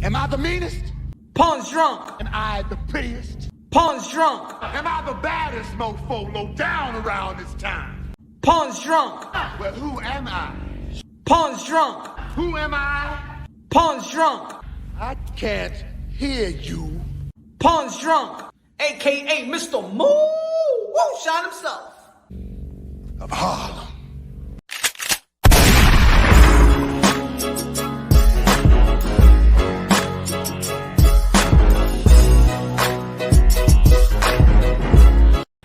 Am I the meanest? Pun's drunk. Am I the prettiest? Pun's drunk. Am I the baddest mofo low down around this town? Pun's drunk. Well, who am I? Pun's drunk. Who am I? Pun's drunk. I can't hear you. Pun's drunk. AKA Mr. Moo won't shine himself. Of Harlem.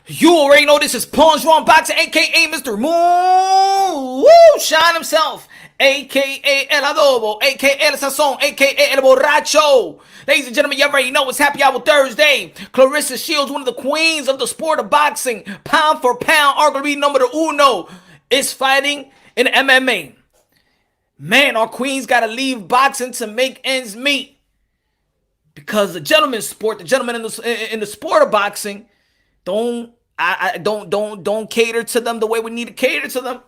You already know this is Punch Wrong Boxing, aka Mr. Moo woo shine himself, aka El Adobo, aka El Sazon, aka El Borracho. Ladies and gentlemen, you already know it's Happy Hour Thursday. Claressa Shields, one of the queens of the sport of boxing, pound for pound, arguably number uno, is fighting in MMA. Man, our queens gotta leave boxing to make ends meet, because the gentleman's sport, the gentlemen in the sport of boxing, don't cater to them the way we need to cater to them.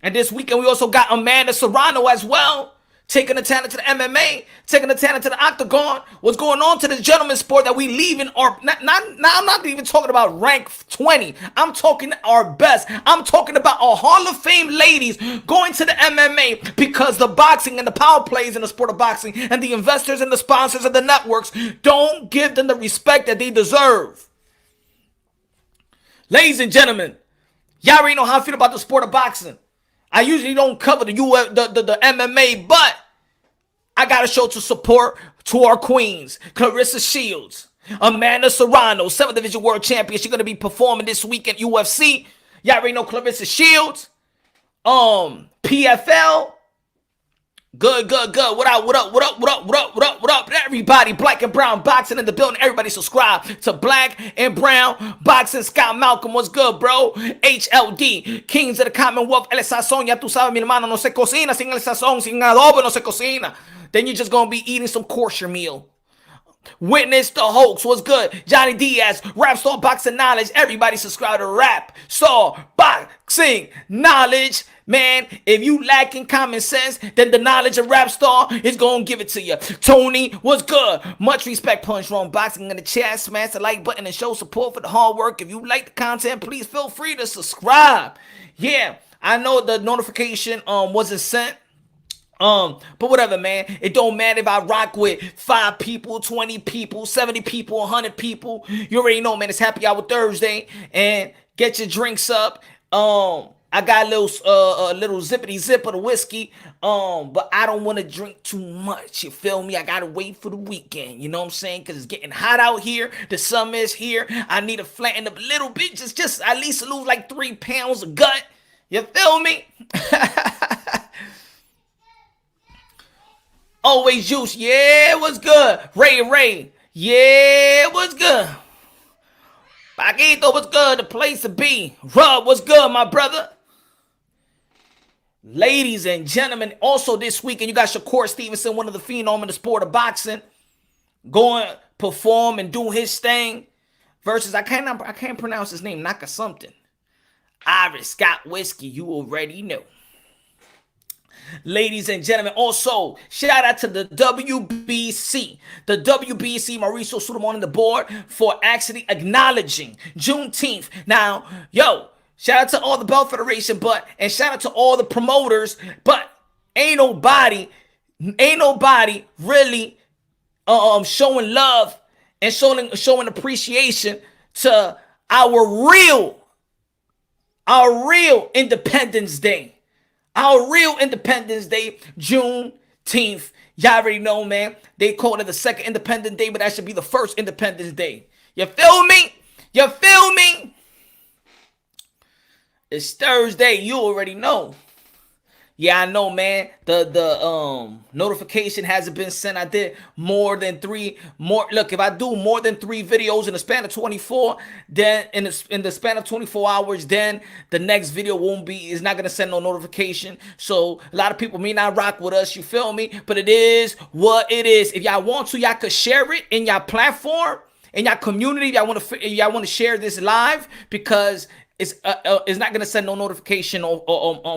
And this weekend we also got Amanda Serrano as well, taking the talent to the MMA, taking the talent to the octagon. What's going on to the gentleman's sport that we leaving our I'm not even talking about rank 20. I'm talking our best. I'm talking about our Hall of Fame ladies going to the MMA because the boxing and the power plays in the sport of boxing and the investors and the sponsors and the networks don't give them the respect that they deserve. Ladies and gentlemen, y'all already know how I feel about the sport of boxing. I usually don't cover the MMA, but I got to show to support to our queens. Claressa Shields, Amanda Serrano, 7th Division World Champion. She's going to be performing this week at UFC. Y'all already know Claressa Shields. PFL. Good. What up, everybody? Black and brown boxing in the building. Everybody subscribe to Black and Brown Boxing. Scott Malcolm, what's good, bro? HLD, Kings of the Commonwealth. El Sazón, ya tú sabes, mi hermano, no se cocina sin el sazón, sin adobo no se cocina. Then you're just gonna be eating some kosher meal. Witness the Hoax, what's good? Johnny Diaz, Rap Star Boxing Knowledge. Everybody subscribe to Rap Star Boxing Knowledge. Man, if you lacking common sense, then the knowledge of Rap Star is gonna give it to you. Tony, what's good? Much respect, Punch Wrong Boxing in the chat. Smash the like button and show support for the hard work. If you like the content, please feel free to subscribe. Yeah, I know the notification wasn't sent. But whatever, man. It don't matter if I rock with 5 people, 20 people, 70 people, 100 people. You already know, man. It's Happy Hour Thursday, and get your drinks up. I got a little zippity zip of the whiskey. But I don't want to drink too much. You feel me? I gotta wait for the weekend. You know what I'm saying? Cause it's getting hot out here. The summer is here. I need to flatten up a little bit. Just at least lose like 3 pounds of gut. You feel me? Always Juice, yeah, what's good? Ray, yeah, what's good? Paquito, what's good? The place to be. Rob, what's good, my brother? Ladies and gentlemen, also this weekend, you got Shakur Stevenson, one of the phenom in the sport of boxing, going perform and do his thing versus, I can't pronounce his name, Naka something. Irish Scott Whiskey, you already know. Ladies and gentlemen, also, shout out to the WBC. The WBC, Mauricio Suleiman on the board for actually acknowledging Juneteenth. Now, shout out to all the Belt Federation, and shout out to all the promoters, but ain't nobody really showing love and showing appreciation to our real Independence Day. Our real Independence Day, Juneteenth. Y'all already know, man. They call it the second Independence Day, but that should be the first Independence Day. You feel me? It's Thursday. You already know. Yeah, I know, man. The notification hasn't been sent. I did Look, if I do more than 3 videos in the span of 24, then in the span of 24 hours, then the next video is not gonna send no notification. So a lot of people may not rock with us. You feel me? But it is what it is. If y'all want to, y'all could share it in your platform, in your community. Y'all want to share this live, because it's not gonna send no notification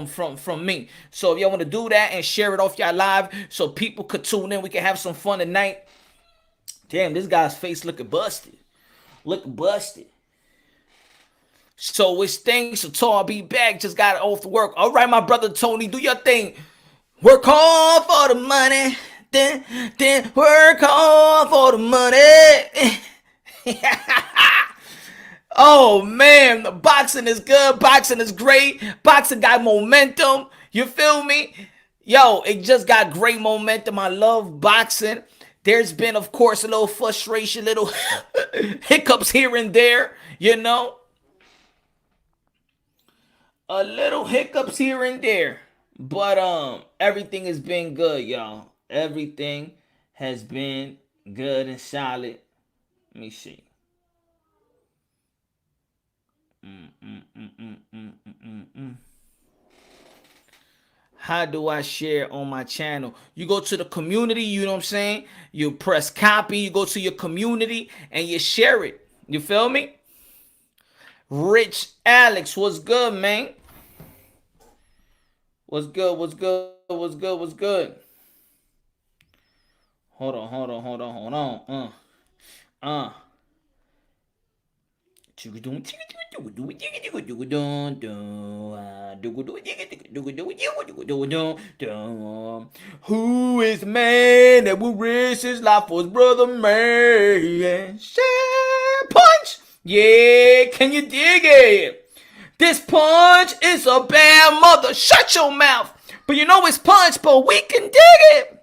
from me. So if y'all want to do that and share it off y'all live, so people could tune in, we can have some fun tonight. Damn, this guy's face looking busted. Looking busted. So it's things. So I'll be back. Just got off to work. All right, my brother Tony, do your thing. Work hard for the money. Then work hard for the money. Oh man, the boxing is good. Boxing is great. Boxing got momentum. You feel me? Yo, it just got great momentum. I love boxing. There's been, of course, a little frustration, little hiccups here and there, you know. A little hiccups here and there. But everything has been good, y'all. Everything has been good and solid. Let me see. How do I share on my channel? You go to the community, you know what I'm saying? You press copy, you go to your community, and you share it. You feel me? Rich Alex, what's good, man? What's good, what's good, what's good, what's good? Hold on. Who is the man that will risk his life for his brother, man? Punch! Yeah, can you dig it? This punch is a bad mother. Shut your mouth. But you know it's punch, but we can dig it.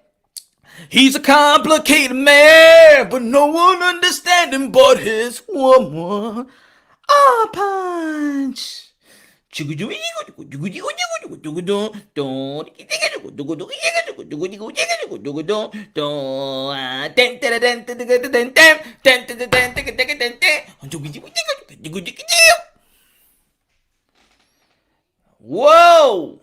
He's a complicated man, but no one understands him but his woman. Ah, punch. Whoa.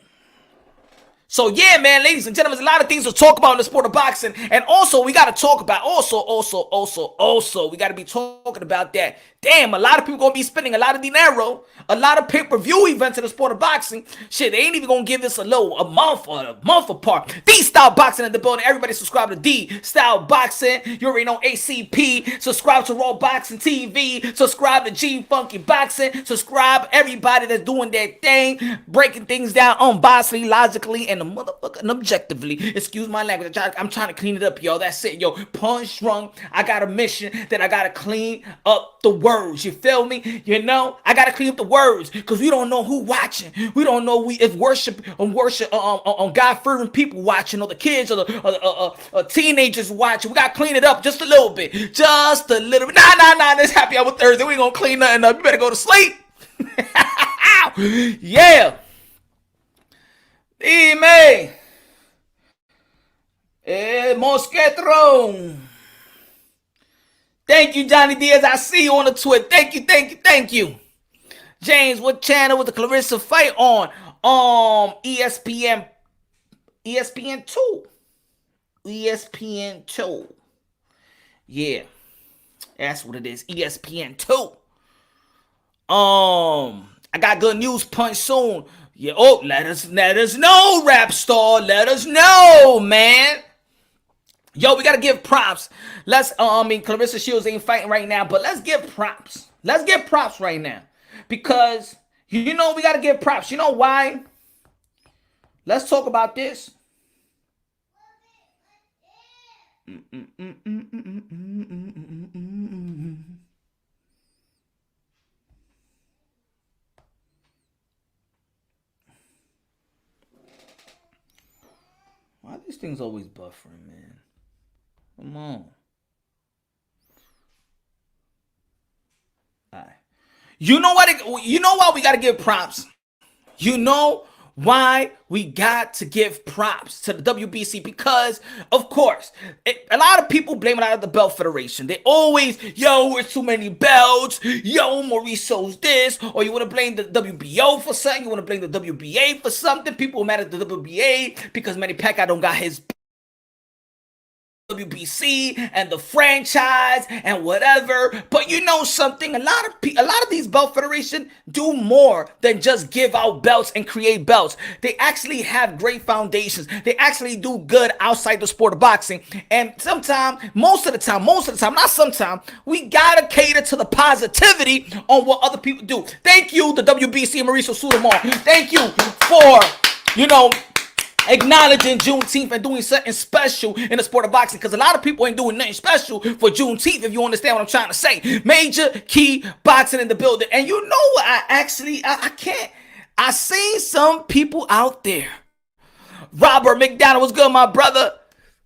So yeah, man, ladies and gentlemen, there's a lot of things to talk about in the sport of boxing. And also, we got to talk about, we got to be talking about that. Damn, a lot of people going to be spending a lot of dinero, a lot of pay-per-view events in the sport of boxing. Shit, they ain't even going to give this a month apart. D-Style Boxing in the building. Everybody subscribe to D-Style Boxing. You already know ACP. Subscribe to Raw Boxing TV. Subscribe to G-Funky Boxing. Subscribe everybody that's doing their thing, breaking things down unbiasedly, logically, and the motherfucking objectively. Excuse my language. I'm trying to clean it up, yo. That's it, yo. Punch drunk. I got a mission that I got to clean up the words. You feel me? You know, I gotta clean up the words because we don't know who watching. We don't know if worship on God-fearing people watching, or the kids, or the teenagers watching. We gotta clean it up just a little bit, just a little bit. Nah. This Happy Hour Thursday. We ain't gonna clean nothing up. You better go to sleep. Yeah. Dime. Mosquetron. Thank you, Johnny Diaz. I see you on the Twitter. Thank you. James, what channel was the Claressa fight on? ESPN 2. ESPN 2. Yeah. That's what it is. ESPN 2. I got good news. Punch soon. Yeah. Oh, let us know, rap star. Let us know, man. Yo, we gotta give props. Claressa Shields ain't fighting right now, but let's give props. Let's give props right now. Because, you know, we gotta give props. You know why? Let's talk about this. Why are these things always buffering, man? Come on. All right. You know why we got to give props? You know why we got to give props to the WBC? Because, of course, a lot of people blame it out of the Belt Federation. They always, yo, there's too many belts. Yo, Mauriceo's this. Or you want to blame the WBO for something. You want to blame the WBA for something. People are mad at the WBA because Manny Pacquiao don't got his WBC and the franchise and whatever. But you know something? A lot of these belt federations do more than just give out belts and create belts. They actually have great foundations. They actually do good outside the sport of boxing. And sometimes, most of the time, not sometimes, we gotta cater to the positivity on what other people do. Thank you, the WBC and Mauricio Sudamar. Thank you for, acknowledging Juneteenth and doing something special in the sport of boxing, because a lot of people ain't doing nothing special for Juneteenth, if you understand what I'm trying to say. Major key boxing in the building. And you know what? I seen some people out there. Robert McDonald, what's good, my brother?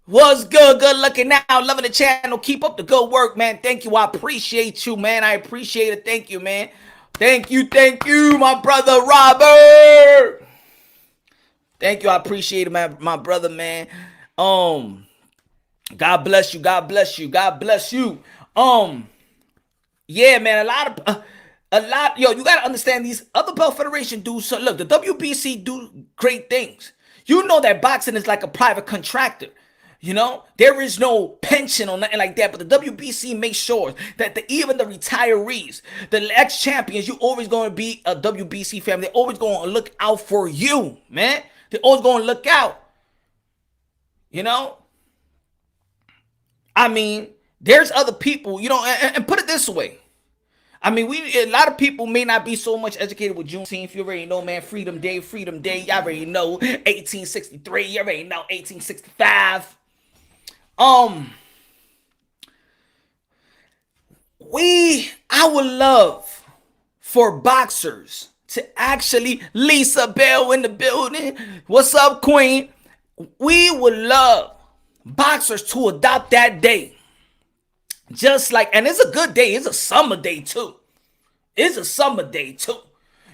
What's good? Good looking now. Loving the channel. Keep up the good work, man. Thank you. I appreciate you, man. I appreciate it. Thank you, man. Thank you, my brother Robert. Thank you. I appreciate it, my brother, man. God bless you. God bless you. God bless you. Yeah, man. Yo, you gotta understand, these other belt federation do so. Look, the WBC do great things. You know that boxing is like a private contractor. There is no pension or nothing like that, but the WBC makes sure that even the retirees, the ex-champions, you always going to be a WBC family. They're always going to look out for you, man. They're always going to look out. I mean, there's other people, and put it this way. I mean, a lot of people may not be so much educated with Juneteenth. You already know, man, Freedom Day. Y'all already know 1863. You already know 1865. I would love for boxers to actually, Lisa Bell in the building. What's up, Queen? We would love boxers to adopt that day. Just like, and it's a good day. It's a summer day too.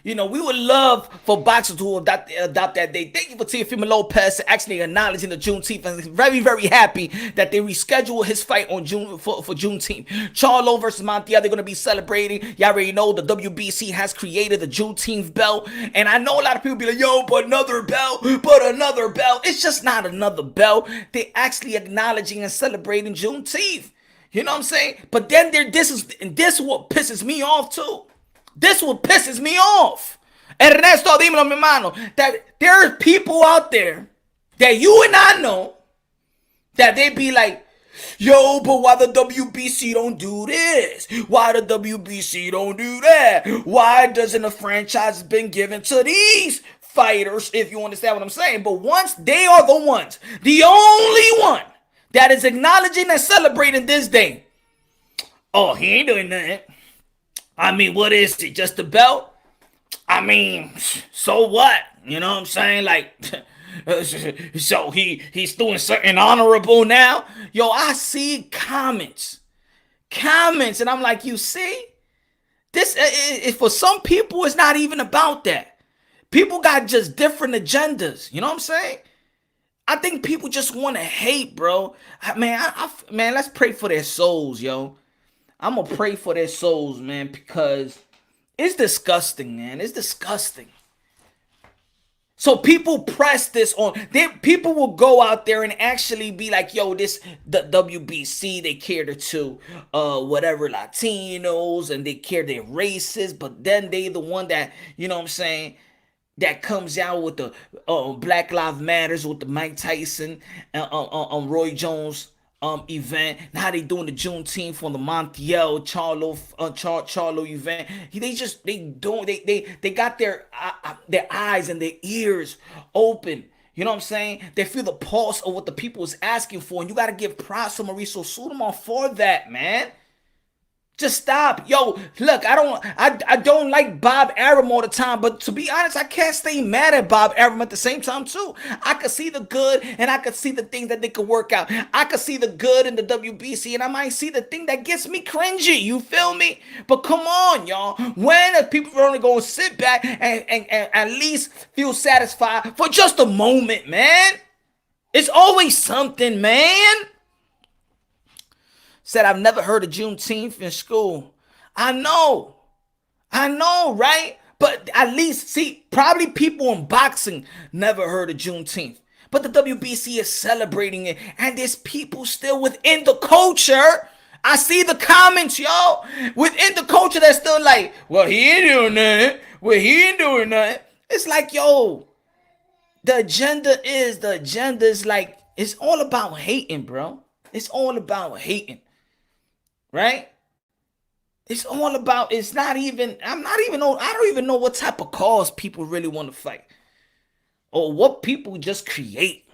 We would love for boxers to adopt that day. Thank you for Teofimo Lopez actually acknowledging the Juneteenth, and very, very happy that they rescheduled his fight on for Juneteenth. Charlo versus Montiel, they're going to be celebrating. Y'all already know the WBC has created the Juneteenth belt, and I know a lot of people be like, yo, but another belt. It's just not another belt. They actually acknowledging and celebrating Juneteenth. You know what I'm saying? But then this is what pisses me off too. Ernesto, dímelo, mi hermano, that there are people out there that you and I know that they be like, yo, but why the WBC don't do this? Why the WBC don't do that? Why doesn't a franchise been given to these fighters, if you understand what I'm saying? But once they are the only one that is acknowledging and celebrating this day, oh, he ain't doing nothing. I mean, what is it? Just a belt? I mean, so what? You know what I'm saying? Like, so he's doing something honorable now? Yo, I see comments, and I'm like, you see? This, for some people, it's not even about that. People got just different agendas. You know what I'm saying? I think people just want to hate, bro. Man, let's pray for their souls, yo. I'm going to pray for their souls, man, because it's disgusting, man. It's disgusting. So people press this on. People will go out there and actually be like, yo, the WBC, they cater to whatever Latinos, and they care they're racist, but then they the one that, you know what I'm saying, that comes out with the Black Lives Matters, with the Mike Tyson Roy Jones event. Now they doing the Juneteenth on the Montiel Charlo event. They got their eyes and their ears open. You know what I'm saying? They feel the pulse of what the people is asking for, and you got to give props to Mauricio Sudamar for that, man. Just stop. Yo, look, I don't like Bob Arum all the time, but to be honest, I can't stay mad at Bob Arum at the same time too. I could see the good, and I could see the things that they could work out. I could see the good in the WBC, and I might see the thing that gets me cringy. You feel me? But come on, y'all. When are people only going to sit back and at least feel satisfied for just a moment, man? It's always something, man. Said, I've never heard of Juneteenth in school. I know, right? But at least, see, probably people in boxing never heard of Juneteenth. But the WBC is celebrating it, and there's people still within the culture. I see the comments, yo, within the culture that's still like, well, he ain't doing nothing. Well, he ain't doing nothing. It's like, yo, the agenda is like, it's all about hating, bro. It's all about hating, right? It's all about, it's not even, I don't even know what type of cause people really want to fight or what people just create.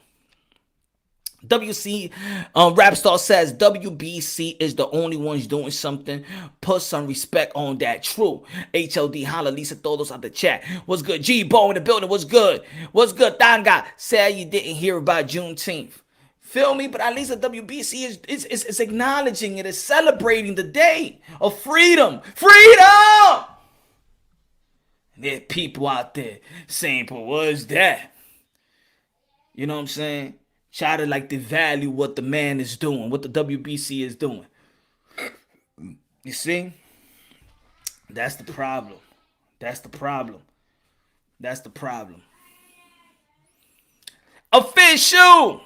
WC Rapstar says WBC is the only ones doing something. Put some respect on that. True. HLD holla. Lisa Todos out the chat. What's good? G-Bo in the building. What's good? What's good? Thanga said you didn't hear about Juneteenth. Feel me? But at least the WBC is acknowledging it, is celebrating the day of freedom. Freedom! There are people out there saying, but what is that? You know what I'm saying? Try to like devalue what the man is doing, what the WBC is doing. You see? That's the problem. That's the problem. That's the problem. Official.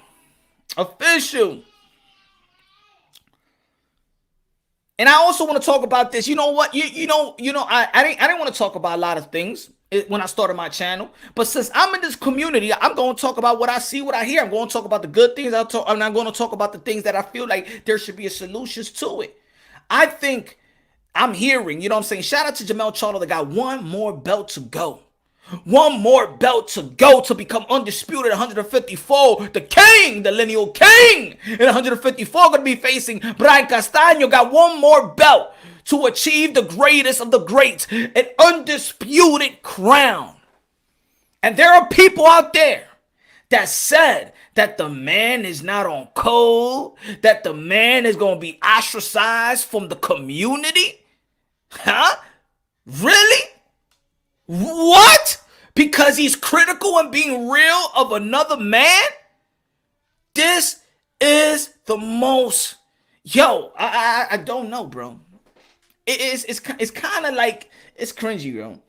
And I also want to talk about this. You know what? I didn't want to talk about a lot of things when I started my channel. But since I'm in this community, I'm going to talk about what I see, what I hear. I'm going to talk about the good things. I'm not going to talk about the things that I feel like there should be a solutions to it. I think I'm hearing, you know what I'm saying? Shout out to Jamel Charlo that got one more belt to go. One more belt to go to become undisputed 154. The king, the lineal king in 154 going to be facing Brian Castaño. Got one more belt to achieve the greatest of the greats, an undisputed crown. And there are people out there that said that the man is not on code, that the man is going to be ostracized from the community. Huh? Really? What? Because he's critical and being real of another man? This is the most... Yo, I don't know, bro. It's kind of like... It's cringy, bro.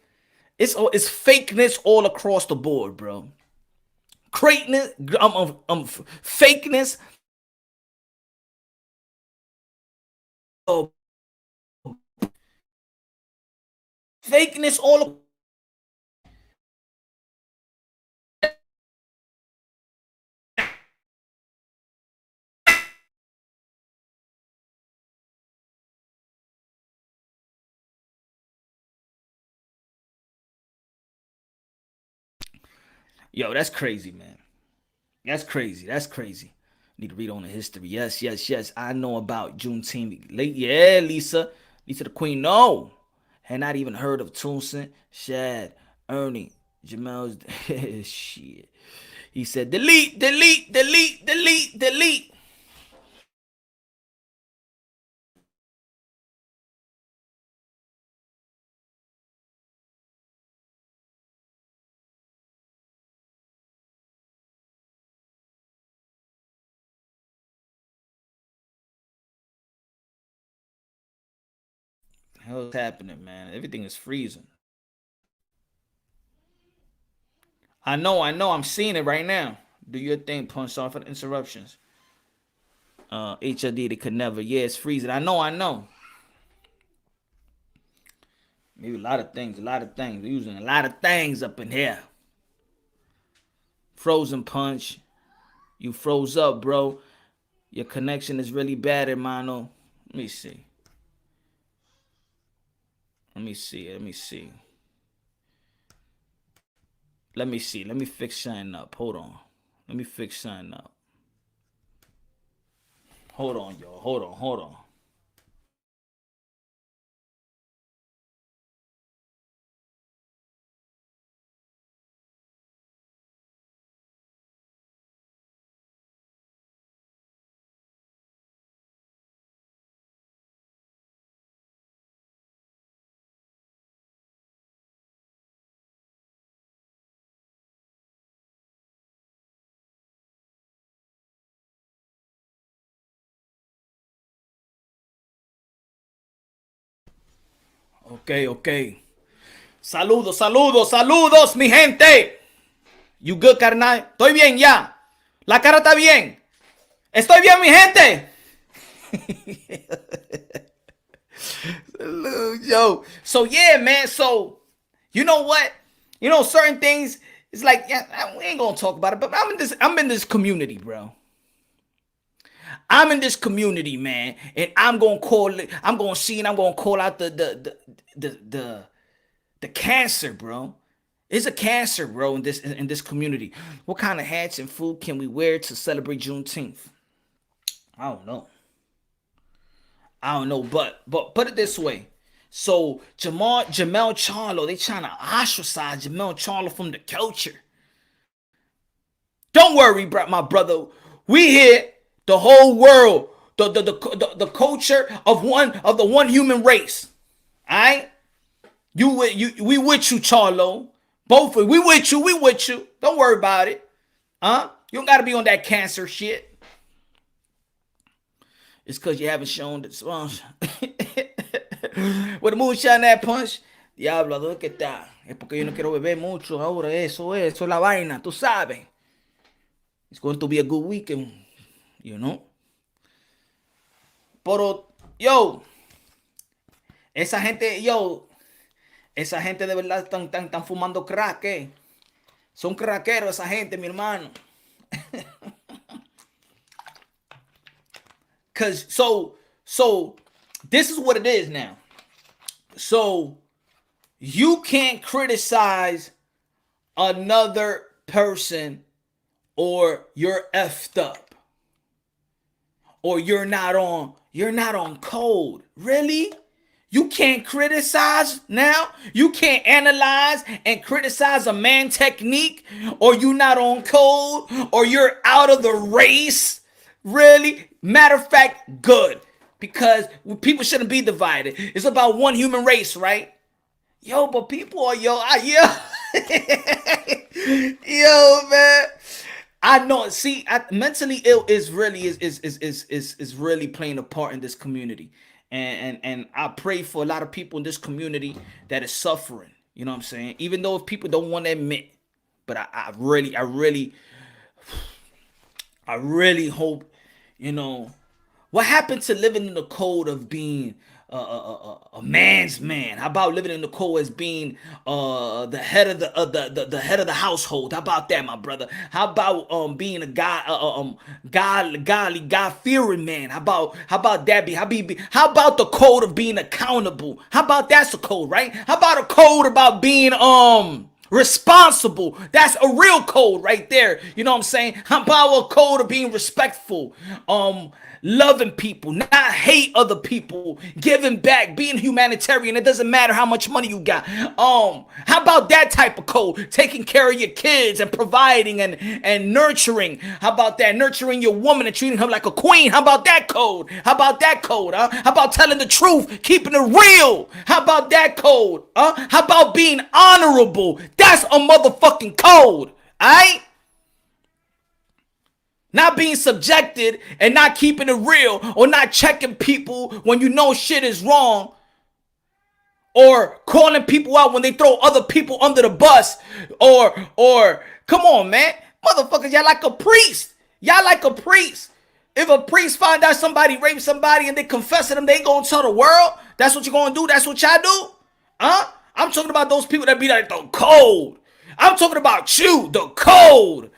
It's fakeness all across the board, bro. Fakeness... Fakeness all... Yo, that's crazy, man. That's crazy. Need to read on the history. Yes. I know about Juneteenth. Yeah, Lisa the queen. No. Had not even heard of Toonson, Shad, Ernie, Jamel's. Shit. He said, delete. Hell's happening, man? Everything is freezing. I know. I'm seeing it right now. Do your thing, Punch. Sorry for the interruptions. HLD, they could never. Yeah, it's freezing. I know. Maybe a lot of things. We're using a lot of things up in here. Frozen Punch. You froze up, bro. Your connection is really bad, hermano. Let me see. Let me fix something up. Hold on. Let me fix something up. Hold on, y'all. Hold on. Ok. Saludos, mi gente. You good, carnal? Estoy bien ya. La cara está bien. Estoy bien, mi gente. Yo, so yeah, man. So you know what? You know, certain things. It's like, yeah, we ain't gonna talk about it, but I'm in this community, bro. I'm in this community, man, and I'm gonna call it. I'm gonna see, and I'm gonna call out the cancer, bro. It's a cancer, bro, in this community. What kind of hats and food can we wear to celebrate Juneteenth? I don't know. But put it this way. So Jamel Charlo, they trying to ostracize Jamel Charlo from the culture. Don't worry, my brother. We here, the whole world, the culture of the one human race. Alright? We with you, Charlo. Both of we with you. Don't worry about it. Huh? You don't gotta be on that cancer shit. It's because you haven't shown the sponge. With the moonshine that punch. Diablo, ¿dónde que está? Es porque yo no quiero beber mucho ahora. Eso es la vaina, tú sabes. It's going to be a good weekend, you know. Pero, yo, esa gente de verdad están fumando crack, eh. Son crackeros esa gente, mi hermano. Cause so this is what it is now. So you can't criticize another person or you're effed up or you're not on code. Really? You can't criticize now? You can't analyze and criticize a man's technique, or you not on code, or you're out of the race? Really? Matter of fact, good. Because people shouldn't be divided. It's about one human race, right? Yo, but people are, yo, man. I know. See, mentally ill is really playing a part in this community, and I pray for a lot of people in this community that is suffering. You know what I'm saying? Even though if people don't want to admit, but I really hope, you know, what happened to living in the code of being a man's man? How about living in the code as being the head of the head of the household? How about that, my brother? How about being a godly, God-fearing man? How about that? How about the code of being accountable? How about that's a code, right? How about a code about being responsible? That's a real code right there. You know what I'm saying? How about a code of being respectful? Loving people, not hate other people, giving back, being humanitarian. It doesn't matter how much money you got. How about that type of code? Taking care of your kids and providing and nurturing. How about that? Nurturing your woman and treating her like a queen. How about that code? How about that code? How about telling the truth, keeping it real? How about that code? How about being honorable? That's a motherfucking code. Alright? Not being subjected and not keeping it real, or not checking people when you know shit is wrong, or calling people out when they throw other people under the bus, or come on, man. Motherfuckers, y'all like a priest. Y'all like a priest. If a priest find out somebody raped somebody and they confess to them, they gonna tell the world? That's what you're gonna do? That's what y'all do? Huh? I'm talking about those people that be like the code. I'm talking about you, the code.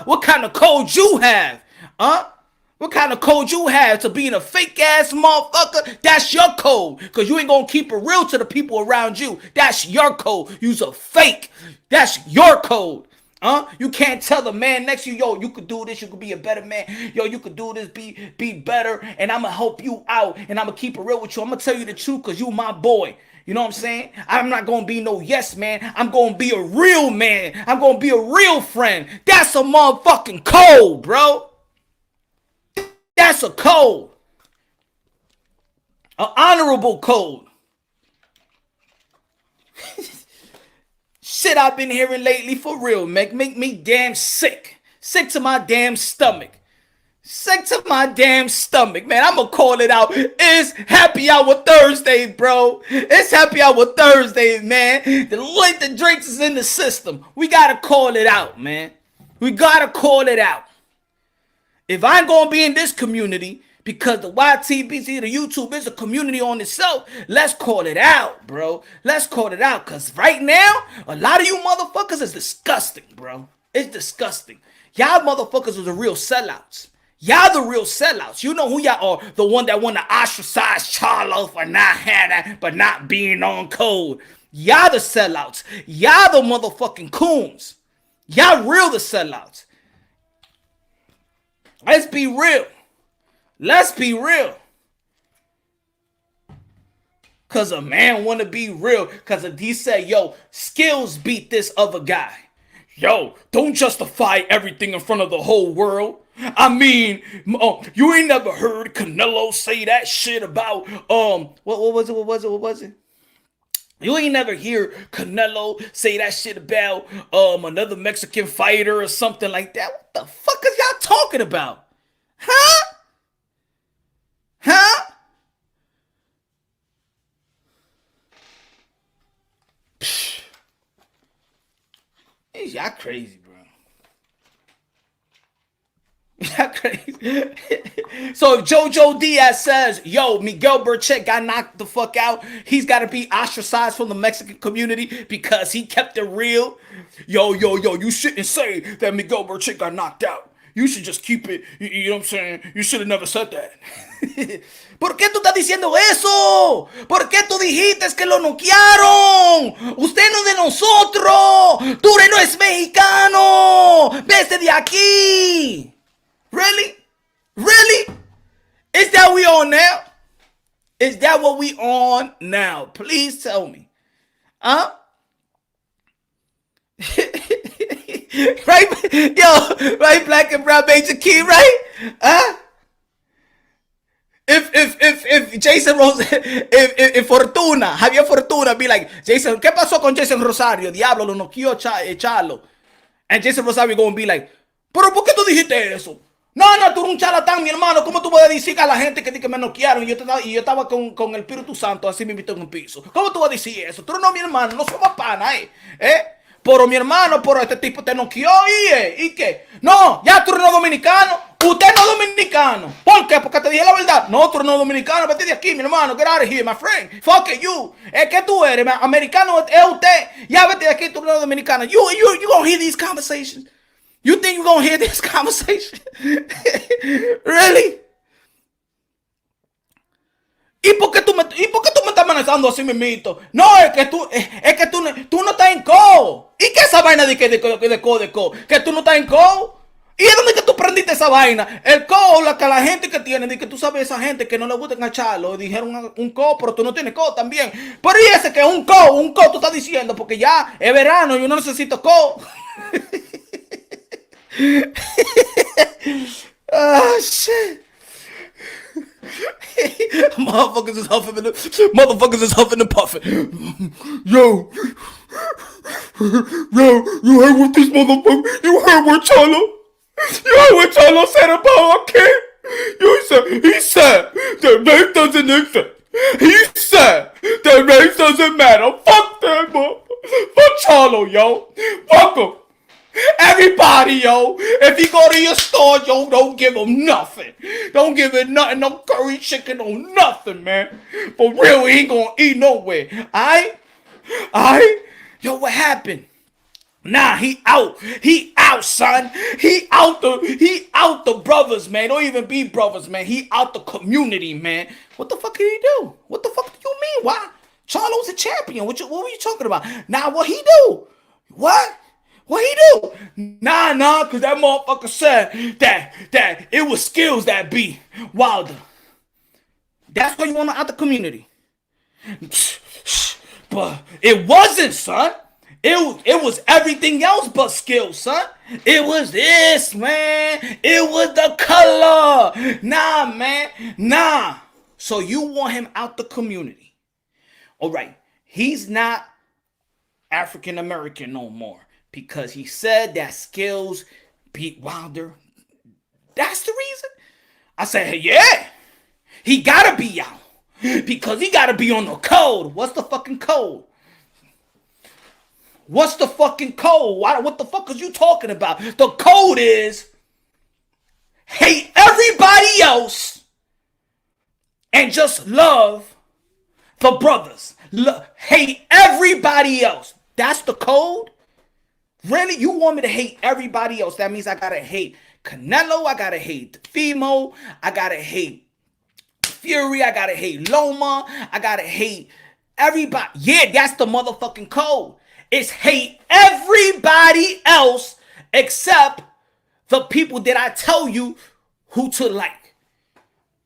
What kind of code you have? What kind of code you have to being a fake ass motherfucker? That's your code. Because you ain't going to keep it real to the people around you. That's your code. You's a fake. That's your code. You can't tell the man next to you, yo, you could do this, you could be a better man. Yo, you could do this, be better, and I'm going to help you out, and I'm going to keep it real with you. I'm going to tell you the truth because you my boy. You know what I'm saying? I'm not going to be no yes man. I'm going to be a real man. I'm going to be a real friend. That's a motherfucking code, bro. That's a code. An honorable code. Shit I've been hearing lately for real, make me damn sick. Sick to my damn stomach. Sick to my damn stomach, man. I'm gonna call it out. It's Happy Hour Thursday, bro. It's Happy Hour Thursday, man. The length of drinks is in the system. We gotta call it out, man. We gotta call it out. if I ain't gonna be in this community because the YTBC, the YouTube is a community on itself, let's call it out, bro. Let's call it out. Because right now, a lot of you motherfuckers is disgusting, bro. It's disgusting. Y'all motherfuckers are the real sellouts. Y'all the real sellouts. You know who y'all are. The one that want to ostracize Charlo for not having, but not being on code. Y'all the sellouts. Y'all the motherfucking coons. Y'all real the sellouts. Let's be real. Let's be real. Cause a man wanna be real. Cause he said, yo, skills beat this other guy. Yo, don't justify everything in front of the whole world. I mean, you ain't never heard Canelo say that shit about what was it? You ain't never hear Canelo say that shit about another Mexican fighter or something like that. What the fuck is y'all talking about? Huh? Huh? Psh. Y'all crazy, bro. Y'all crazy. So if Jojo Diaz says, yo, Miguel Burchett got knocked the fuck out, he's got to be ostracized from the Mexican community because he kept it real. Yo, you shouldn't say that Miguel Burchett got knocked out. You should just keep it, you know what I'm saying? You should have never said that. ¿Por qué tú estás diciendo eso? ¿Por qué tú dijiste que lo noquearon? Usted no es de nosotros. Tú no es mexicano. Vete de aquí. Really? Really? Is that what we on now? Is that what we on now? Please tell me. Huh? Right? Yo, right? Black and brown Major Key, right? Huh? If Jason if Fortuna, Javier Fortuna be like, Jason, ¿qué pasó con Jason Rosario? Diablo, lo noqueó Charlo. And Jason Rosario going to be like, ¿pero por qué tú dijiste eso? No, tú eres un charlatán, mi hermano. ¿Cómo tú vas a decir a la gente que me noquearon y yo estaba con el Espíritu Santo así me invitó en un piso? ¿Cómo tú vas a decir eso? Tú no, mi hermano, no somos panas, Pero mi hermano, este tipo te noqueó ¿y qué? No, ya tú eres no dominicano. Usted no es dominicano. ¿Por qué? Porque te dije la verdad. No, tú eres no dominicano. Vete de aquí, mi hermano. Get out of here, my friend. Fuck you. ¿Qué tú eres? Americano es usted. Ya vete de aquí, tú eres no dominicano. You gonna hear these conversations? You think you gonna hear this conversation? Really? ¿Y por qué tú me estás amenazando así mismito? No, es que tú no estás en co. ¿Y qué es esa vaina de co? Que tú no estás en co. ¿Y es donde que tú prendiste esa vaina? El co, la gente que tiene, de que tú sabes esa gente que no le gusta engancharlo, dijeron un co, pero tú no tienes co también. Pero y ese que es un co tú estás diciendo, porque ya es verano, yo no necesito co. Oh, shit. Motherfuckers is huffing and puffing. Yo, you heard what this motherfucker? You heard what Charlo said about King? He said that race doesn't exist. He said that race doesn't matter. Fuck that motherfucker. Fuck Charlo, yo. Fuck him. Everybody, yo, if you go to your store, yo, don't give him nothing. Don't give it nothing, no curry chicken, no nothing, man. For real, he ain't gonna eat nowhere. Alright? Yo, what happened? Nah, he out, son. He out the brothers, man. Don't even be brothers, man. He out the community, man. What the fuck did he do? What the fuck do you mean? Why? Charlo's a champion. What were you talking about? Nah, what he do? What he do? Nah, cause that motherfucker said that it was skills that beat Wilder. That's why you want to out the community. But it wasn't, son. It was everything else but skills, son. It was this, man. It was the color. Nah, man. Nah. So you want him out the community. All right. He's not African American no more. Because he said that skills beat Wilder. That's the reason? I said, yeah. He gotta be out. Because he gotta be on the code. What's the fucking code? What's the fucking code? What the fuck is you talking about? The code is hate everybody else and just love the brothers. Hate everybody else. That's the code? Really? You want me to hate everybody else? That means I gotta hate Canelo, I gotta hate Teofimo, I gotta hate Fury, I gotta hate Loma, I gotta hate everybody. Yeah, that's the motherfucking code. It's hate everybody else except the people that I tell you who to like.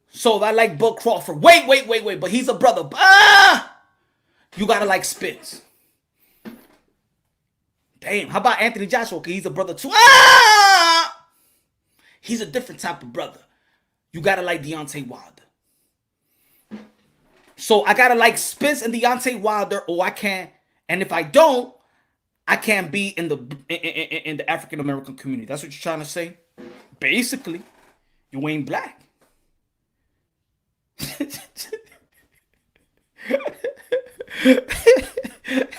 So if I like Bud Crawford, wait, but he's a brother. You gotta like Spence. Damn, how about Anthony Joshua? He's a brother too. He's a different type of brother. You gotta like Deontay Wilder. So I gotta like Spence and Deontay Wilder, or I can't. And if I don't, I can't be in the African American community. That's what you're trying to say? Basically, you ain't black.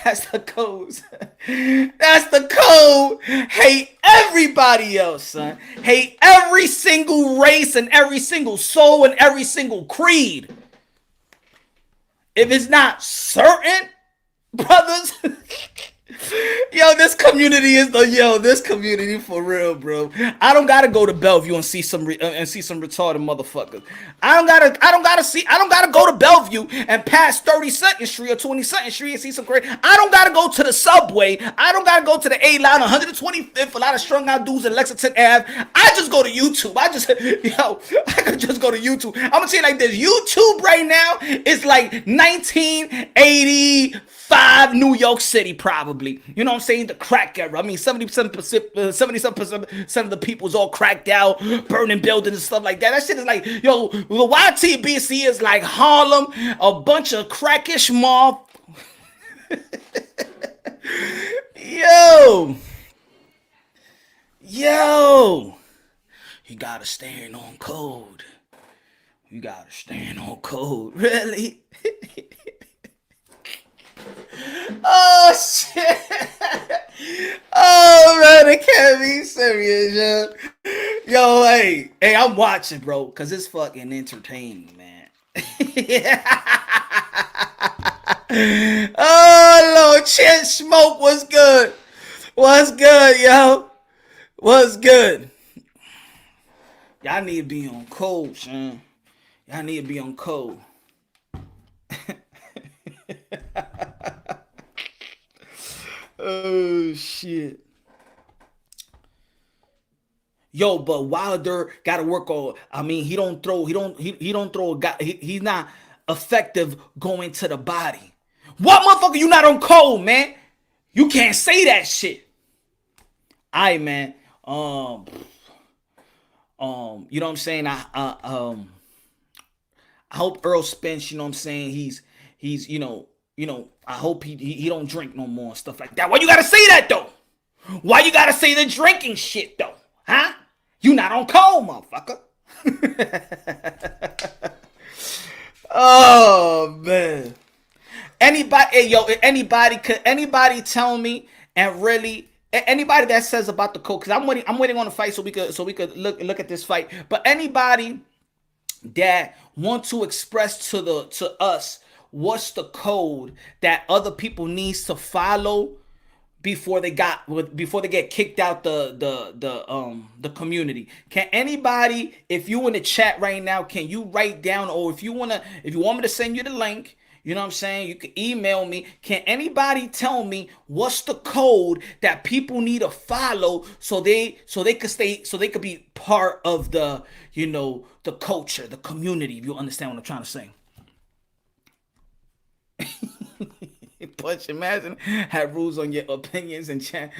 That's the code. That's the code. Hate everybody else, son. Hate every single race and every single soul and every single creed. If it's not certain, brothers. This community this community for real, bro. I don't gotta go to Bellevue and see some retarded motherfuckers. I don't gotta go to Bellevue and pass 32nd Street or 22nd Street and see some great. I don't gotta go to the subway. I don't gotta go to the A line 125th. A lot of strung out dudes in Lexington Ave. I just go to YouTube. I could just go to YouTube. I'm gonna say it like this. YouTube right now is like 1985 New York City, probably. You know what I'm saying? The crack era. I mean, 77% of the people's all cracked out, burning buildings and stuff like that. That shit is like, the YTBC is like Harlem, a bunch of crackish mob. Yo. You gotta stand on code. Really? Oh shit! Oh man, it can't be serious, yo. Hey, I'm watching, bro, cause it's fucking entertaining, man. Oh Lord, Chin Smoke was good. What's good, yo? What's good? Y'all need to be on code, son. Y'all need to be on code. Oh shit. Yo, but Wilder gotta work on. I mean, he don't throw a guy. He's not effective going to the body. What motherfucker? You not on code, man? You can't say that shit. Alright, man. You know what I'm saying? I hope Earl Spence, you know what I'm saying, he's I hope he don't drink no more and stuff like that. Why you gotta say that though? Why you gotta say the drinking shit though? Huh? You not on code, motherfucker. Oh man. Could anybody tell me, and really anybody that says about the code, because I'm waiting on the fight so we could look at this fight. But anybody that want to express to us what's the code that other people needs to follow before they get kicked out the community. Can anybody, if you in the chat right now, can you write down, or if you want me to send you the link, you know what I'm saying, you can email me. Can anybody tell me what's the code that people need to follow so they could be part of the the culture, the community, if you understand what I'm trying to say? Punch, imagine have rules on your opinions and chat.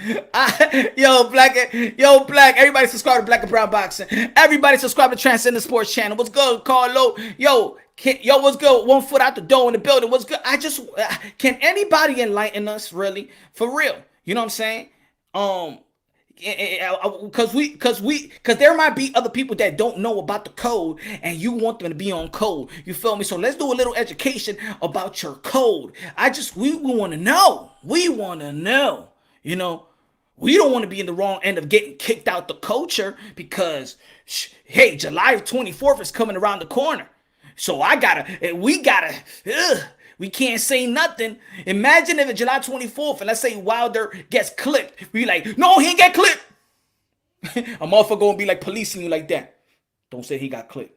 Yo, black. Everybody subscribe to Black and Brown Boxing. Everybody subscribe to Transcendent Sports Channel. What's good, Carlo? Yo, what's good? 1 foot out the door in the building. What's good? Can anybody enlighten us, really, for real? You know what I'm saying? Because there might be other people that don't know about the code, and you want them to be on code. You feel me? So let's do a little education about your code. We want to know. We want to know. We don't want to be in the wrong end of getting kicked out the culture because, hey, July 24th is coming around the corner. So we can't say nothing. Imagine if it's July 24th and let's say Wilder gets clipped. We like, no, he ain't get clipped. A motherfucker gonna be like policing you like that. Don't say he got clipped.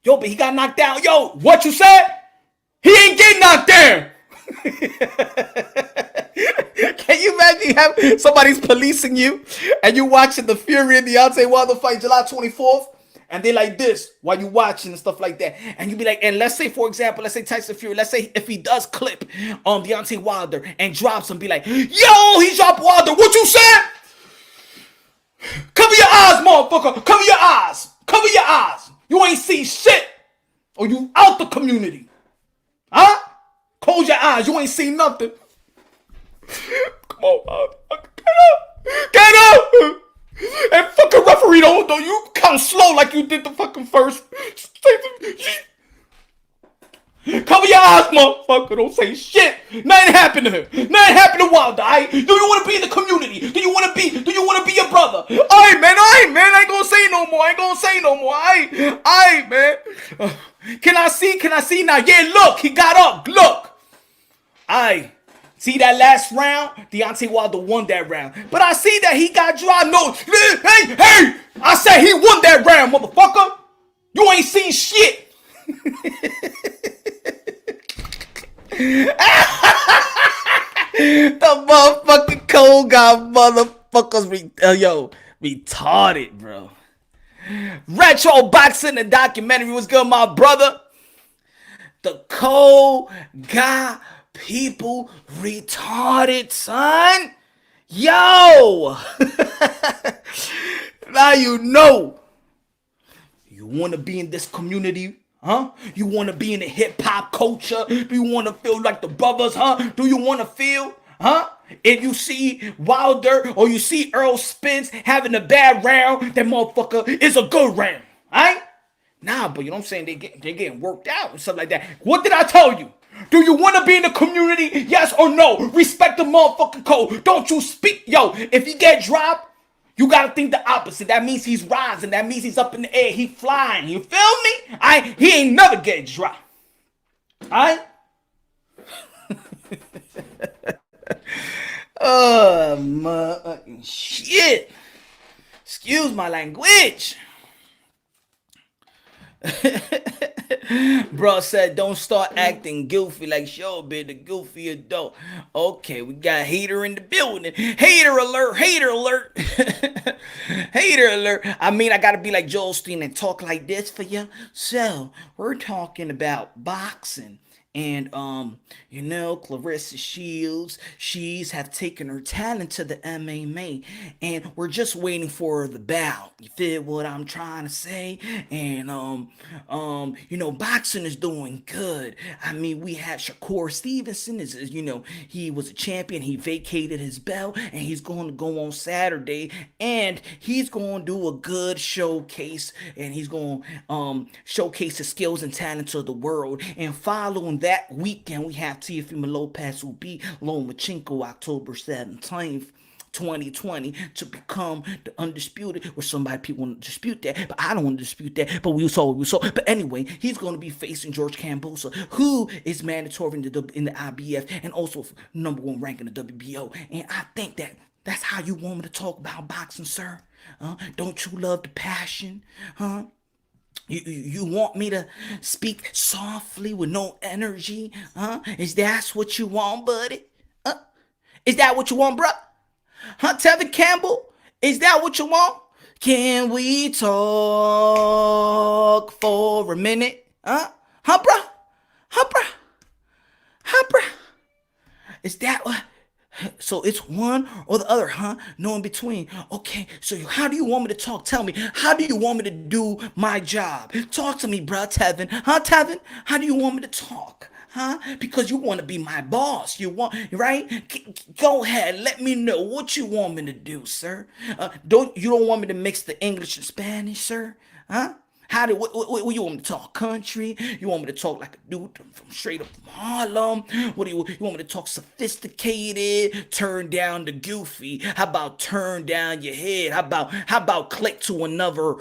Yo, but he got knocked down. Yo, what you said? He ain't getting knocked down. Can you imagine have somebody's policing you and you watching the Fury and Deontay Wilder fight July 24th and they like this while you watching and stuff like that, and you be like, and let's say for example, let's say Tyson Fury, let's say if he does clip Deontay Wilder and drops him, be like, yo, he dropped Wilder. What you said? Cover your eyes, motherfucker. Cover your eyes. Cover your eyes. You ain't see shit. Or you out the community. Huh? Close your eyes. You ain't seen nothing. Come on, motherfucker. Get up. Get up. And fucking referee, don't you count slow like you did the fucking first. Cover your eyes, motherfucker. Don't say shit. Nothing happened to him. Nothing happened to Wilder. Do you want to be in the community? Do you want to be your brother? Alright, man. I ain't gonna say no more. Alright, man. Can I see now? Yeah, look. He got up. Look. Alright. See that last round? Deontay Wilder won that round. But I see that he got dropped. No. Hey. I said he won that round, motherfucker. You ain't seen shit. The motherfucking cold guy motherfuckers retarded, bro. Retro boxing, the documentary was good, my brother. The cold guy people retarded, son. Yo. Now you know. You want to be in this community? Huh? You want to be in the hip-hop culture? Do you want to feel like the brothers, huh? Do you want to feel, huh? If you see Wilder or you see Earl Spence having a bad round, that motherfucker is a good round, right? Nah, but you know what I'm saying? They're getting worked out and stuff like that. What did I tell you? Do you want to be in the community? Yes or no? Respect the motherfucking code. Don't you speak. Yo, if he get dropped, you gotta think the opposite. That means he's rising. That means he's up in the air. He flying. You feel me? He ain't never get dropped. Alright? Oh, shit. Excuse my language. Bro said, don't start acting goofy like show be the goofy adult. Okay, we got hater in the building. Hater alert, hater alert. Hater alert. I mean, I gotta be like Joel Steen and talk like this for you. So, we're talking about boxing. And, Claressa Shields, she's have taken her talent to the MMA, and we're just waiting for the bout. You feel what I'm trying to say? And, boxing is doing good. I mean, we had Shakur Stevenson, he was a champion. He vacated his belt, and he's going to go on Saturday, and he's going to do a good showcase, and he's going to showcase his skills and talent to the world. And following that weekend, we have Teofimo Lopez, who beat Lomachenko October 17th. 2020 to become the undisputed, where people want to dispute that, but I don't want to dispute that, but we saw. But anyway, he's going to be facing George Kambosos, who is mandatory in the IBF and also number one rank in the WBO. And I think that's how you want me to talk about boxing, sir. Don't you love the passion? Huh? You want me to speak softly with no energy? Huh? Is that what you want, buddy? Is that what you want, bruh? Huh, Tevin Campbell? Is that what you want? Can we talk for a minute? Huh, bruh? Is that what? So it's one or the other, huh? No in between. Okay, so how do you want me to talk? Tell me, how do you want me to do my job? Talk to me, bruh, Tevin. Huh, Tevin? How do you want me to talk? Huh? Because you want to be my boss. You want, right? Go ahead. Let me know what you want me to do, sir. You don't want me to mix the English and Spanish, sir? Huh? What you want me to talk country? You want me to talk like a dude from straight up from Harlem? What do you want me to talk sophisticated? Turn down the goofy. How about turn down your head? How about click to another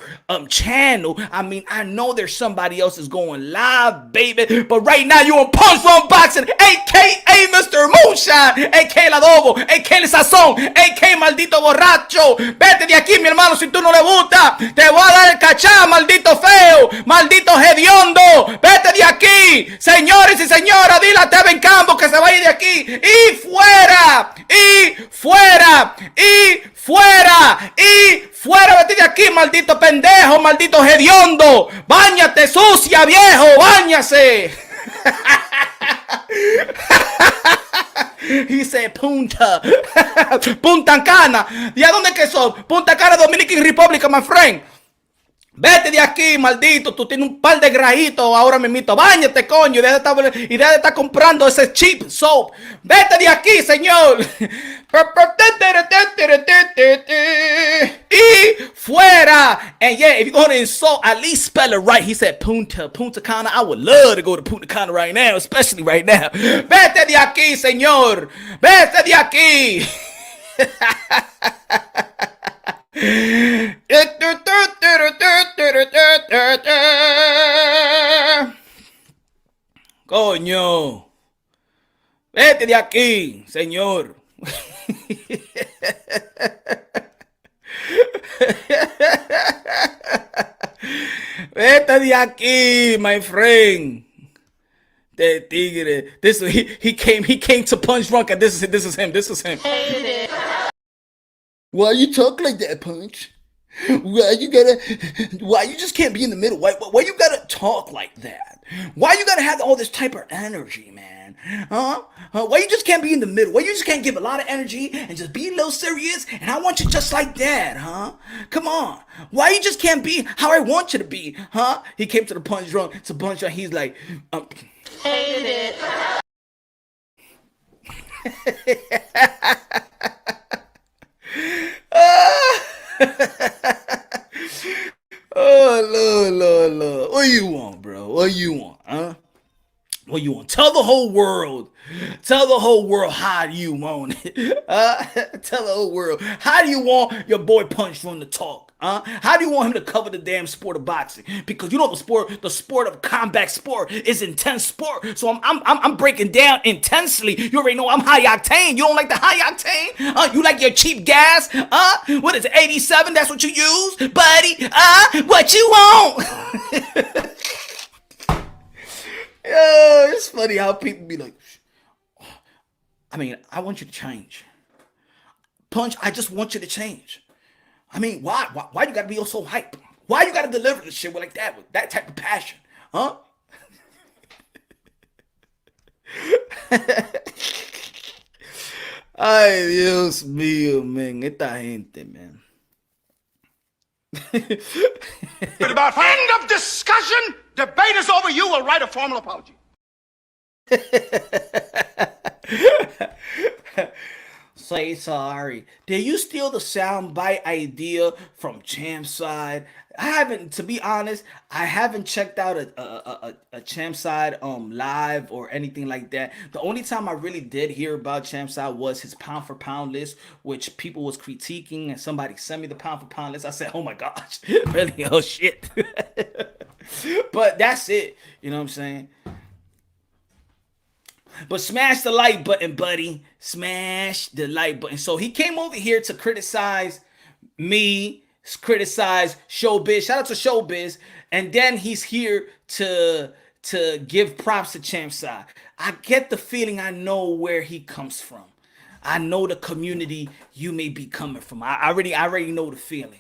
channel? I mean, I know there's somebody else is going live, baby, but right now you on Punch Unboxing, aka Mr. Moonshine, aka La Adobo, aka El Sazón, aka Maldito Borracho. Vete de aquí, mi hermano, si tú no le gusta. Te voy a dar el cachá, maldito feo, maldito hediondo, vete de aquí, señores y señoras, dile a Teven Cambo que se vaya de aquí, y fuera, y fuera, y fuera, y fuera, vete de aquí, maldito pendejo, maldito hediondo, báñate sucia, viejo, báñase. He said Punta Cana. ¿Y a dónde que son? Punta Cana, Dominican Republic, my friend. Vete de aquí, maldito. Tú tienes un par de grajitos ahora mismito. Báñate, coño. Y deja de estar comprando ese cheap soap. Vete de aquí, señor. Y fuera. And yeah, if you're going to insult, at least spell it right. He said Punta Cana. I would love to go to Punta Cana right now, especially right now. Vete de aquí, señor. Vete de aquí. Coño, vete de aquí, señor. Vete de aquí, my friend. The tigre. He came to Punch Drunk, and this is him. Why you talk like that, Punch? Why you just can't be in the middle? Why you gotta talk like that? Why you gotta have all this type of energy, man? Huh? Why you just can't be in the middle? Why you just can't give a lot of energy and just be a little serious? And I want you just like that, huh? Come on. Why you just can't be how I want you to be, huh? He came to the Punch Drunk, to Punch Drunk, he's like, hated it. Oh, Lord. What you want, bro? What you want, huh? What you want? Tell the whole world how you want it. Tell the whole world. How do you want your boy Punch Drunk to talk? How do you want him to cover the damn sport of boxing? Because you know the sport of combat sport is intense sport. So I'm breaking down intensely. You already know I'm high octane. You don't like the high octane? You like your cheap gas? What is it, 87? That's what you use, buddy? What you want? Yeah, it's funny how people be like, I mean, I want you to change. Punch, I just want you to change. I mean, why you gotta be so hype? Why you gotta deliver this shit with that type of passion? Huh? Ay, Dios mío, man. Esta gente, man. About end of discussion. Debate is over. You will write a formal apology. Say sorry. Did you steal the soundbite idea from Champ's side? To be honest, I haven't checked out a Champ's side live or anything like that. The only time I really did hear about Champ's side was his pound for pound list, which people was critiquing, and somebody sent me the pound for pound list. I said, oh my gosh, really? Oh shit. But that's it. You know what I'm saying? But smash the like button, buddy. Smash the like button. So he came over here to criticize me, criticize Showbiz. Shout out to Showbiz. And then he's here to give props to Champ's side. I get the feeling I know where he comes from. I know the community you may be coming from. I already know the feeling.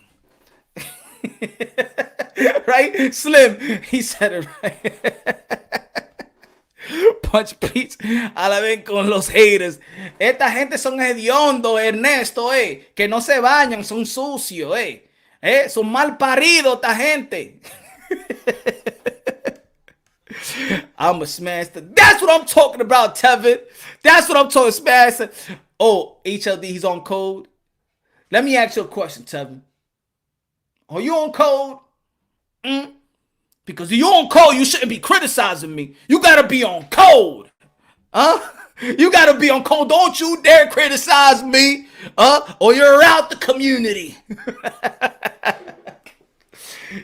Right? Slim, he said it right. Punch Beats a la vez con los haters. Esta gente son hediondos, Ernesto, que no se bañan, son sucios, son mal paridos esta gente. I'ma smash the. That's what I'm talking about, Tevin. That's what I'm talking, smash. Oh, HLD, he's on code. Let me ask you a question, Tevin. Are you on code? Because if you on code, you shouldn't be criticizing me. You gotta be on code. Huh? You gotta be on code. Don't you dare criticize me. Or you're out the community.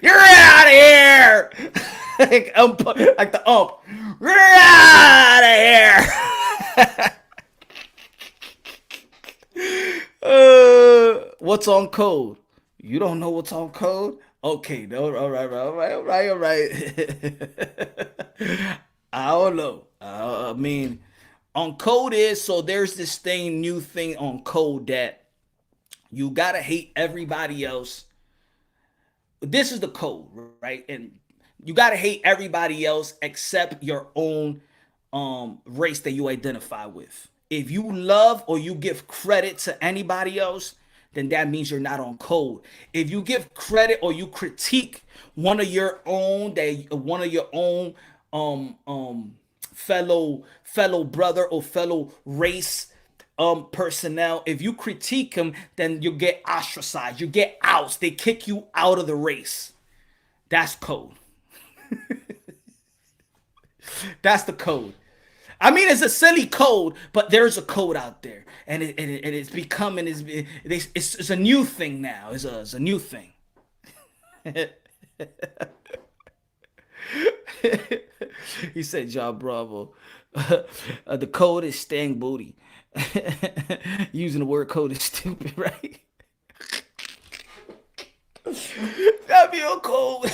You're out of here. like the ump. You're out of here. What's on code? You don't know what's on code? Okay, no, all right. I don't know. I mean, on code is, so there's this new thing on code that you gotta hate everybody else. This is the code, right? And you gotta hate everybody else except your own race that you identify with. If you love or you give credit to anybody else, then that means you're not on code. If you give credit or you critique one of your own fellow brother or fellow race personnel, if you critique them, then you get ostracized, you get outs, they kick you out of the race. That's code. That's the code. I mean, it's a silly code, but there's a code out there, and it's becoming it's a new thing now. It's a new thing. He said, "John Bravo, the code is staying booty." Using the word code is stupid, right? That'd be a code.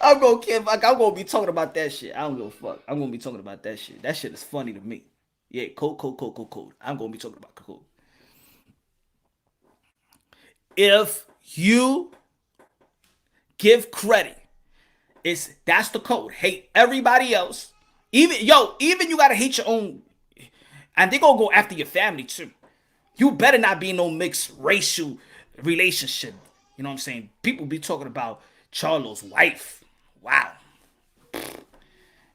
I'm gonna be talking about that shit. I don't give a fuck. I'm gonna be talking about that shit. That shit is funny to me. Yeah, code. I'm gonna be talking about code. If you give credit, that's the code. Hate everybody else. Even you gotta hate your own, and they gonna go after your family too. You better not be in no mixed racial relationship. You know what I'm saying? People be talking about Charlo's wife. Wow. You know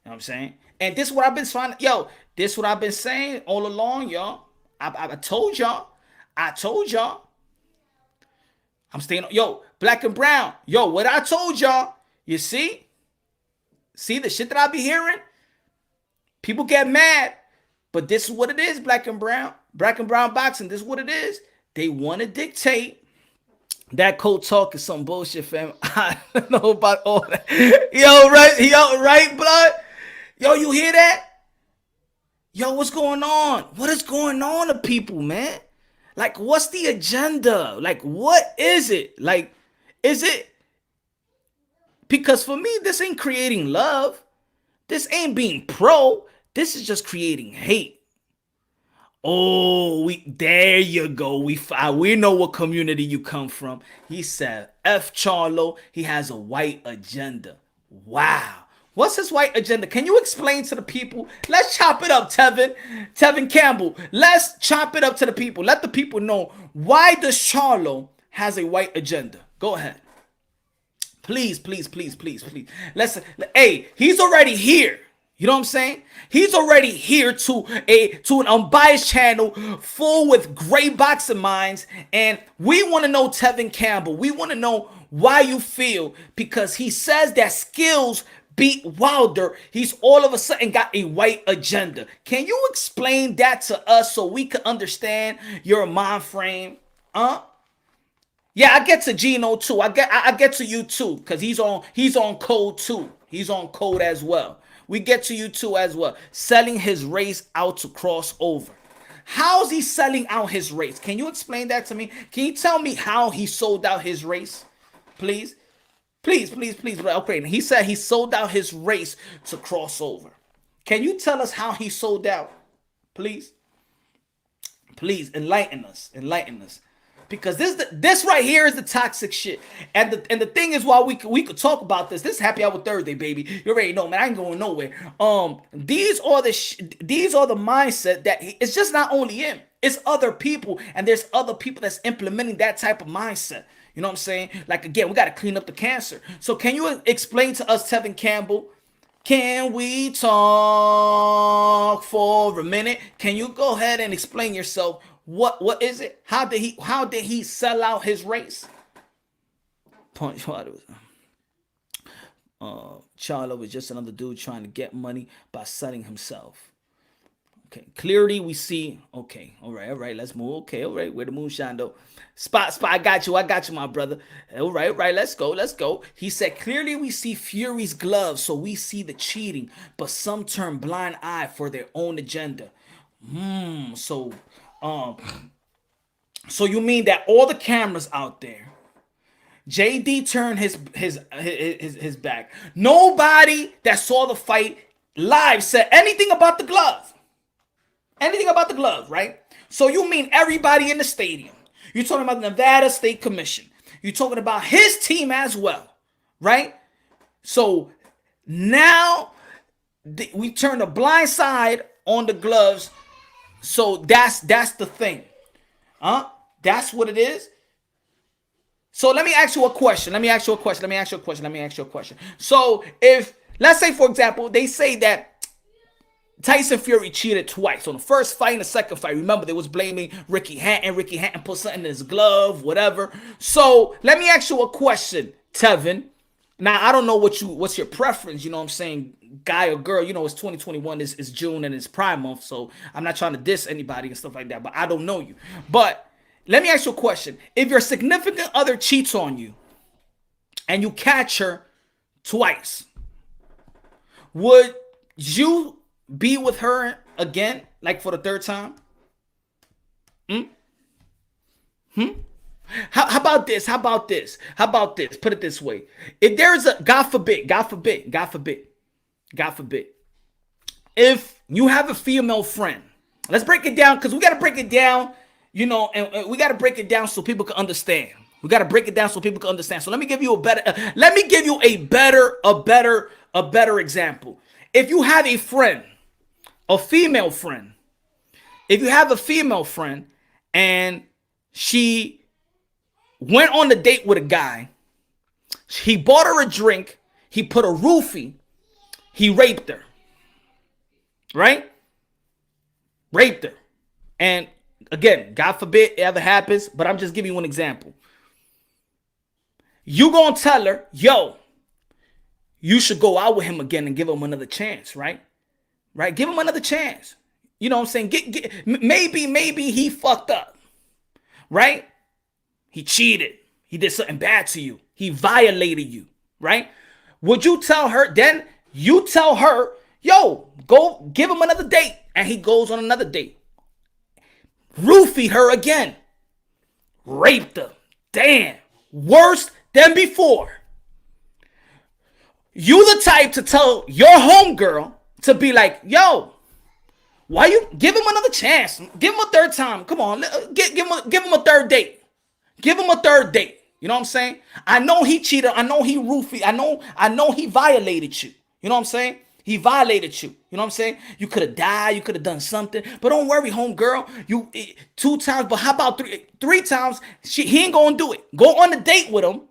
what I'm saying? And this is what I've been trying to, this is what I've been saying all along, y'all. I told y'all. I'm staying on, black and brown. What I told y'all. You see? See the shit that I be hearing? People get mad. But this is what it is, black and brown. Black and brown boxing, this is what it is. They want to dictate. That code talk is some bullshit, fam. I don't know about all that. Right, blood? You hear that? What's going on? What is going on to people, man? Like, what's the agenda? Like, what is it? Like, is it? Because for me, this ain't creating love. This ain't being pro. This is just creating hate. Oh, there you go. We know what community you come from. He said, F Charlo, he has a white agenda. Wow. What's his white agenda? Can you explain to the people? Let's chop it up, Tevin Campbell. Let's chop it up to the people. Let the people know, why does Charlo has a white agenda? Go ahead. Please. Listen, hey, he's already here. You know what I'm saying? He's already here to an unbiased channel full with great boxing minds. And we want to know, Tevin Campbell, we want to know why you feel, because he says that skills beat Wilder. He's all of a sudden got a white agenda. Can you explain that to us so we can understand your mind frame? Yeah, I get to Gino too. I get to you too, because he's on code too. He's on code as well. We get to you too as well. Selling his race out to cross over. How's he selling out his race? Can you explain that to me? Can you tell me how he sold out his race? Please. Okay, he said he sold out his race to cross over. Can you tell us how he sold out? Please enlighten us. Because this right here is the toxic shit. And the thing is, while we could talk about this is Happy Hour Thursday, baby. You already know, man. I ain't going nowhere. These are the mindset that it's just not only him. It's other people, and there's other people that's implementing that type of mindset. You know what I'm saying? Like, again, we got to clean up the cancer. So can you explain to us, Tevin Campbell? Can we talk for a minute? Can you go ahead and explain yourself? What is it? How did he sell out his race? Punch. Charlo was just another dude trying to get money by selling himself. Okay, clearly we see. Okay, all right, let's move. Okay, all right, where the moonshine though? Spot, I got you, my brother. All right, let's go. He said, clearly we see Fury's gloves, so we see the cheating, but some turn blind eye for their own agenda. So you mean that all the cameras out there, JD turned his back. Nobody that saw the fight live said anything about the glove. Anything about the glove, right? So you mean everybody in the stadium. You're talking about the Nevada State Commission. You're talking about his team as well, right? So now we turn a blind side on the gloves. So that's the thing. That's what it is. So let me ask you a question. So if, let's say, for example, they say that Tyson Fury cheated twice. On the first fight and the second fight, remember, they was blaming Ricky Hatton. Ricky Hatton put something in his glove, whatever. So let me ask you a question, Tevin. Now, I don't know what's your preference, you know what I'm saying, guy or girl. You know, it's 2021, it's June, and it's Prime Month, so I'm not trying to diss anybody and stuff like that, but I don't know you. But let me ask you a question. If your significant other cheats on you and you catch her twice, would you be with her again, like for the third time? How about this? Put it this way. If there's a, God forbid, if you have a female friend, let's break it down, because we got to break it down, you know, and we got to break it down so people can understand. So let me give you a better example. If you have a friend, a female friend, and she went on a date with a guy, he bought her a drink, he put a roofie, he raped her, right? And again, God forbid it ever happens, but I'm just giving you an example. You gonna tell her, yo, you should go out with him again and give him another chance, right? Give him another chance. You know what I'm saying? Maybe he fucked up, right? He cheated. He did something bad to you. He violated you, right? Would you tell her, then you tell her, yo, go give him another date, and he goes on another date. Roofied her again. Raped her. Damn. Worse than before. You the type to tell your homegirl to be like, yo, why you give him another chance? Give him a third time. Come on, give him a third date. Give him a third date. You know what I'm saying? I know he cheated. I know he roofied. I know he violated you. You know what I'm saying? He violated you. You know what I'm saying? You could have died. You could have done something. But don't worry, homegirl. You 2 times, but how about 3 times? He ain't gonna do it. Go on a date with him,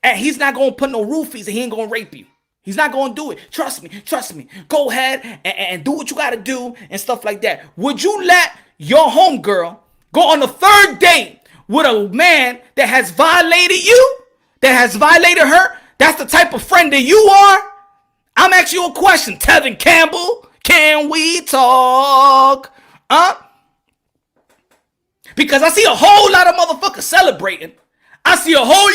and he's not gonna put no roofies, and he ain't gonna rape you. He's not gonna do it. Trust me. Go ahead and do what you gotta do and stuff like that. Would you let your homegirl go on the third date with a man that has violated you, that has violated her? That's the type of friend that you are? I'm asking you a question, Tevin Campbell. Can we talk? Because I see a whole lot of motherfuckers celebrating. I see a whole,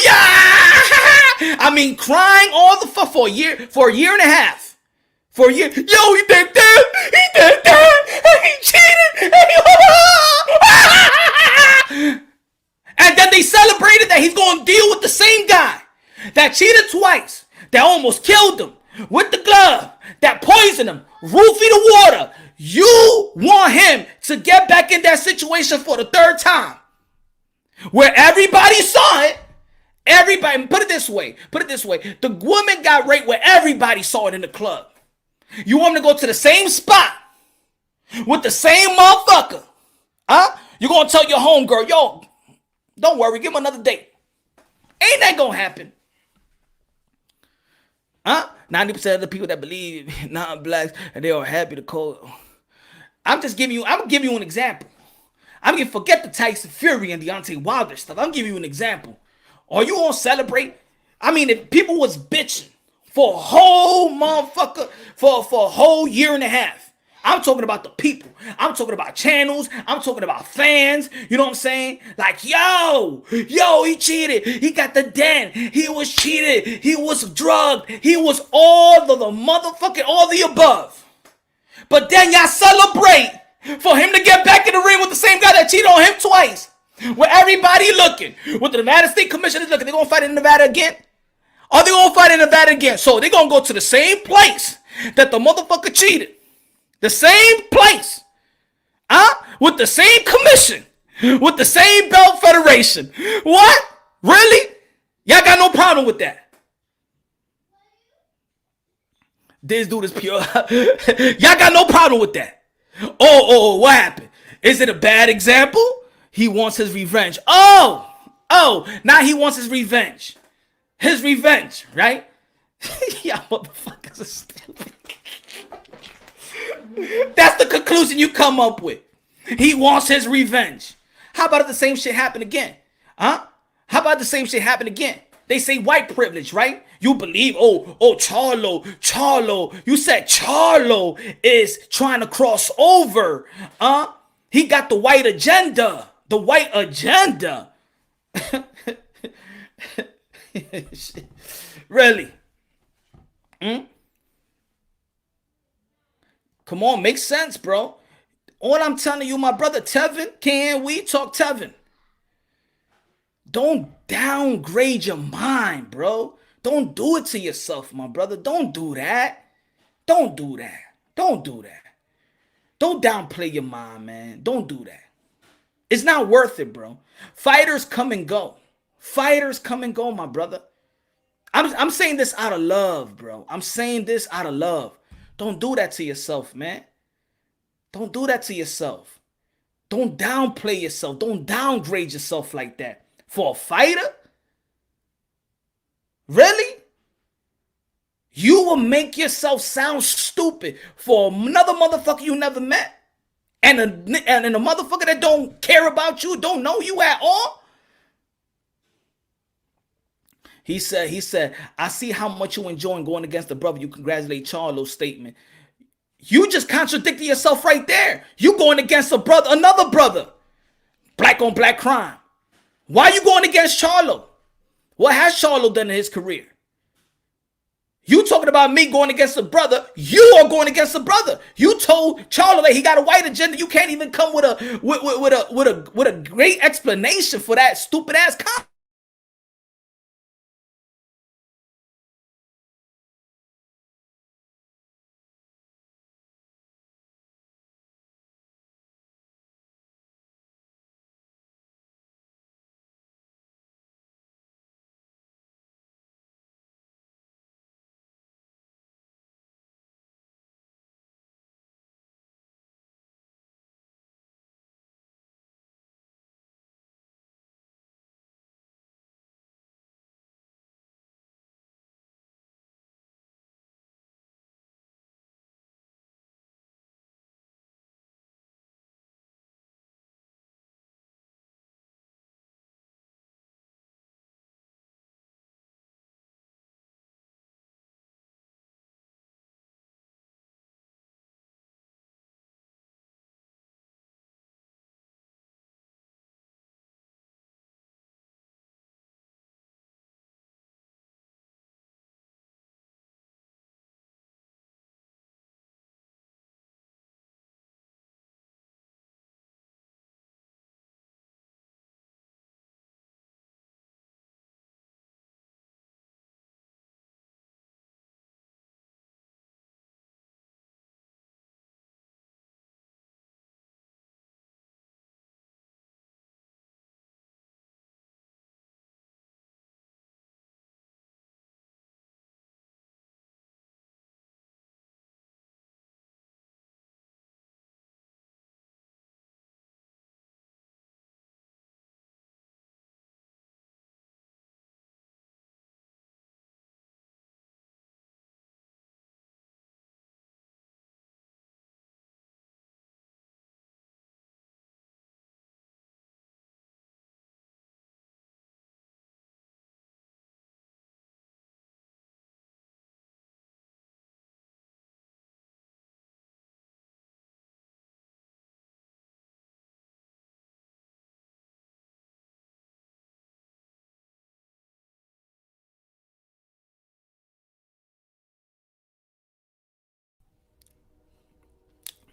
I mean, crying all the fuck for a year and a half. For a year. Yo, he did that. He cheated. And then they celebrated that he's going to deal with the same guy that cheated twice, that almost killed him with the glove, that poisoned him, roofied the water. You want him to get back in that situation for the third time, where everybody saw it. Everybody, put it this way. The woman got raped where everybody saw it in the club. You want him to go to the same spot with the same motherfucker? You gonna tell your homegirl, yo, don't worry, give him another date. Ain't that gonna happen? 90% of the people that believe non-blacks and they are happy to call. I'm giving you an example. Forget the Tyson Fury and Deontay Wilder stuff. I'm giving you an example. Are you gonna celebrate I mean, if people was bitching for a whole motherfucker, for a whole year and a half. I'm talking about the people. I'm talking about channels. I'm talking about fans. You know what I'm saying? Like, yo, he cheated. He got the den. He was cheated. He was drugged. He was all the motherfucking, all the above. But then y'all celebrate for him to get back in the ring with the same guy that cheated on him twice. With everybody looking. With the Nevada State Commissioners looking. They're going to fight in Nevada again? Are they going to fight in Nevada again? So they're going to go to the same place that the motherfucker cheated. The same place. With the same commission. With the same belt federation. What? Really? Y'all got no problem with that. This dude is pure. Y'all got no problem with that. Oh, what happened? Is it a bad example? He wants his revenge. Oh, now he wants his revenge. His revenge, right? Y'all motherfuckers are stupid. That's the conclusion you come up with. He wants his revenge. How about if the same shit happen again? How about the same shit happen again? They say white privilege, right? You believe, Charlo. You said Charlo is trying to cross over. He got the white agenda. The white agenda. Really? Come on, makes sense, bro. All I'm telling you, my brother Tevin, can we talk Tevin? Don't downgrade your mind, bro. Don't do it to yourself, my brother. Don't do that. Don't do that. Don't do that. Don't downplay your mind, man. Don't do that. It's not worth it, bro. Fighters come and go. Fighters come and go, my brother. I'm saying this out of love, bro. I'm saying this out of love. Don't do that to yourself, man. Don't do that to yourself. Don't downplay yourself. Don't downgrade yourself like that. For a fighter? Really? You will make yourself sound stupid for another motherfucker you never met? And a motherfucker that don't care about you, don't know you at all? He said, I see how much you enjoying going against the brother. You congratulate Charlo's statement. You just contradicted yourself right there. You going against another brother. Black on black crime. Why are you going against Charlo? What has Charlo done in his career? You talking about me going against a brother. You are going against a brother. You told Charlo that he got a white agenda. You can't even come with a great explanation for that stupid ass comment.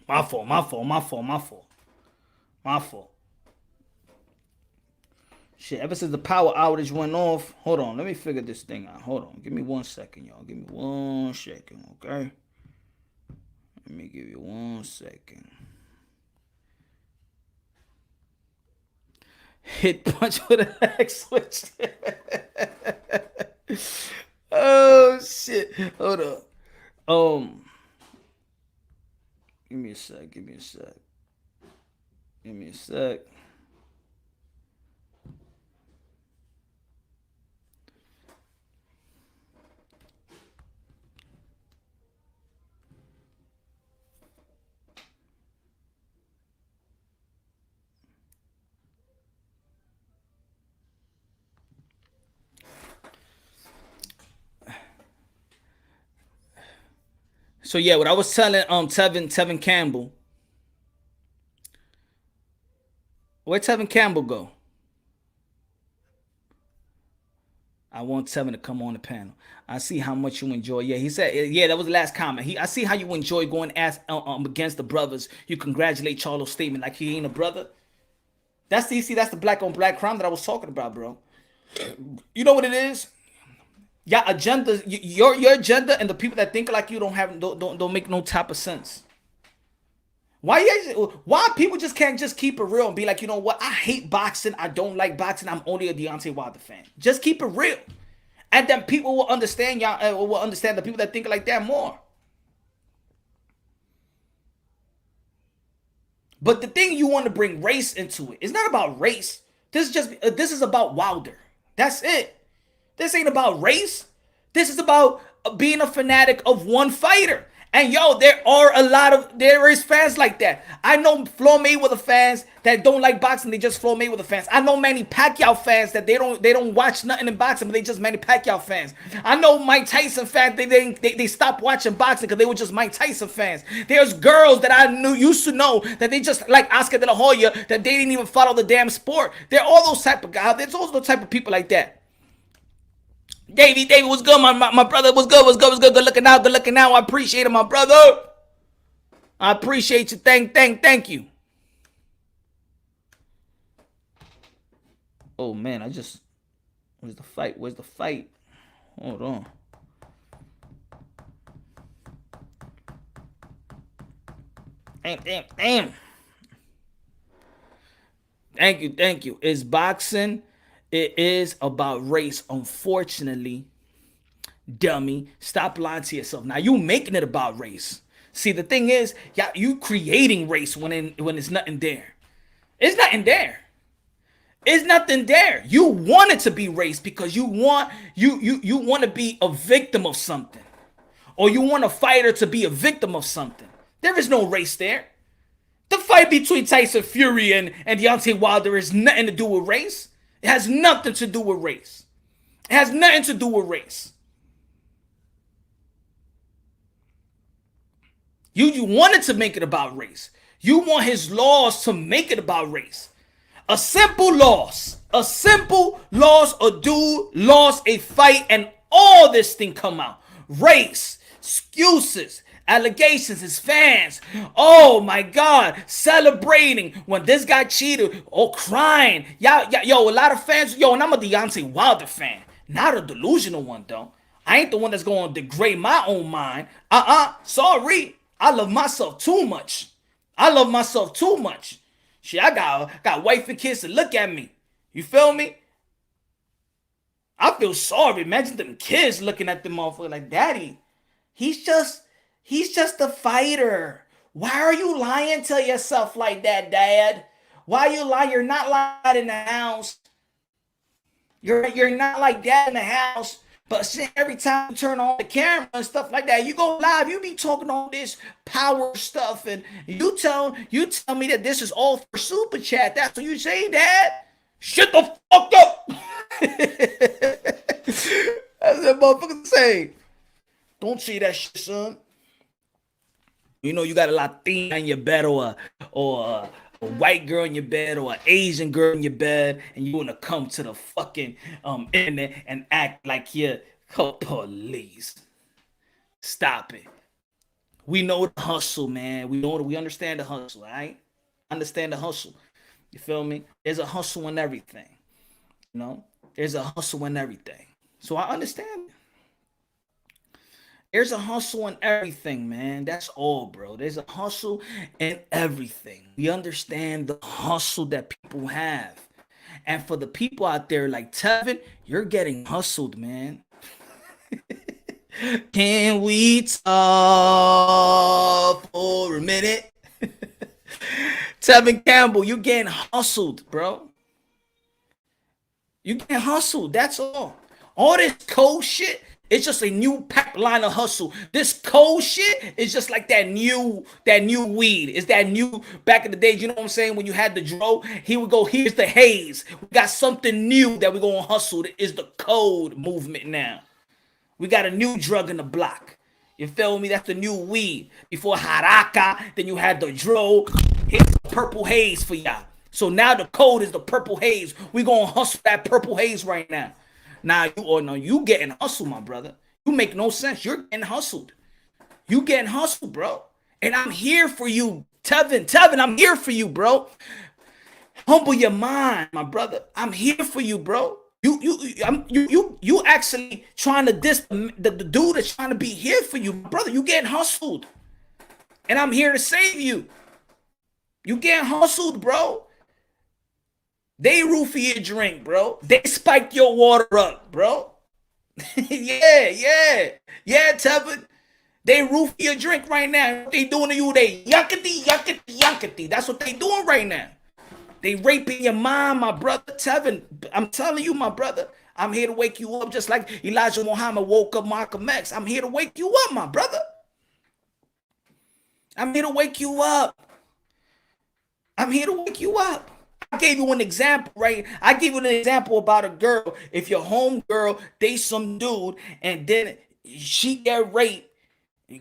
My fault. Shit, ever since the power outage went off, hold on, let me figure this thing out. Hold on, give me 1 second, y'all. Give me 1 second, okay? Let me give you 1 second. Hit punch with an X switch. Oh shit. Hold up. Give me a sec. So yeah, what I was telling Tevin Campbell. Where'd Tevin Campbell go? I want Tevin to come on the panel. I see how much you enjoy. Yeah, he said, yeah, that was the last comment. I see how you enjoy going against the brothers. You congratulate Charlo's statement like he ain't a brother. That's the black on black crime that I was talking about, bro. You know what it is? Your agenda, your agenda, and the people that think like you don't make no type of sense. Why people just can't just keep it real and be like, you know what? I hate boxing. I don't like boxing. I'm only a Deontay Wilder fan. Just keep it real, and then people will understand y'all. Will understand the people that think like that more. But the thing you want to bring race into it. It's not about race. This is about Wilder. That's it. This ain't about race. This is about being a fanatic of one fighter. And yo, there is fans like that. I know Floyd Mayweather fans that don't like boxing. They just Floyd Mayweather fans. I know Manny Pacquiao fans that they don't watch nothing in boxing, but they just Manny Pacquiao fans. I know Mike Tyson fans. They stopped watching boxing because they were just Mike Tyson fans. There's girls that I used to know that they just like Oscar De La Hoya that they didn't even follow the damn sport. They're all those type of guys. There's also the type of people like that. Davey, what's good? My brother, what's good? Good looking out. I appreciate it, my brother. I appreciate you. Thank you. Oh man, where's the fight? Hold on. Damn. Thank you. It's boxing. It is about race, unfortunately. Dummy. Stop lying to yourself. Now you making it about race. See, the thing is, you creating race when it's nothing there. It's nothing there. It's nothing there. You want it to be race because you want to be a victim of something. Or you want a fighter to be a victim of something. There is no race there. The fight between Tyson Fury and Deontay Wilder has nothing to do with race. It has nothing to do with race. You wanted to make it about race. You want his laws to make it about race. A simple loss. A dude lost a fight and all this thing come out. Race, excuses, allegations, his fans, oh my God, celebrating when this guy cheated or crying. Yo, a lot of fans, and I'm a Deontay Wilder fan, not a delusional one though. I ain't the one that's going to degrade my own mind. Sorry, I love myself too much. Shit, I got wife and kids to look at me. You feel me? I feel sorry. Imagine them kids looking at the motherfucker like, Daddy, he's just a fighter. Why are you lying to yourself like that, Dad? Why are you lying? You're not lying in the house. You're not like that in the house. But every time you turn on the camera and stuff like that, you go live, you be talking all this power stuff, and you tell me that this is all for super chat. That's what you say, Dad? Shut the fuck up. That's what motherfuckers say. Don't say that shit, son. You know you got a Latina in your bed or a white girl in your bed or an Asian girl in your bed, and you want to come to the fucking internet and act like you're police. Stop it. We know the hustle, man. We understand the hustle, all right? Understand the hustle. You feel me? There's a hustle in everything. You know? There's a hustle in everything. So I understand. There's a hustle in everything, man. That's all, bro. There's a hustle in everything. We understand the hustle that people have. And for the people out there like Tevin, you're getting hustled, man. Can we talk for a minute? Tevin Campbell, you getting hustled, bro. You getting hustled. That's all. All this cold shit, it's just a new pipeline of hustle. This cold shit is just like that new weed. It's that new back in the days, you know what I'm saying? When you had the dro, he would go, here's the haze. We got something new that we're gonna hustle. That is the code movement now. We got a new drug in the block. You feel me? That's the new weed. Before Haraka, then you had the dro. Here's the purple haze for y'all. So now the code is the purple haze. We gonna hustle that purple haze right now. Now you getting hustled, my brother. You make no sense. You're getting hustled. You getting hustled, bro. And I'm here for you, Tevin. Tevin, I'm here for you, bro. Humble your mind, my brother. I'm here for you, bro. You actually trying to diss the dude that's trying to be here for you, brother. You getting hustled, and I'm here to save you. You getting hustled, bro. They roofie your drink, bro. They spike your water up, bro. yeah, Tevin. They roofie your drink right now. What they doing to you? They yuckity. That's what they doing right now. They raping your mind, my brother. Tevin, I'm telling you, my brother. I'm here to wake you up just like Elijah Muhammad woke up Malcolm X. I'm here to wake you up, my brother. I'm here to wake you up. I'm here to wake you up. I gave you an example, right? I gave you an example about a girl. If your home girl dates some dude and then she get raped,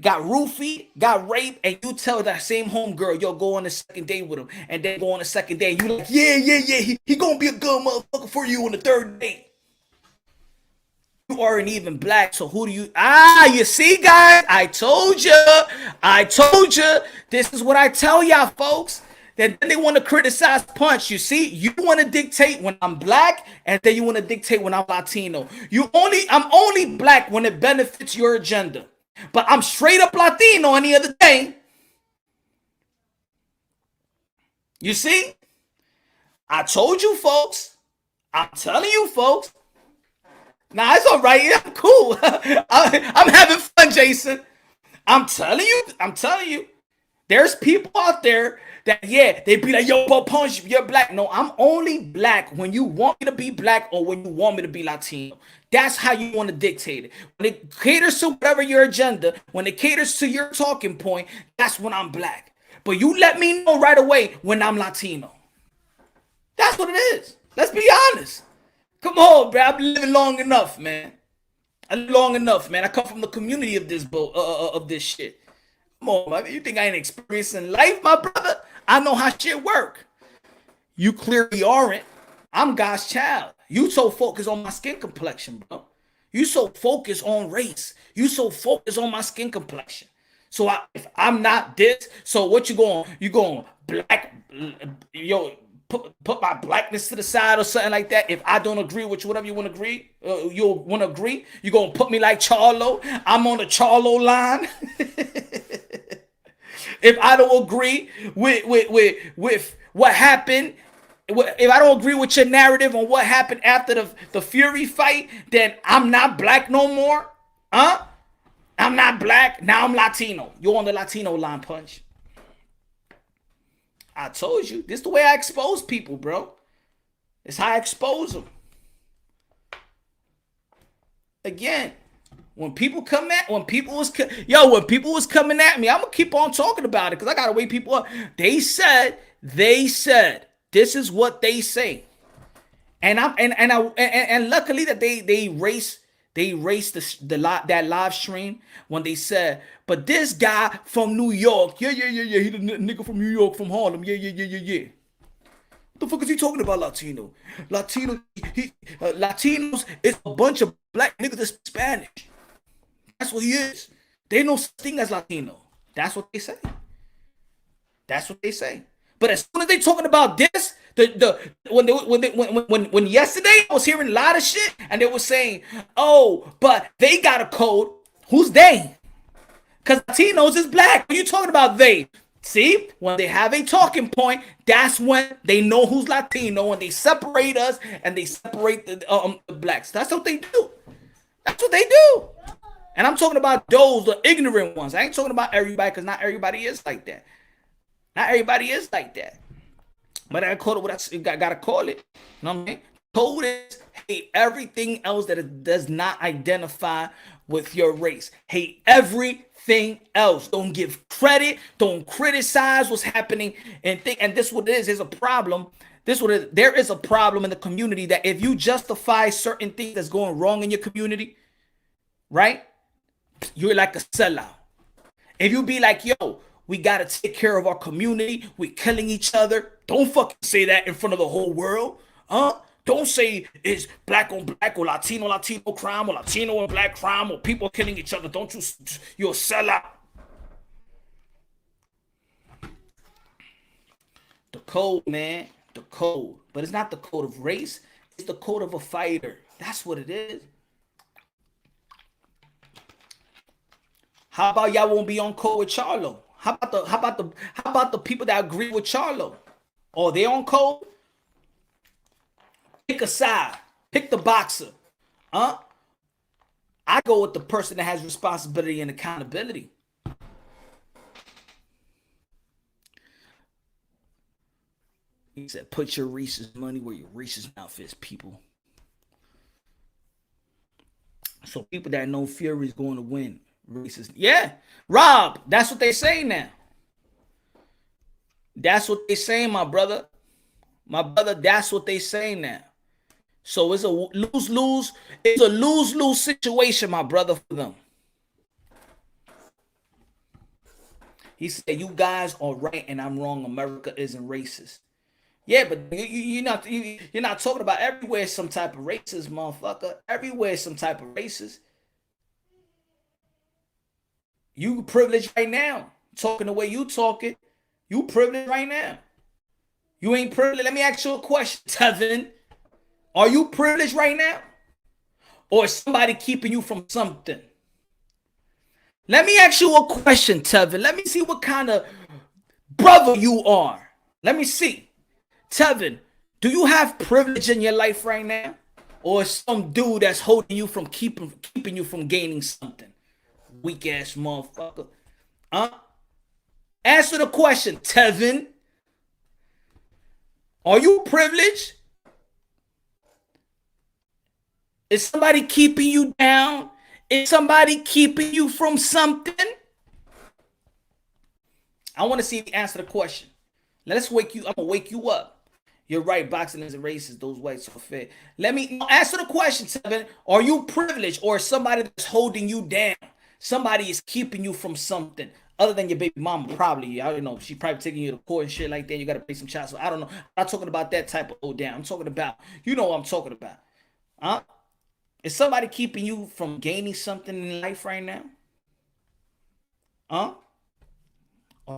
got roofied, got raped, and you tell that same homegirl, yo, go on a second date with him, and then go on a second date, you like, yeah, he gonna be a good motherfucker for you on the third date. You aren't even black, so who do you, you see, guys, I told you, this is what I tell y'all, folks. Then they want to criticize Punch. You see, you want to dictate when I'm black, and then you want to dictate when I'm Latino. I'm only black when it benefits your agenda. But I'm straight up Latino any other day. You see? I told you, folks. I'm telling you, folks. Nah, it's all right. I'm cool. I'm having fun, Jason. I'm telling you. There's people out there that, they be like, yo, but Punch, you're black. No, I'm only black when you want me to be black or when you want me to be Latino. That's how you want to dictate it. When it caters to whatever your agenda, when it caters to your talking point, that's when I'm black. But you let me know right away when I'm Latino. That's what it is. Let's be honest. Come on, bro. I've been living long enough, man. I come from the community of this shit. Come on, man. You think I ain't experiencing life, my brother? I know how shit work. You clearly aren't. I'm God's child. You so focused on my skin complexion, bro. You so focused on race. You so focused on my skin complexion. So if I'm not this, so what you going black, put my blackness to the side or something like that. If I don't agree with you, whatever you want to agree, you'll want to agree. You're going to put me like Charlo. I'm on the Charlo line. If I don't agree with what happened, if I don't agree with your narrative on what happened after the Fury fight, then I'm not black no more. Huh? I'm not black. Now I'm Latino. You're on the Latino line, Punch. I told you. This is the way I expose people, bro. It's how I expose them. Again, when people was coming at me, I'm gonna keep on talking about it because I gotta wake people up. They said, this is what they say, and luckily that they erased that live stream when they said, but this guy from New York, he the nigga from New York, from Harlem, What the fuck is he talking about, Latino? Latinos is a bunch of black niggas that speak Spanish. That's what he is. They no such thing as Latino. That's what they say. That's what they say. But as soon as they talking about this, when yesterday I was hearing a lot of shit, and they were saying, oh, but they got a code. Who's they? Because Latinos is black. What are you talking about they? See, when they have a talking point, that's when they know who's Latino, and they separate us and they separate the blacks. That's what they do. That's what they do. And I'm talking about those, the ignorant ones. I ain't talking about everybody, because not everybody is like that. Not everybody is like that. But I call it what I gotta call it. You know what I mean? Code is hate everything else that does not identify with your race. Hate everything else. Don't give credit. Don't criticize what's happening. And this what it is. There's a problem. There is a problem in the community that if you justify certain things that's going wrong in your community, right? You're like a sellout. If you be like, yo, we got to take care of our community. We're killing each other. Don't fucking say that in front of the whole world. Don't say it's black on black or Latino crime or Latino and black crime or people killing each other. Don't you? You're a sellout. The code, man. The code. But it's not the code of race. It's the code of a fighter. That's what it is. How about y'all won't be on code with Charlo? How about the people that agree with Charlo? Oh, they on code? Pick a side. Pick the boxer. I go with the person that has responsibility and accountability. He said, put your Reese's money where your Reese's mouth is, people. So people that know Fury is going to win. Racist. Yeah, Rob, that's what they say now. That's what they say, my brother. My brother, that's what they say now. So it's a lose-lose. It's a lose-lose situation, my brother, for them. He said, you guys are right and I'm wrong. America isn't racist. Yeah, but you're not talking about everywhere some type of racist, motherfucker. Everywhere some type of racist. You privileged right now. Talking the way you talking. You privileged right now. You ain't privileged. Let me ask you a question, Tevin. Are you privileged right now? Or is somebody keeping you from something? Let me ask you a question, Tevin. Let me see what kind of brother you are. Let me see. Tevin, do you have privilege in your life right now? Or is some dude that's holding you from keeping you from gaining something? Weak ass motherfucker. Answer the question, Tevin. Are you privileged? Is somebody keeping you down? Is somebody keeping you from something? I want to see if you answer the question. Let's wake you. I'm gonna wake you up. You're right. Boxing isn't racist. Those whites are fair. Let me answer the question, Tevin. Are you privileged, or is somebody that's holding you down? Somebody is keeping you from something other than your baby mama, probably. I don't know. She probably taking you to court and shit like that. You got to pay some child. So I don't know. I'm not talking about that type of hold down. I'm talking about, you know what I'm talking about. Is somebody keeping you from gaining something in life right now? Are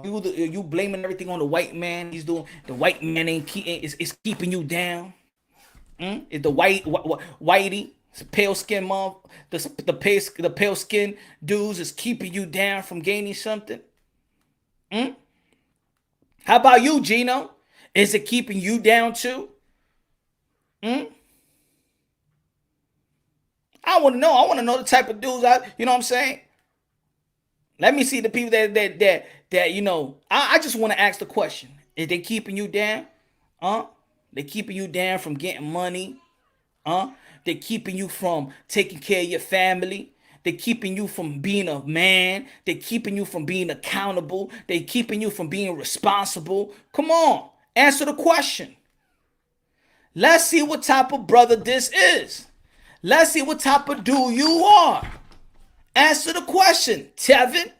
you blaming everything on the white man? He's doing the white man is keeping you down. Is the whitey? It's pale skin mom, the pale skin dudes is keeping you down from gaining something. How about you, Gino? Is it keeping you down too? I want to know. I want to know the type of dudes you know what I'm saying? Let me see the people that you know. I just want to ask the question: is they keeping you down? They keeping you down from getting money? They're keeping you from taking care of your family. They're keeping you from being a man. They're keeping you from being accountable. They're keeping you from being responsible. Come on, answer the question. Let's see what type of brother this is. Let's see what type of dude you are. Answer the question, Tevin.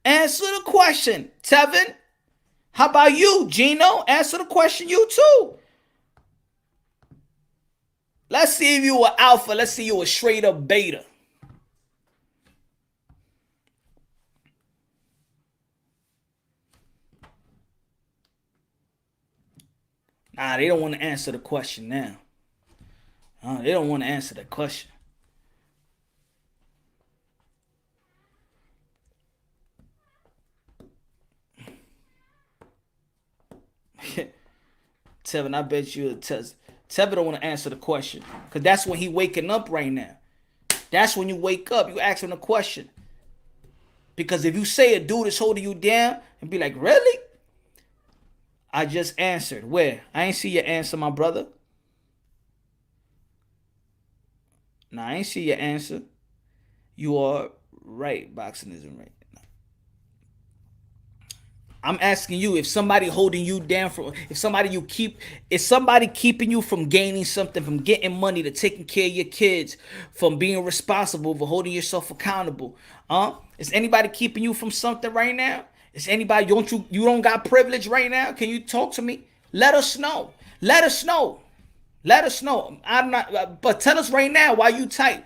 Answer the question, Tevin. How about you, Gino? Answer the question, you too. Let's see if you were alpha. Let's see you a straight up beta. Nah, they don't want to answer the question now. They don't want to answer the question. Tevin, I bet you Tevin don't want to answer the question. Because that's when he waking up right now. That's when you wake up. You ask him a question. Because if you say a dude is holding you down and be like, really? I just answered. Where? I ain't see your answer, my brother. Nah, I ain't see your answer. You are right. Boxing isn't right. I'm asking you, if somebody holding you down if somebody keeping you from gaining something, from getting money, to taking care of your kids, from being responsible, for holding yourself accountable, is anybody keeping you from something right now? Is anybody, you don't got privilege right now? Can you talk to me? Let us know. Let us know. Let us know. I'm not, but tell us right now why you type.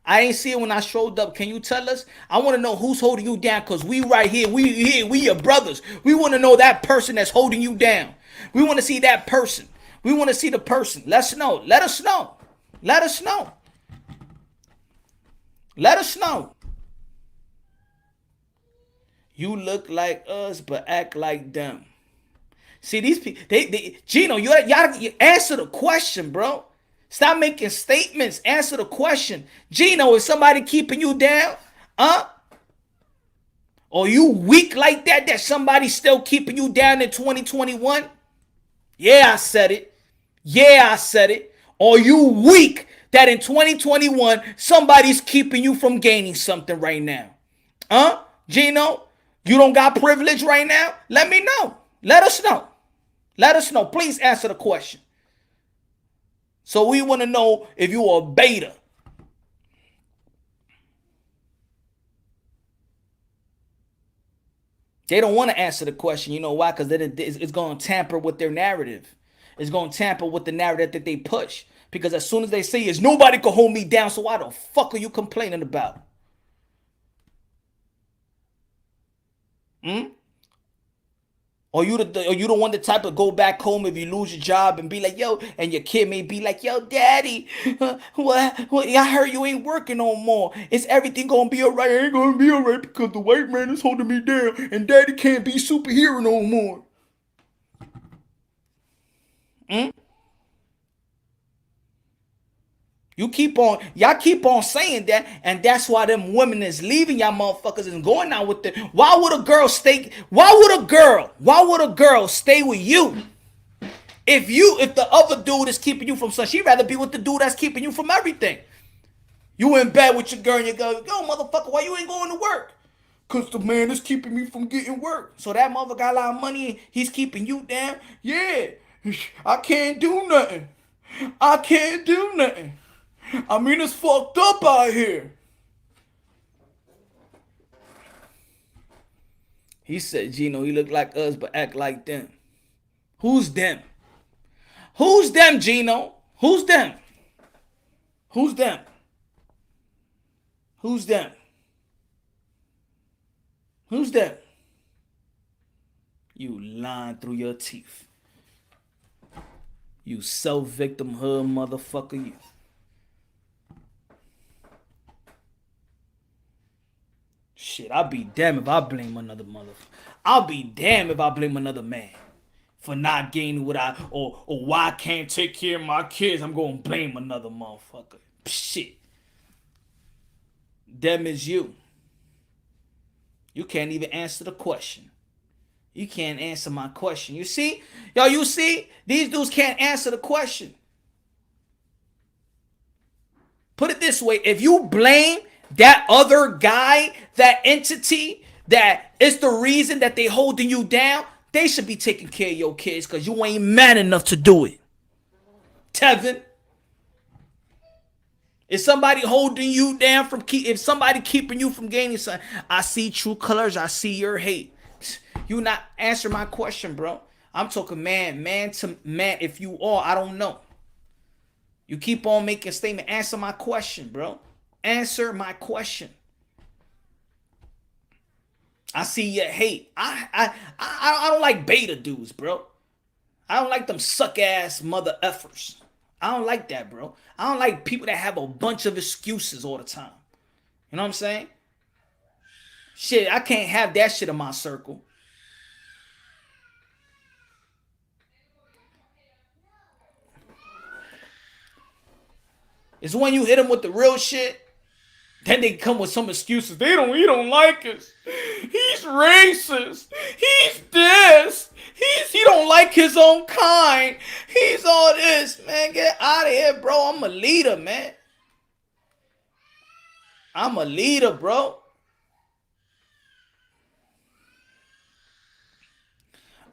I ain't see it when I showed up. Can you tell us? I want to know who's holding you down, because we right here. We your brothers. We want to know that person that's holding you down. We want to see that person. We want to see the person. Let's know. Let us know. Let us know. Let us know. You look like us, but act like them. See, these people, Gino, you answer the question, bro. Stop making statements. Answer the question. Gino, is somebody keeping you down? Or you weak like that somebody's still keeping you down in 2021? Yeah, I said it. Yeah, I said it. Or you weak that in 2021 somebody's keeping you from gaining something right now? Gino, you don't got privilege right now? Let me know. Let us know. Let us know. Please answer the question. So we want to know if you are a beta. They don't want to answer the question. You know why? Because it's going to tamper with their narrative. It's going to tamper with the narrative that they push. Because as soon as they say is nobody can hold me down, so why the fuck are you complaining about? Or you the one that type of go back home if you lose your job and be like, yo, and your kid may be like, yo, daddy, what? I heard you ain't working no more. Is everything gonna be alright? It ain't gonna be alright because the white man is holding me down and daddy can't be superhero no more. Y'all keep on saying that, and that's why them women is leaving y'all motherfuckers and going out with it. Why would a girl stay? Why would a girl stay with you? If the other dude is keeping you from something, she'd rather be with the dude that's keeping you from everything. You in bed with your girl and you go, yo, motherfucker, why you ain't going to work? Cause the man is keeping me from getting work. So that mother got a lot of money and he's keeping you down? Yeah, I can't do nothing. I can't do nothing. I mean, it's fucked up out here. He said, Gino, you look like us, but act like them. Who's them? Who's them, Gino? Who's them? Who's them? Who's them? Who's them? You lying through your teeth. You self-victimhood motherfucker, you. Shit, I'll be damned if I blame another motherfucker. I'll be damned if I blame another man for not gaining what or why I can't take care of my kids. I'm gonna blame another motherfucker. Shit. Them is you. You can't even answer the question. You can't answer my question. You see? Yo, you see? These dudes can't answer the question. Put it this way. If you blame that other guy, that entity, that is the reason that they holding you down, they should be taking care of your kids because you ain't man enough to do it. Tevin. If somebody holding you down if somebody keeping you from gaining something, I see true colors, I see your hate. You not answer my question, bro. I'm talking man to man. If you are, I don't know. You keep on making a statement. Answer my question, bro. Answer my question. I see your hate. I don't like beta dudes, bro. I don't like them suck ass mother effers. I don't like that, bro. I don't like people that have a bunch of excuses all the time. You know what I'm saying? Shit, I can't have that shit in my circle. It's when you hit them with the real shit, then they come with some excuses. He don't like us. He's racist. He's this. He don't like his own kind. He's all this, man. Get out of here, bro. I'm a leader, man. I'm a leader, bro.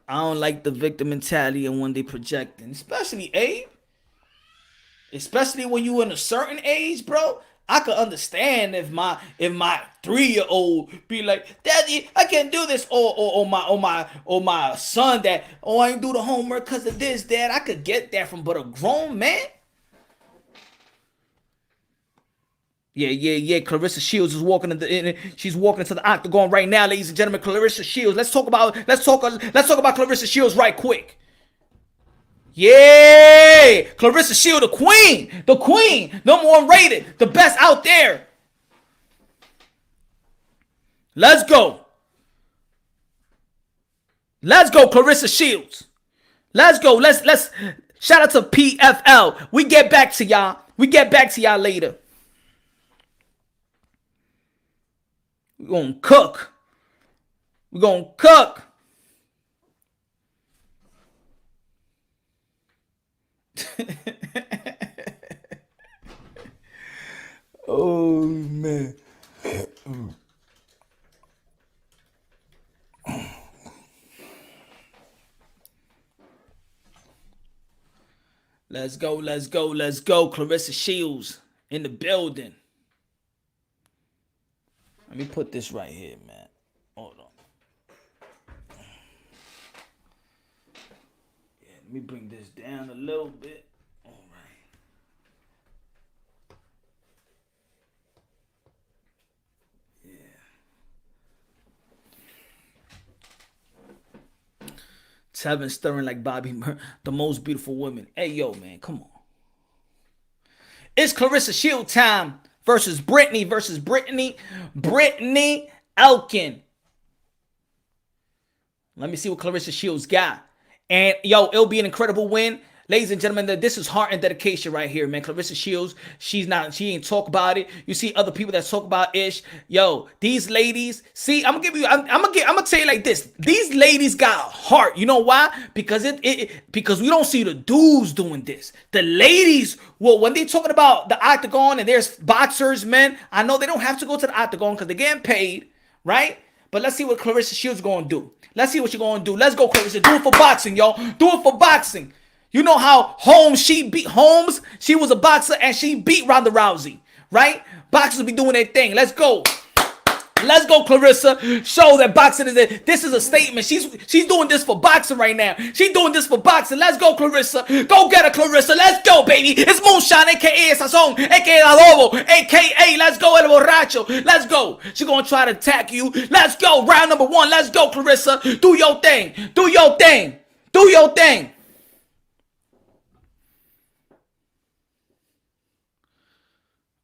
I don't like the victim mentality and when they projecting, especially Abe. Especially when you in a certain age, bro. I could understand if my 3-year-old be like, Daddy, I can't do this, or my son that, I ain't do the homework because of this, Dad. I could get that from, but a grown man. Yeah. Claressa Shields is she's walking into the octagon right now, ladies and gentlemen. Claressa Shields. Let's talk about Claressa Shields right quick. Yeah, Claressa Shields, the queen, number 1 rated, the best out there. Let's go, Claressa Shields. Let's go. Let's shout out to PFL. We get back to y'all later. We're gonna cook. Oh man. Let's go. Claressa Shields in the building. Let me put this right here, man. Hold on. Yeah, let me bring this down a little bit. All right. Yeah. Tevin stirring like Bobby Murray, the most beautiful woman. Hey, yo, man, come on. It's Claressa Shields time versus Brittney. Brittney Elkin. Let me see what Claressa Shields got. And, yo, it'll be an incredible win. Ladies and gentlemen, this is heart and dedication right here, man. Claressa Shields, she ain't talk about it. You see other people that talk about ish. Yo, these ladies, see, I'm gonna tell you like this. These ladies got heart. You know why? Because because we don't see the dudes doing this. The ladies, well, when they talking about the octagon and there's boxers, man, I know they don't have to go to the octagon because they're getting paid, right? But let's see what Claressa Shields gonna do. Let's see what you're gonna do. Let's go, Claressa. Do it for boxing, y'all. Do it for boxing. You know how Holmes, she was a boxer and she beat Ronda Rousey, right? Boxers be doing their thing. Let's go. Let's go, Claressa. Show that boxing this is a statement. She's doing this for boxing right now. She's doing this for boxing. Let's go, Claressa. Go get her, Claressa. Let's go, baby. It's Moonshine, a.k.a. Sazon, a.k.a. Adobo, a.k.a. Let's go, El Borracho. Let's go. She's going to try to attack you. Let's go. Round number 1. Let's go, Claressa. Do your thing. Do your thing. Do your thing.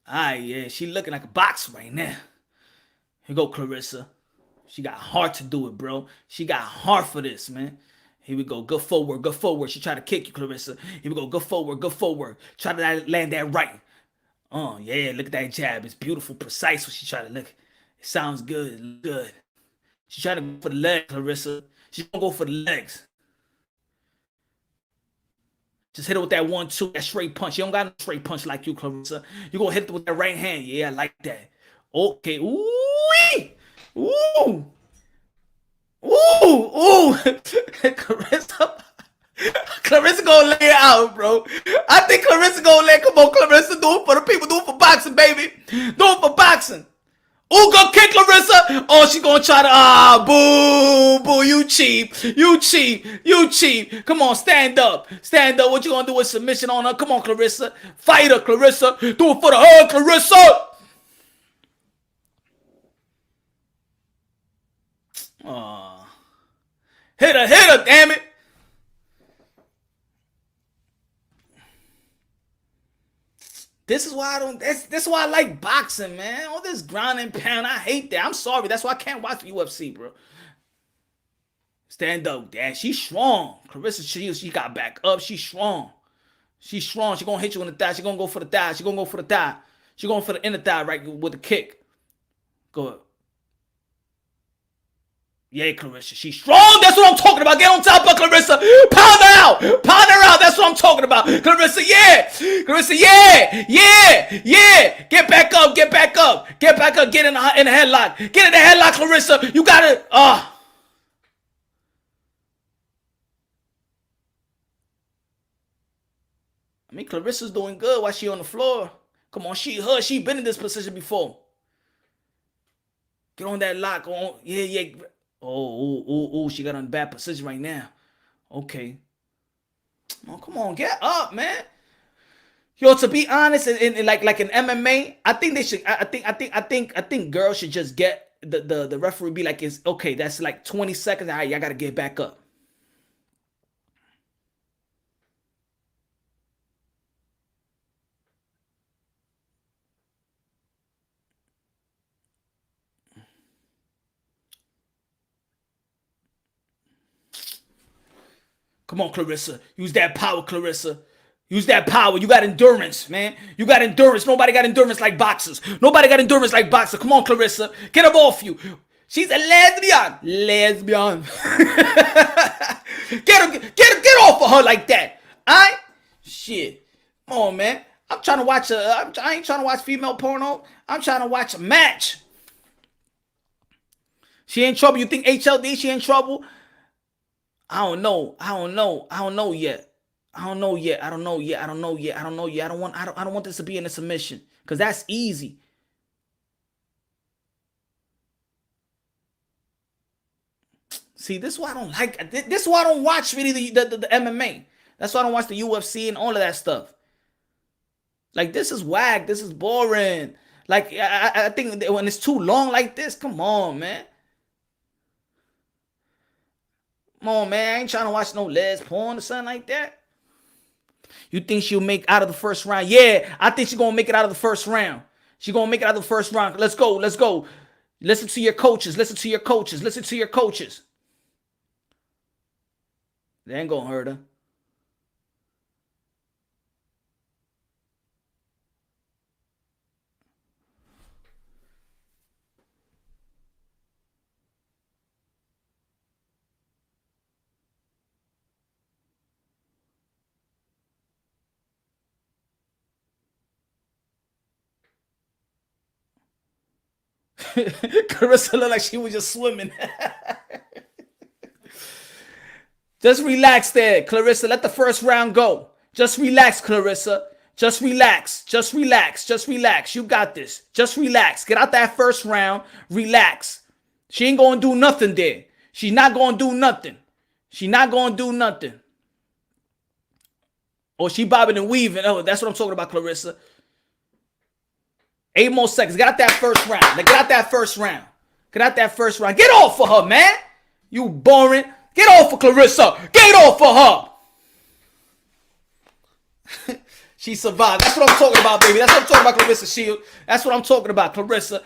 Yeah, she looking like a boxer right now. Here go, Claressa. She got heart to do it, bro. She got heart for this, man. Here we go. Go forward. She try to kick you, Claressa. Here we go. Go forward. Try to land that right. Oh, yeah. Look at that jab. It's beautiful, precise what she try to look. It sounds good. Good. She trying to go for the leg, Claressa. She's going to go for the legs. Just hit it with that 1-2, that straight punch. You don't got no straight punch like you, Claressa. You're going to hit it with that right hand. Yeah, I like that. Okay. Ooh. Claressa gonna lay it out, bro. I think Claressa gonna lay it. Come on, Claressa. Do it for the people. Do it for boxing, baby. Do it for boxing. Ooh, go kick Claressa. Oh, she gonna try to, boo, you cheap. Come on, stand up. What you gonna do with submission on her? Come on, Claressa. Fight her, Claressa. Do it for the her, Claressa. Hit her, damn it. This is why I don't. This is why I like boxing, man. All this ground and pound, I hate that. I'm sorry. That's why I can't watch the UFC, bro. Stand up, Dad. She's strong. Claressa Shields, she got back up. She's strong. She's strong. She gonna hit you in the thigh. She gonna go for the thigh. She gonna go for the thigh. She going for the inner thigh right with the kick. Go ahead. Yeah, Claressa. She's strong. That's what I'm talking about. Get on top of Claressa. Pound her out. Pound her out. That's what I'm talking about. Claressa, yeah. Claressa, yeah. Yeah. Yeah. Get back up. Get back up. Get back up. Get in the headlock. Get in the headlock, Claressa. You got it. I mean, Claressa's doing good while she on the floor. Come on, she been in this position before. Get on that lock. On. Yeah. Oh, she got on a bad position right now. Okay. Oh, come on, get up, man. Yo, to be honest, in like in MMA, I think they should. I think girls should just get the referee be like, it's okay. That's like 20 seconds. All right, y'all gotta get back up. Come on, Claressa. Use that power, Claressa. Use that power. You got endurance, man. You got endurance. Nobody got endurance like boxers. Nobody got endurance like boxers. Come on, Claressa. Get up off you. She's a lesbian. Lesbian. Get off of her like that. Alright? Shit. Come on, man. I'm trying to watch I ain't trying to watch female porno. I'm trying to watch a match. She in trouble. You think HLD she in trouble? I don't know yet. I don't want this to be in a submission because that's easy. See, this is why I don't like. This is why I don't watch really the MMA. That's why I don't watch the UFC and all of that stuff. Like, this is whack. This is boring. Like, I think when it's too long like this, come on, man. Come on, man. I ain't trying to watch no les porn or something like that. You think she'll make out of the first round? Yeah, I think she's going to make it out of the first round. She's going to make it out of the first round. Let's go. Let's go. Listen to your coaches. Listen to your coaches. Listen to your coaches. They ain't going to hurt her. Claressa looked like she was just swimming. Just relax there, Claressa. Let the first round go. Just relax, Claressa. Just relax. Just relax. Just relax. You got this. Just relax. Get out that first round. Relax. She ain't going to do nothing there. She's not going to do nothing. She's not going to do nothing. Or she bobbing and weaving. Oh, that's what I'm talking about, Claressa. 8 more seconds. Get out that first round. Now get out that first round. Get out that first round. Get off of her, man. You boring. Get off of Claressa. Get off of her. She survived. That's what I'm talking about, baby. That's what I'm talking about, Claressa Shields. That's what I'm talking about, Claressa.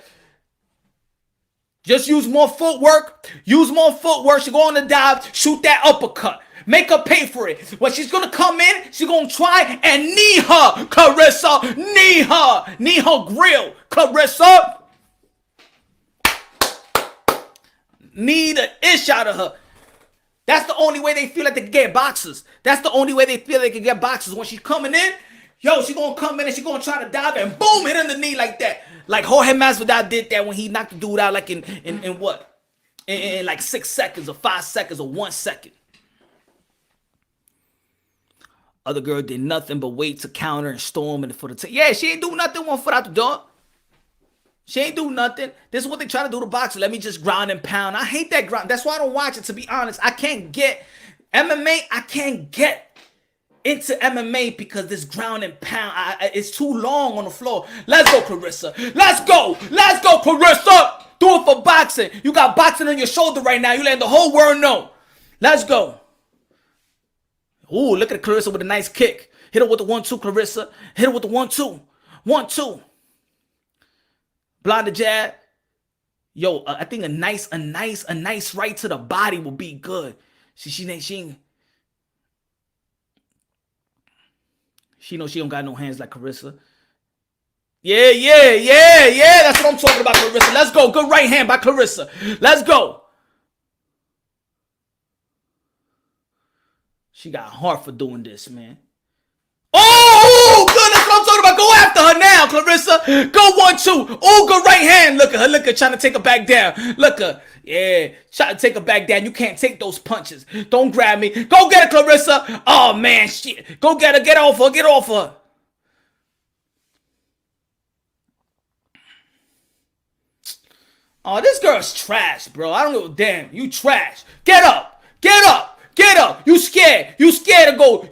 Just use more footwork. Use more footwork. She go on the dive. Shoot that uppercut. Make her pay for it. When she's going to come in, she's going to try and knee her, Claressa. Knee her. Knee her grill, Claressa. Knee the ish out of her. That's the only way they feel like they can get boxers. That's the only way they feel they can get boxers. When she's coming in, yo, she's going to come in and she's going to try to dive and boom, hit in the knee like that. Like Jorge Masvidal did that when he knocked the dude out like in what? In like 6 seconds or 5 seconds or 1 second. Other girl did nothing but wait to counter and storm and for the yeah, she ain't do nothing. 1 foot out the door. She ain't do nothing. This is what they try to do to boxing. Let me just ground and pound. I hate that ground. That's why I don't watch it, to be honest. I can't get MMA. I can't get into MMA because this ground and pound. It's too long on the floor. Let's go, Claressa. Let's go. Let's go, Claressa. Do it for boxing. You got boxing on your shoulder right now. You letting the whole world know. Let's go. Ooh, look at Claressa with a nice kick. Hit her with the 1-2, Claressa. Hit her with the 1-2. 1-2. Blind the jab. Yo, I think a nice right to the body will be good. She knows she don't got no hands like Claressa. Yeah. That's what I'm talking about, Claressa. Let's go. Good right hand by Claressa. Let's go. She got heart for doing this, man. Oh, good. That's what I'm talking about. Go after her now, Claressa. Go 1-2. Oh, good right hand. Look at her. Look at her trying to take her back down. Look at her. Yeah. Try to take her back down. You can't take those punches. Don't grab me. Go get her, Claressa. Oh, man. Shit. Go get her. Get off her. Get off her. Oh, this girl's trash, bro. I don't give a damn. You trash. Get up. Get up. Get up. You scared. You scared to go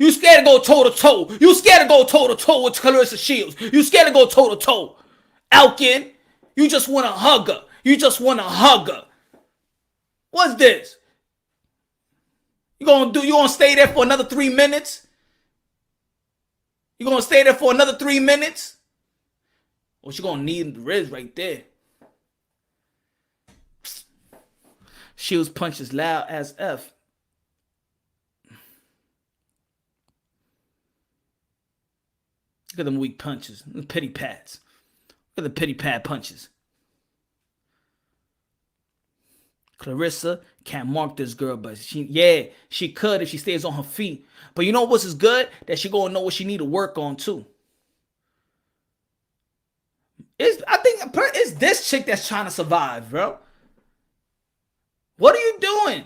toe to toe. You scared to go toe to toe with Claressa Shields. You scared to go toe to toe. Elkin, you just want to hug her. You just want to hug her. What's this? You gonna stay there for another 3 minutes? You gonna stay there for another 3 minutes? Or she gonna need the ribs right there. Shields punches loud as F. Look at them weak punches. Pity pads. Look at the pity pad punches. Claressa can't mark this girl, but she could if she stays on her feet. But you know what's good? That she gonna know what she need to work on too. I think it's this chick that's trying to survive, bro. What are you doing?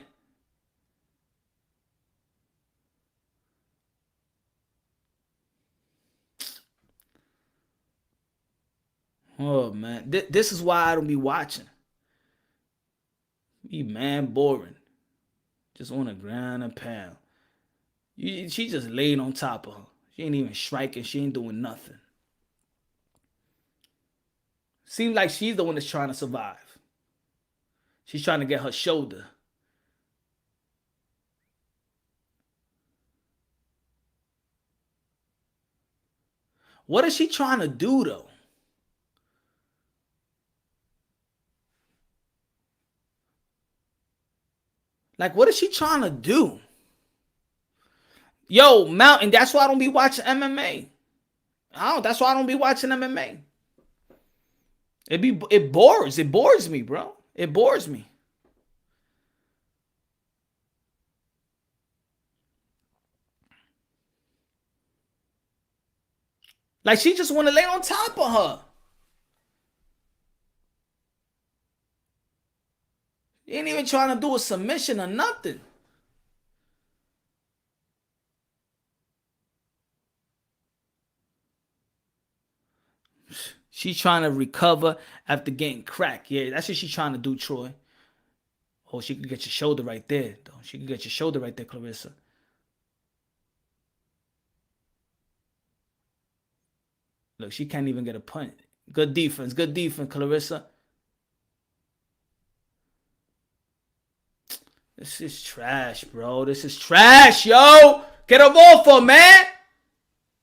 Oh, man. This is why I don't be watching. Be man boring. Just on the ground and pound. She just laid on top of her. She ain't even striking. She ain't doing nothing. Seems like she's the one that's trying to survive. She's trying to get her shoulder. What is she trying to do, though? Like, what is she trying to do? Yo, Mountain, that's why I don't be watching MMA. That's why I don't be watching MMA. It bores me, bro. It bores me. Like, she just want to lay on top of her. She ain't even trying to do a submission or nothing. She's trying to recover after getting cracked. Yeah, that's what she's trying to do, Troy. Oh, she could get your shoulder right there, though. She could get your shoulder right there, Claressa. Look, she can't even get a punch. Good defense, Claressa. This is trash, bro. This is trash, yo. Get him off her, man.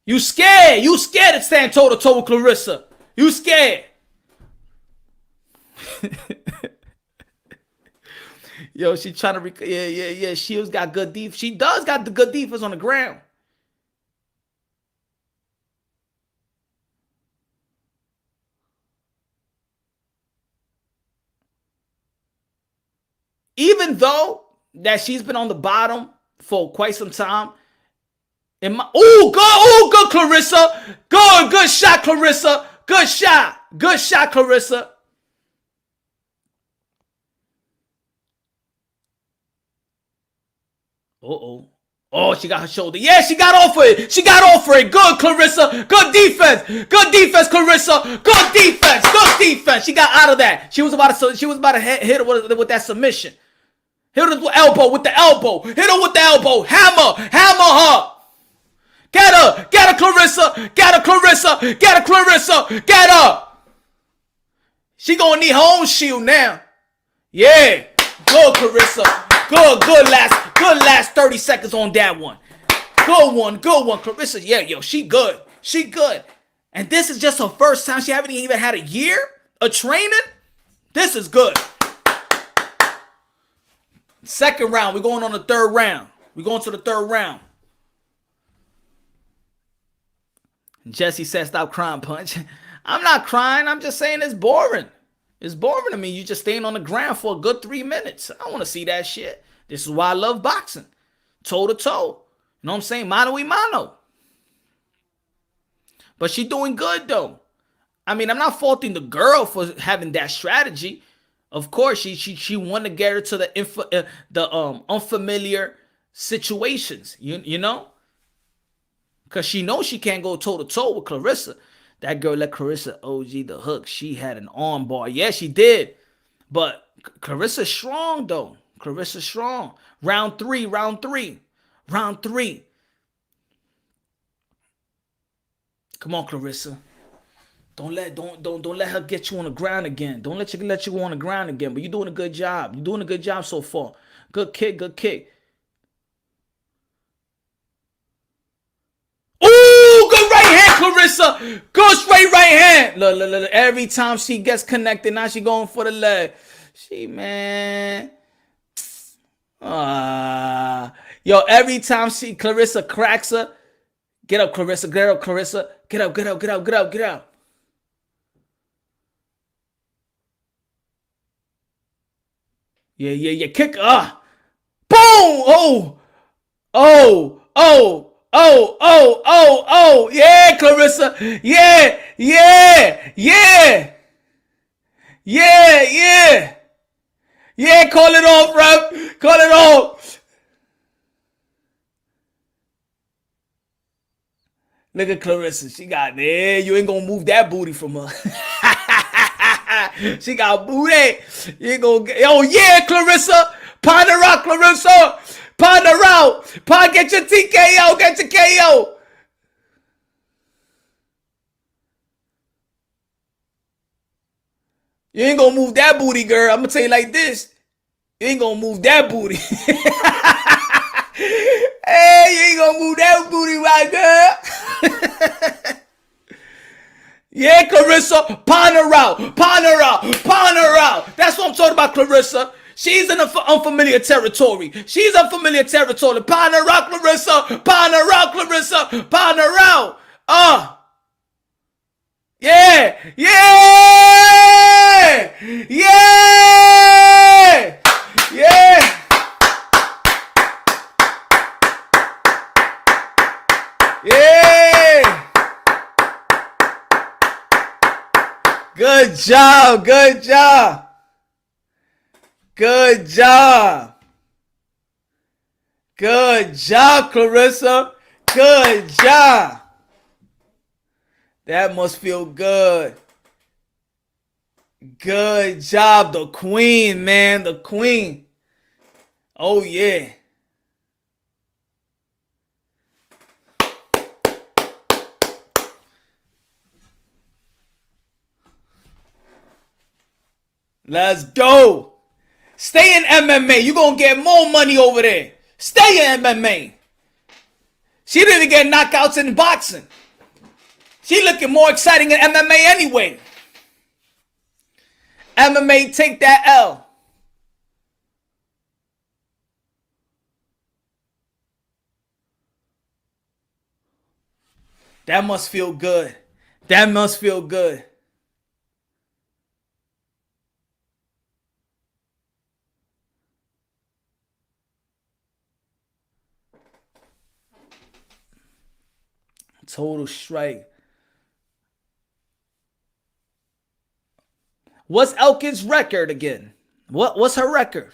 You scared. You scared to stand toe-to-toe with Claressa. You scared. Yo, she trying to... Yeah. Shields got good defense. She does got the good defense on the ground. Even though that she's been on the bottom for quite some time. Good, Claressa. Good shot, Claressa. Good shot, Claressa. Oh, she got her shoulder. Yeah, she got off it. Good, Claressa. Good defense, Claressa. Good defense. She got out of that. She was about to hit her with that submission. Hit her with the elbow. Hit her with the elbow. Hammer her. Get her, Claressa. Get her. She gonna need her own shield now. Yeah, good, Claressa. Good last 30 seconds on that one. Good one, Claressa. Yeah, yo, she good. And this is just her first time. She haven't even had a year of training. This is good. Second round. We're going on the third round. We're going to the third round. Jesse said, stop crying, Punch. I'm not crying. I'm just saying it's boring. It's boring to me. You just staying on the ground for a good 3 minutes. I don't want to see that shit. This is why I love boxing. Toe to toe. You know what I'm saying? Mano y mano. But she doing good, though. I mean, I'm not faulting the girl for having that strategy. Of course, she want to get her to the unfamiliar situations, you know? Because she knows she can't go toe-to-toe with Claressa. That girl let Claressa OG the hook. She had an arm bar. Yeah, she did. But Clarissa's strong, though. Clarissa's strong. Round three. Come on, Claressa. Don't let her get you on the ground again. Don't let you go on the ground again. But you're doing a good job. You're doing a good job so far. Good kick. Ooh, good right hand, Claressa. Good straight right hand. Look. Every time she gets connected, now she going for the leg. Man. Every time Claressa cracks her. Get up, Claressa. Get up. Yeah. Kick. Boom. Oh. Yeah, Claressa. Yeah. Yeah, call it off, ref. Call it off. Look at Claressa. She got there. You ain't gonna move that booty from her. She got booty. You ain't gonna get. Oh yeah, Claressa. Pound her out, Claressa. Pound her out. Get your TKO. Get your KO. You ain't gonna move that booty, girl. I'm gonna tell you like this. You ain't gonna move that booty. Hey, you ain't gonna move that booty, right, girl. Yeah, Claressa, pound her out. That's what I'm talking about, Claressa. She's in unfamiliar territory. Pound her out, Claressa. Pound her out. Yeah. Good job. Claressa. Good job. That must feel good. Good job, the queen, man. The queen. Oh, yeah. Let's go. Stay in MMA. You're going to get more money over there. Stay in MMA. She didn't get knockouts in boxing. She looking more exciting in MMA anyway. MMA, take that L. That must feel good. Total strike. What's Elkin's record again? What's her record?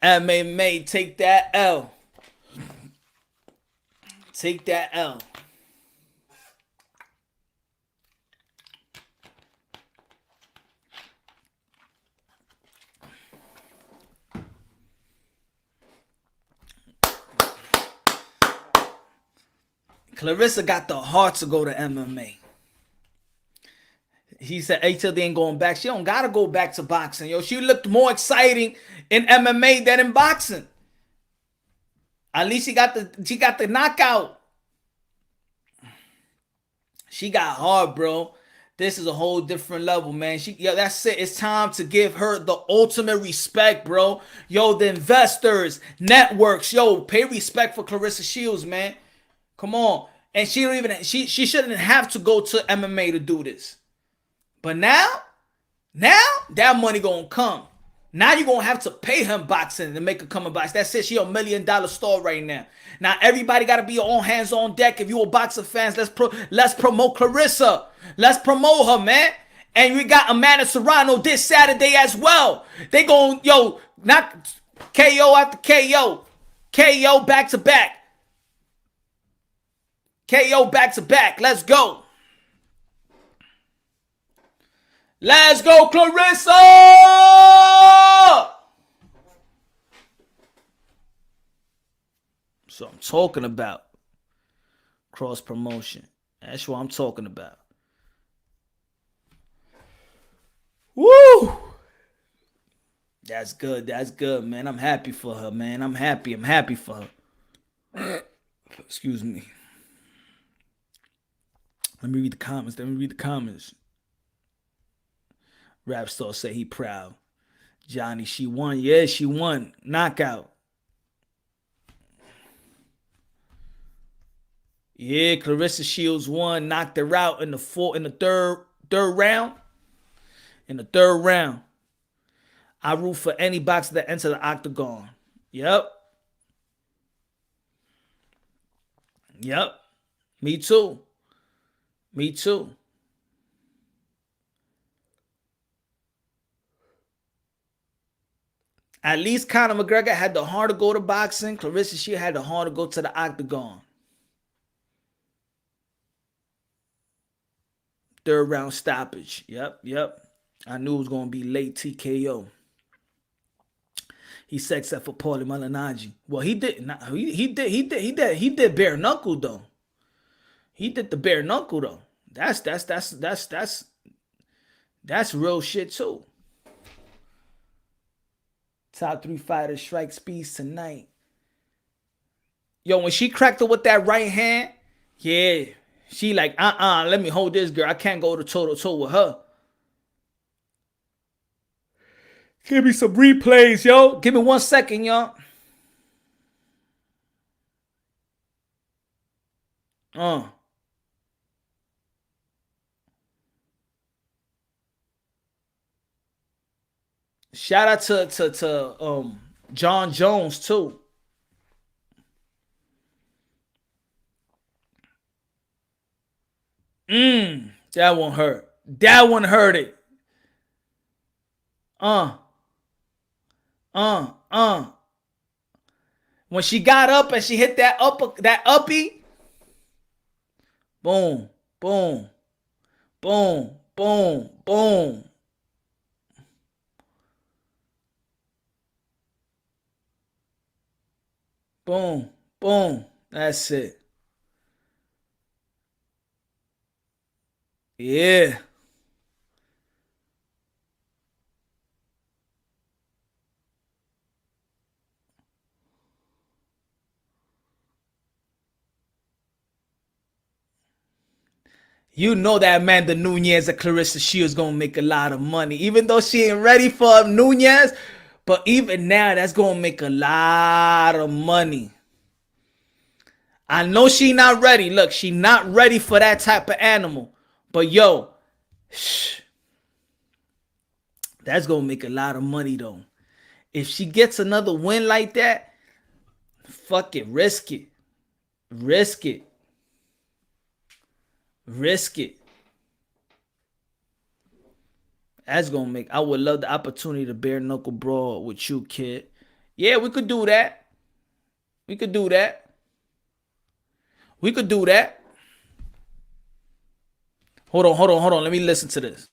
MMA, take that L. Take that L. Claressa got the heart to go to MMA. He said, hey, till they ain't going back. She don't got to go back to boxing. Yo, she looked more exciting in MMA than in boxing. At least she got the knockout. She got hard, bro. This is a whole different level, man. Yo, that's it. It's time to give her the ultimate respect, bro. Yo, the investors, networks, yo, pay respect for Claressa Shields, man. Come on. And she don't even she shouldn't have to go to MMA to do this. But now that money gonna come. Now you're gonna have to pay him boxing to make her come and box. That's it. She $1 million star right now. Now everybody gotta be on hands on deck. If you a boxer fans, let's promote Claressa. Let's promote her, man. And we got Amanda Serrano this Saturday as well. They gon' not KO after KO. KO back to back. KO back to back. Let's go. Let's go, Claressa! So I'm talking about cross promotion. That's what I'm talking about. Woo! That's good. That's good, man. I'm happy for her, man. I'm happy for her. Excuse me. Let me read the comments. Rap star say he proud. Johnny, she won. Yeah, she won. Knockout. Yeah, Claressa Shields won. Knocked her out in the third round. In the third round. I root for any boxer that enters the octagon. Yep. Me too. At least Conor McGregor had the heart to go to boxing. Claressa Shields had the heart to go to the octagon. Third round stoppage. Yep. I knew it was gonna be late TKO. He said except for Paulie Malignaggi. Well, he did not. He did bare knuckle though. He did the bare knuckle though. That's real shit too. Top 3 fighters strike speeds tonight. Yo, when she cracked her with that right hand, yeah, she like, let me hold this girl. I can't go to toe-to-toe with her. Give me some replays, yo. Give me 1 second, yo. Shout out to John Jones too. That one hurt. That one hurt it. When she got up and she hit that uppie, boom, boom, boom, boom, boom. Boom, boom. That's it. Yeah. You know that Amanda Nunes and Claressa Shields gonna make a lot of money. Even though she ain't ready for Nunes, but even now, that's gonna make a lot of money. I know she not ready. Look, she not ready for that type of animal. But yo, that's gonna make a lot of money though. If she gets another win like that, fuck it, risk it. Risk it. Risk it. That's gonna make. I would love the opportunity to bare knuckle brawl with you, kid. Yeah, we could do that. We could do that. We could do that. Hold on. Let me listen to this.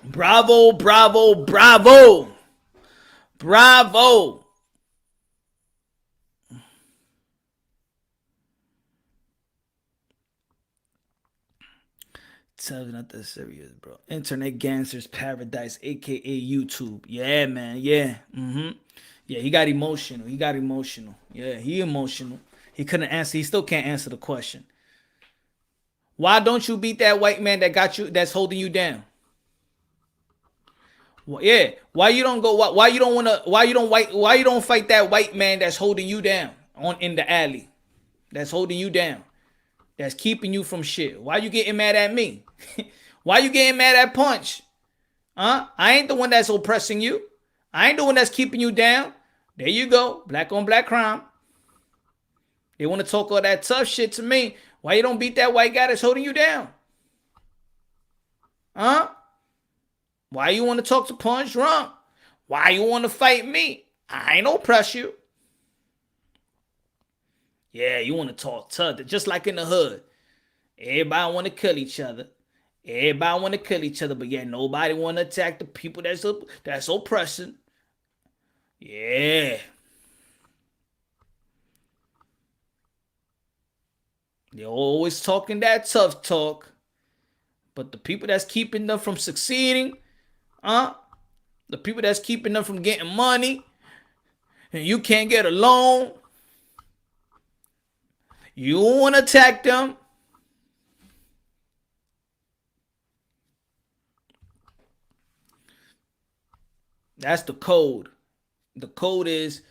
Bravo, bravo, bravo. Bravo. Tell you not that serious, bro. Internet Gangsters Paradise, aka YouTube. Yeah, man. Yeah. Yeah, he got emotional. Yeah, he emotional. He couldn't answer. He still can't answer the question. Why don't you beat that white man that got you? That's holding you down. Well, yeah. Why you don't go? Why you don't wanna? Why you don't fight that white man that's holding you down in the alley? That's holding you down. That's keeping you from shit. Why you getting mad at me? Why you getting mad at Punch? Huh? I ain't the one that's oppressing you. I ain't the one that's keeping you down. There you go. Black on black crime. They want to talk all that tough shit to me. Why you don't beat that white guy that's holding you down? Huh? Why you want to talk to Punch drunk? Why you want to fight me? I ain't oppress you. Yeah, you want to talk tough. Just like in the hood. Everybody want to kill each other. But yeah, nobody want to attack the people that's oppressing. Yeah. They're always talking that tough talk. But the people that's keeping them from succeeding, the people that's keeping them from getting money, and you can't get a loan, you want to attack them. That's the code. The code is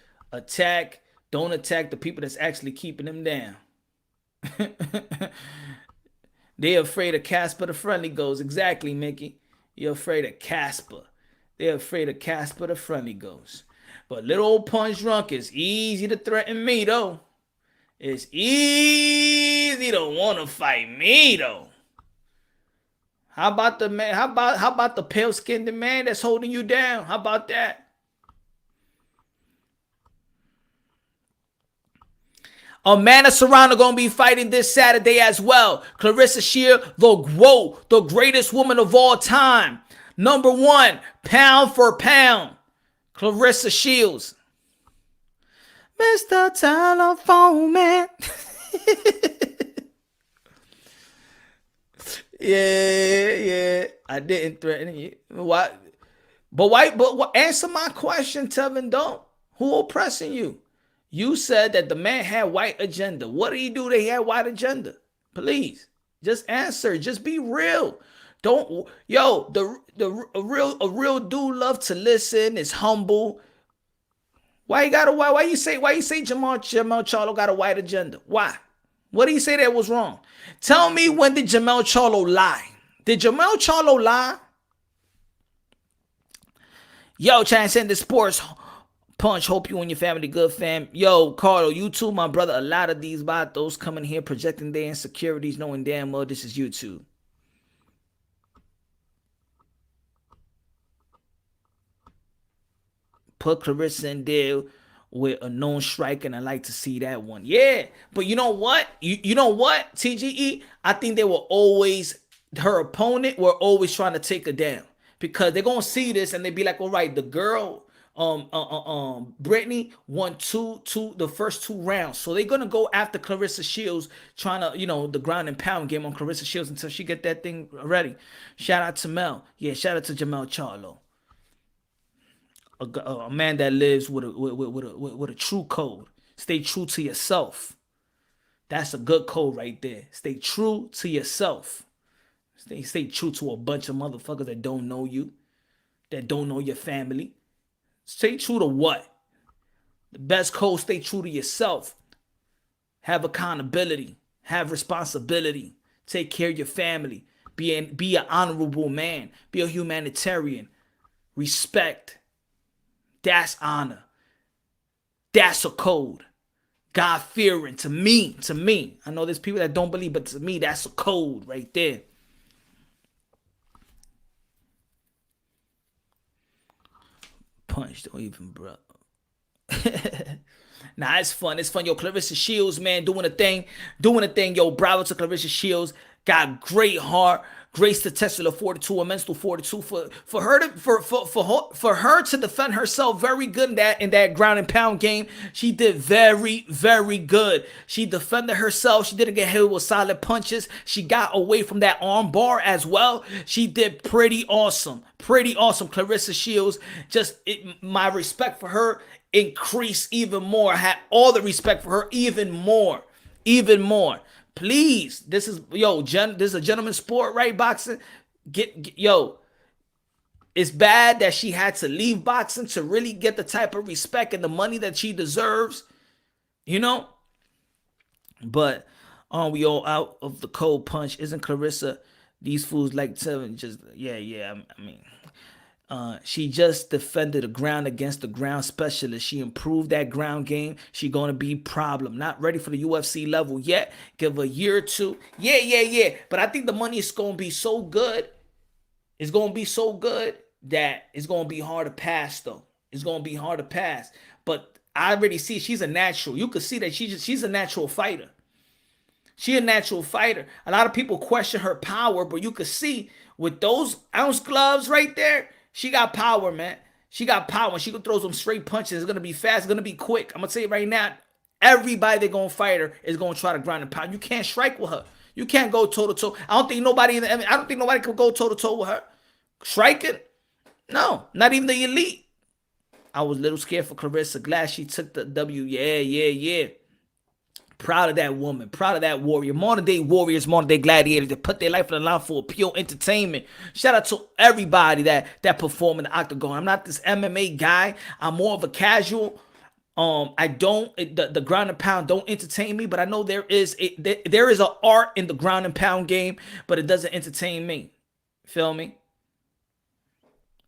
don't attack the people that's actually keeping them down. They're afraid of Casper the Friendly Ghost. Exactly, Mickey. You're afraid of Casper. They're afraid of Casper the Friendly Ghost. But little old Punch Drunk is easy to threaten me, though. It's easy to want to fight me, though. How about the man? How about the pale-skinned man that's holding you down? How about that? Amanda Serrano gonna be fighting this Saturday as well. Claressa Shields, the greatest woman of all time. Number 1, pound for pound. Claressa Shields. Mr. Telephone Man. Yeah. I didn't threaten you. Why? But answer my question, Tevin. Don't. Who oppressing you? You said that the man had white agenda. What did he do that he had white agenda? Please, just answer. Just be real. Don't. Yo, a real dude love to listen. Is humble. Why you say Jamal Charlo got a white agenda? Why? What did he say that was wrong? Tell me, when did Jamal Charlo lie? Did Jamal Charlo lie? Yo, trying to send the sports Punch. Hope you and your family good, fam. Yo, Carlo, you too, my brother. A lot of these vatos coming here projecting their insecurities, knowing damn well this is YouTube. Put Claressa in there with a known striker, and I like to see that one. Yeah, but you know what? You know what, TGE? I think they were always, her opponent were always trying to take her down, because they're gonna see this and they be like, all right, the girl, Brittney won the first 2 rounds, so they're gonna go after Claressa Shields, trying to, the ground and pound game on Claressa Shields until she get that thing ready. Shout out to Mel. Yeah, shout out to Jamal Charlo. A man that lives with a true code. Stay true to yourself. That's a good code right there. Stay true to yourself. Stay true to a bunch of motherfuckers that don't know you, that don't know your family. Stay true to what? The best code, stay true to yourself. Have accountability. Have responsibility. Take care of your family. Be an honorable man. Be a humanitarian. Respect. That's honor. That's a code. God-fearing to me. I know there's people that don't believe, but to me, that's a code right there. Punch, don't even, bro. Nah, it's fun. Yo, Claressa Shields, man, doing a thing. Yo, bravo to Claressa Shields. got great heart, great statistical fortitude, mental fortitude. For her to defend herself very good in that ground and pound game. She did very, very good. She defended herself. She didn't get hit with solid punches. She got away from that arm bar as well. She did pretty awesome. Pretty awesome. Claressa Shields, my respect for her increased even more. I had all the respect for her even more. Even more. Please, this is a gentleman's sport, right? Boxing. It's bad that she had to leave boxing to really get the type of respect and the money that she deserves, But we all out of the cold punch. Isn't Claressa? These fools like to just she just defended the ground against the ground specialist. She improved that ground game. She gonna be problem. Not ready for the UFC level yet. Give her a year or two. Yeah. But I think the money is gonna be so good. It's gonna be so good that it's gonna be hard to pass, though. It's gonna be hard to pass. But I already see she's a natural. You could see that she's a natural fighter. She a natural fighter. A lot of people question her power, but you could see with those ounce gloves right there. She got power, man. She got power. She can throw some straight punches. It's going to be fast. It's going to be quick. I'm going to tell you right now, everybody that's going to fight her is going to try to grind and pound. You can't strike with her. You can't go toe-to-toe. I don't think nobody can go toe-to-toe with her. Striking? No, not even the elite. I was a little scared for Claressa. Glad she took the W. Yeah. Proud of that woman. Proud of that warrior. Modern day warriors, modern day gladiators that put their life on the line for pure entertainment. Shout out to everybody that perform in the octagon. I'm not this MMA guy. I'm more of a casual. The ground and pound don't entertain me, but I know there is an art in the ground and pound game, but it doesn't entertain me. Feel me?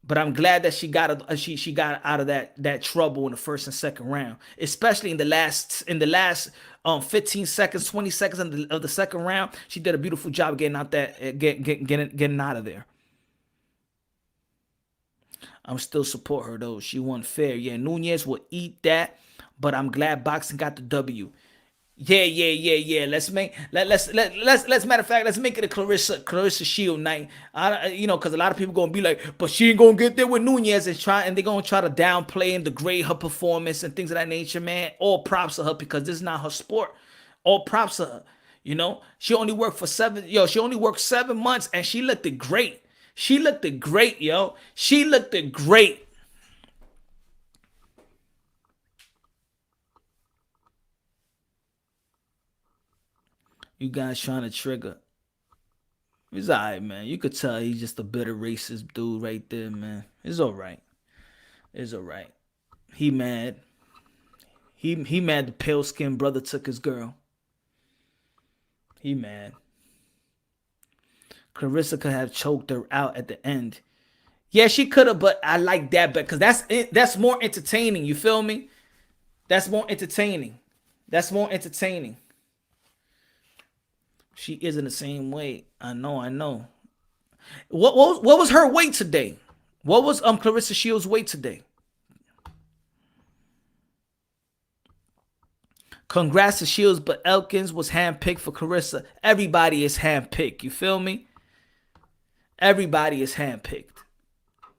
But I'm glad that she got out of that trouble in the first and second round, especially in the last 15 seconds, 20 seconds of the second round. She did a beautiful job getting out getting out of there. I'm still support her though. She won fair. Yeah, Nunez will eat that, but I'm glad boxing got the W. Yeah. Let's matter of fact, let's make it a Claressa Shield night. Because a lot of people gonna be like, but she ain't gonna get there with Nunez and they're gonna try to downplay and degrade her performance and things of that nature, man. All props to her because this is not her sport. All props to her. She only worked for 7 months and she looked great. She looked great. You guys trying to trigger. It's alright, man. You could tell he's just a bitter racist dude right there, man. It's alright. He mad. He mad the pale-skinned brother took his girl. He mad. Claressa could have choked her out at the end. Yeah, she could have, but I like that because that's more entertaining. You feel me? That's more entertaining. She isn't the same weight. I know. What was her weight today? What was Claressa Shields' weight today? Congrats to Shields, but Elkins was handpicked for Claressa. Everybody is handpicked. You feel me? Everybody is handpicked.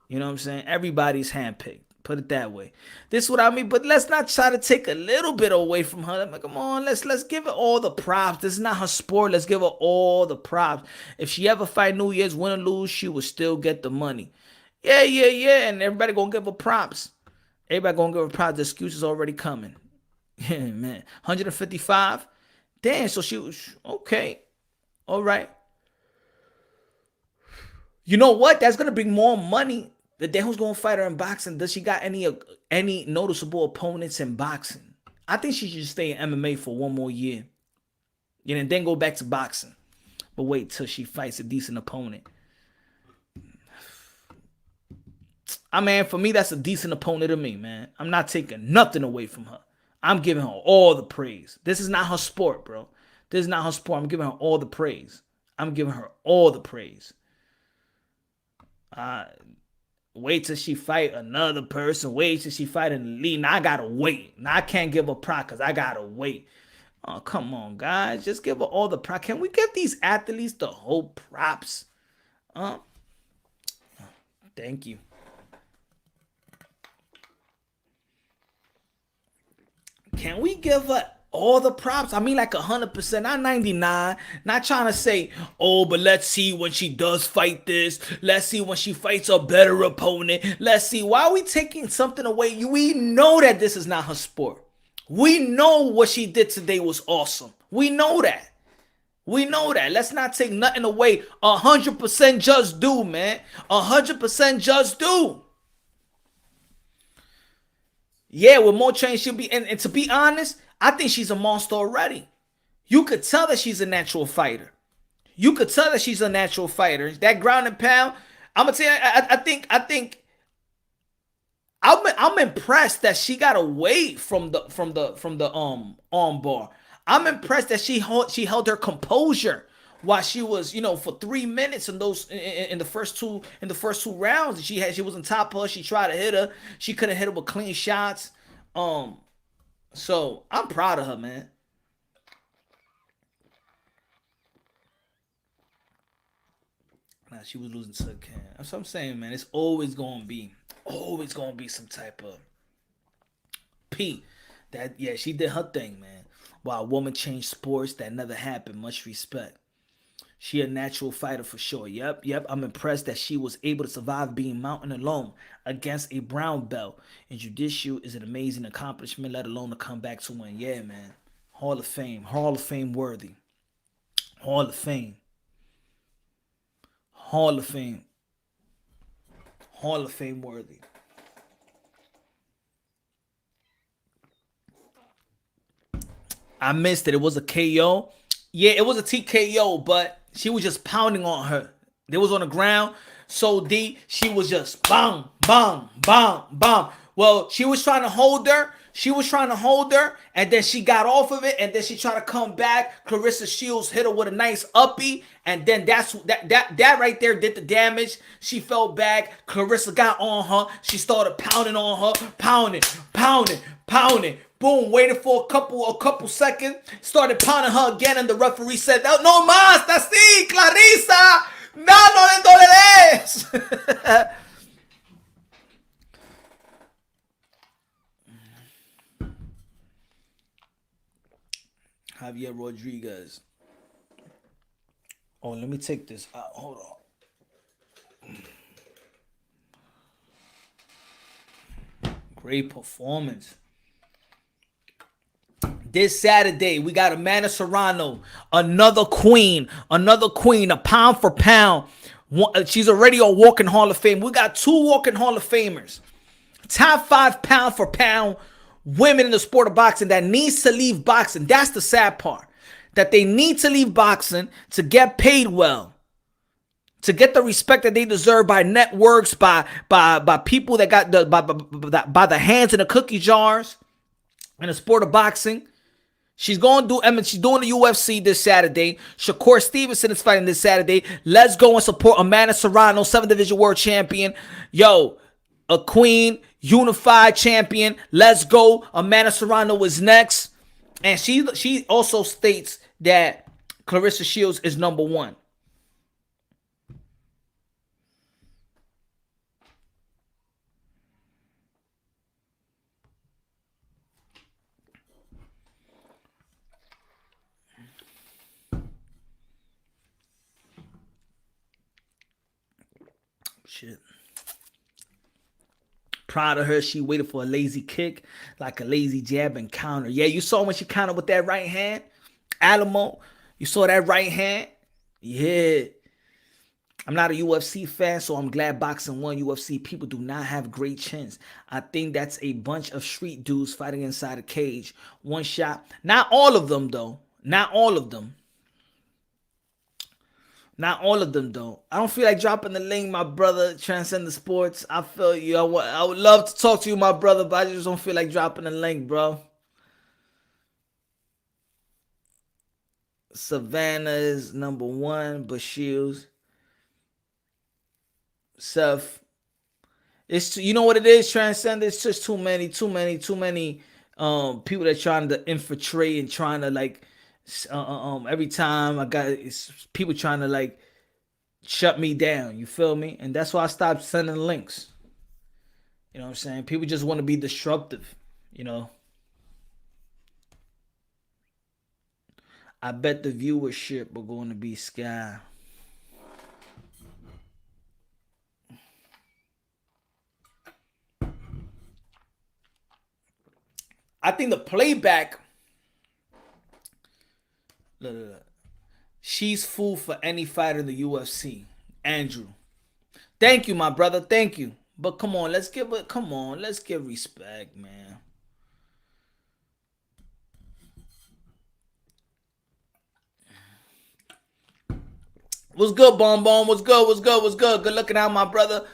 You know what I'm saying? Everybody's handpicked. Put it that way. This is what I mean, but let's not try to take a little bit away from her. Like, come on, let's give her all the props. This is not her sport. Let's give her all the props. If she ever fight New Year's, win or lose, she will still get the money. Yeah. And everybody gonna give her props. The excuse is already coming. Yeah, man. 155. Damn. So she was okay. All right. You know what? That's gonna bring more money. Then who's gonna fight her in boxing? Does she got any noticeable opponents in boxing? I think she should stay in MMA for one more year, and then go back to boxing. But wait till she fights a decent opponent. For me, that's a decent opponent to me, man. I'm not taking nothing away from her. I'm giving her all the praise. This is not her sport, bro. This is not her sport. I'm giving her all the praise. Wait till she fight another person. Wait till she fight an elite. Now I gotta wait. Now I can't give her props because I gotta wait. Oh, come on, guys. Just give her all the props. Can we give these athletes the whole props? Thank you. Can we give her all the props? I mean, like 100%, not 99. Not trying to say, oh, but let's see when she does fight this. Let's see when she fights a better opponent. Let's see. Why are we taking something away? We know that this is not her sport. We know what she did today was awesome. We know that. We know that. Let's not take nothing away. 100% just do, man. 100% just do. Yeah, with more training, she'll be. And to be honest, I think she's a monster already. You could tell that she's a natural fighter. You could tell that she's a natural fighter. That ground and pound. I'm gonna tell you. I think. I'm impressed that she got away from the arm bar. I'm impressed that she held her composure while she was, for 3 minutes in the first two rounds. She was on top of her. She tried to hit her. She couldn't hit her with clean shots. So I'm proud of her, man. Nah, she was losing to Elkin. That's what I'm saying, man. It's always gonna be some type of P. That, yeah, she did her thing, man. While a woman changed sports, that never happened. Much respect. She a natural fighter for sure. Yep. I'm impressed that she was able to survive being mountain alone against a brown belt. And jiu-jitsu is an amazing accomplishment, let alone to come back to win. Yeah, man. Hall of Fame worthy. Hall of Fame. Hall of Fame worthy. I missed it. It was a KO. Yeah, it was a TKO, but she was just pounding on her. They was on the ground so deep. She was just bang, bang, bang, bang. Well, she was trying to hold her. And then she got off of it, and then she tried to come back. Claressa Shields hit her with a nice uppie, and then that right there did the damage. She fell back. Claressa got on her. She started pounding on her, pounding. Boom, waited for a couple seconds, started pounding her again, and the referee said, "No más, así, Claressa, no le doleres." Javier Rodriguez. Oh, let me take this out. Hold on. Great performance. This Saturday, we got Amanda Serrano, another queen, a pound for pound. She's already a walking Hall of Fame. We got 2 walking Hall of Famers. Top 5 pound for pound women in the sport of boxing that needs to leave boxing. That's the sad part. That they need to leave boxing to get paid well. To get the respect that they deserve by networks, by people that got by the hands in the cookie jars in the sport of boxing. She's going to do, she's doing the UFC this Saturday. Shakur Stevenson is fighting this Saturday. Let's go and support Amanda Serrano, 7th Division World Champion. Yo, a queen, unified champion. Let's go. Amanda Serrano is next. And she also states that Claressa Shields is number 1. Shit. Proud of her. She waited for a lazy kick, like a lazy jab and counter. Yeah, you saw when she countered with that right hand. Alamo, you saw that right hand? Yeah. I'm not a UFC fan, so I'm glad boxing won. UFC people do not have great chins. I think that's a bunch of street dudes fighting inside a cage. One shot. Not all of them, though. Not all of them. Not all of them, though. I don't feel like dropping the link, my brother. Transcend the Sports. I feel you. I would love to talk to you, my brother, but I just don't feel like dropping the link, bro. Savannah is number 1, but Shields. Seth. You know what it is, Transcend? It's just too many people that trying to infiltrate and trying to like, every time I got people trying to like shut me down. You feel me? And that's why I stopped sending links. You know what I'm saying? People just want to be disruptive. You know. I bet the viewership are going to be sky. I think the playback. Look. She's food for any fighter in the UFC. Andrew. Thank you, my brother. Thank you. But come on, let's give respect, man. What's good, Bon Bon? What's good? Good looking out, my brother.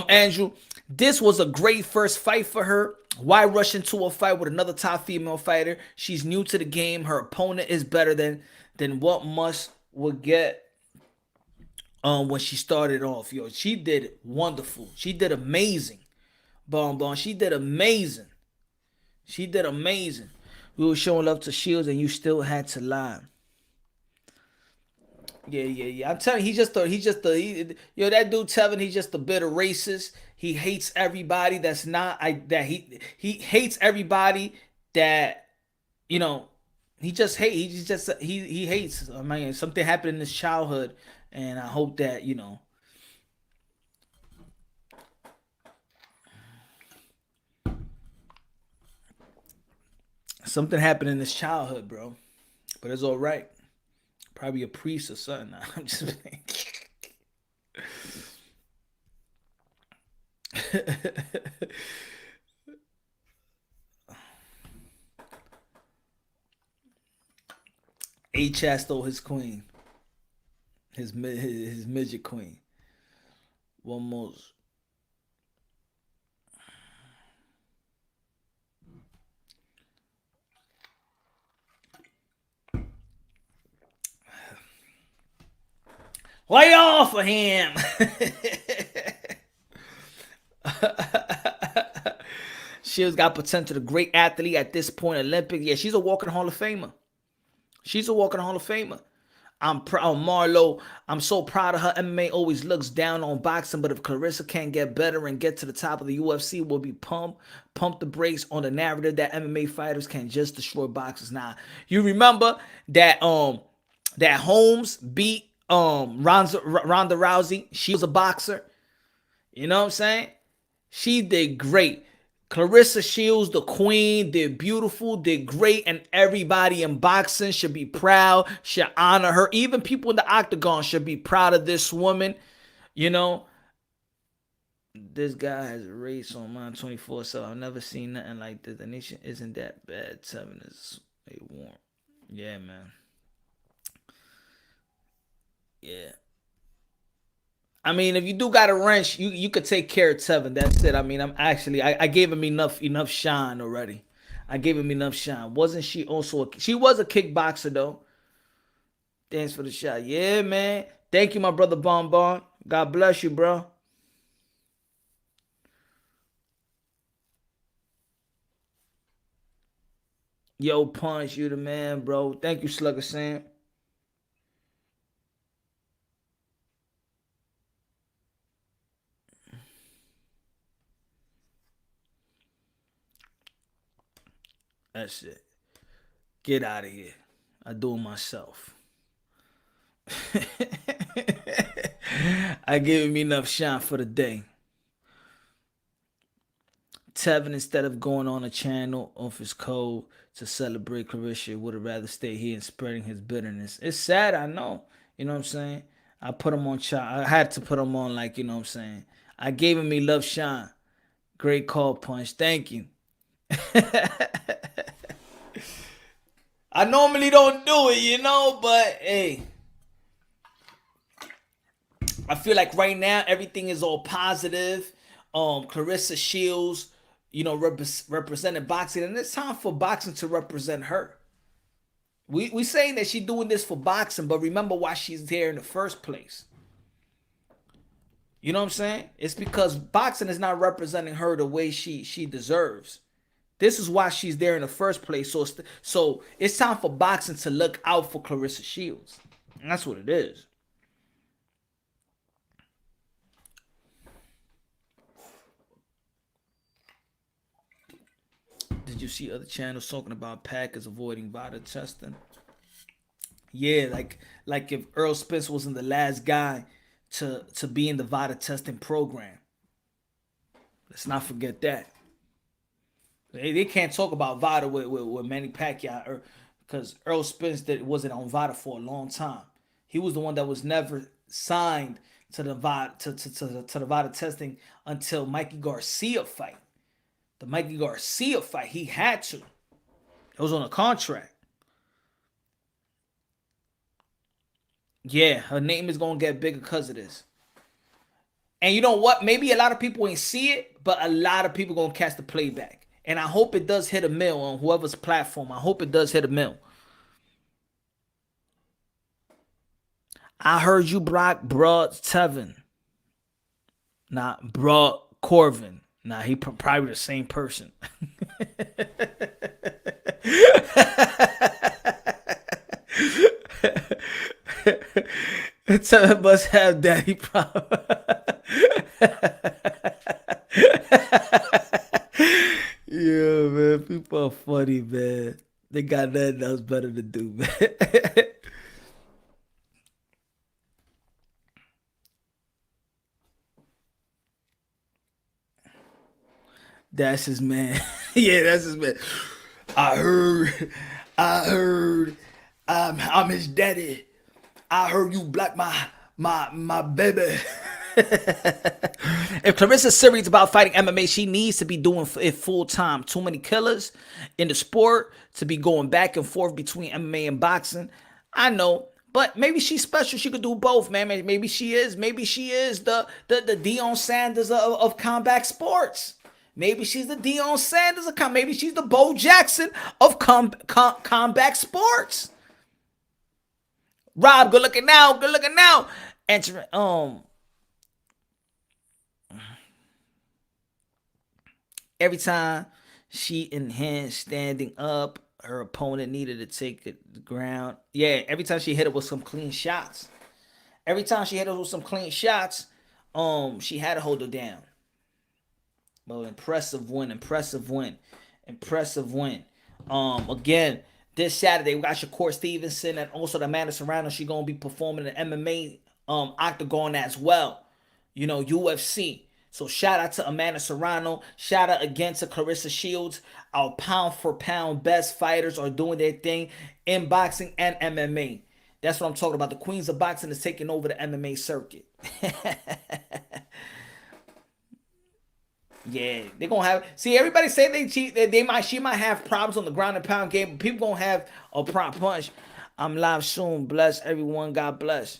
Andrew. This was a great first fight for her. Why rush into a fight with another top female fighter? She's new to the game. Her opponent is better than what Musk would get when she started off. Yo, she did wonderful. She did amazing. Bon Bon. She did amazing. We were showing love to Shields and you still had to lie. Yeah. I'm telling you, that dude Tevin, he's just a bitter racist. He hates everybody that's not he hates everybody that, you know, he hates. I mean, something happened in his childhood, and I hope that, you know, something happened in his childhood, bro. But it's all right. Probably a priest or something. Nah, I'm just A-Chat stole his queen. His midget queen. One most. Lay off of him. Shields got potential, a great athlete at this point. Olympic. Yeah, she's a walking Hall of Famer. I'm proud, Marlo. I'm so proud of her. MMA always looks down on boxing, but if Claressa can't get better and get to the top of the UFC, we'll be pump the brakes on the narrative that MMA fighters can just destroy boxers. Now, you remember that that Holmes beat Ronda Rousey. She was a boxer. You know what I'm saying? She did great. Claressa Shields, the queen, did beautiful, did great, and everybody in boxing should be proud, should honor her. Even people in the octagon should be proud of this woman. You know, this guy has a race on mine 24/7. I've never seen nothing like this. The nation isn't that bad. 7 is a warm. Yeah, man. Yeah. I mean, if you do got a wrench, you could take care of Tevin. That's it. I mean, I gave him enough shine already. I gave him enough shine. Wasn't she also she was a kickboxer though? Thanks for the shot. Yeah, man. Thank you, my brother Bon Bon. God bless you, bro. Yo, Punch, you the man, bro. Thank you, Slugger Sam. That's it. Get out of here. I do it myself. I gave him enough shine for the day. Tevin, instead of going on a channel off his code to celebrate Claressa, would have rather stay here and spreading his bitterness. It's sad, I know. You know what I'm saying? I put him on I had to put him on, like, you know what I'm saying? I gave him love shine. Great call, Punch. Thank you. I normally don't do it, you know, but hey. I feel like right now everything is all positive. Claressa Shields, you know, represented boxing, and it's time for boxing to represent her. We saying that she's doing this for boxing, but remember why she's there in the first place. You know what I'm saying? It's because boxing is not representing her the way she deserves. This is why she's there in the first place. So it's time for boxing to look out for Claressa Shields. And that's what it is. Did you see other channels talking about Packers avoiding VADA testing? Yeah, like if Earl Spence wasn't the last guy to be in the VADA testing program. Let's not forget that. They can't talk about VADA with Manny Pacquiao because Earl Spence wasn't on VADA for a long time. He was the one that was never signed to the VADA to the VADA testing until Mikey Garcia fight. The Mikey Garcia fight, he had to. It was on a contract. Yeah, her name is gonna get bigger because of this. And you know what? Maybe a lot of people ain't see it, but a lot of people gonna catch the playback. And I hope it does hit a mill on whoever's platform. I hope it does hit a mill. I heard you, Brock, bruh, Tevin. Nah, bruh, Corvin. Nah, he probably the same person. Tevin must have daddy problem. Yeah, man. People are funny, man. They got nothing else better to do, man. That's his man. Yeah, that's his man. I heard, I'm his daddy. I heard you black my baby. If Claressa's serious about fighting MMA, she needs to be doing it full time. Too many killers in the sport to be going back and forth between MMA and boxing. I know, but maybe she's special. She could do both, man. Maybe she is. Maybe she is the Deion Sanders of combat sports. Maybe she's the Deion Sanders of combat. Maybe she's the Bo Jackson of combat sports. Rob, good looking now. Good looking now. Entering every time she enhanced standing up, her opponent needed to take the ground. Yeah, every time she hit it with some clean shots. Every time she hit it with some clean shots, she had to hold her down. But impressive win. Again, this Saturday we got Shakur Stevenson and also the Amanda Serrano. She gonna be performing in the MMA octagon as well. You know, UFC. So shout out to Amanda Serrano. Shout out again to Claressa Shields. Our pound for pound best fighters are doing their thing in boxing and MMA. That's what I'm talking about. The queens of boxing is taking over the MMA circuit. Yeah, they're gonna have. See, everybody say they cheat. She might have problems on the ground and pound game, but people gonna have a prompt punch. I'm live soon. Bless everyone. God bless.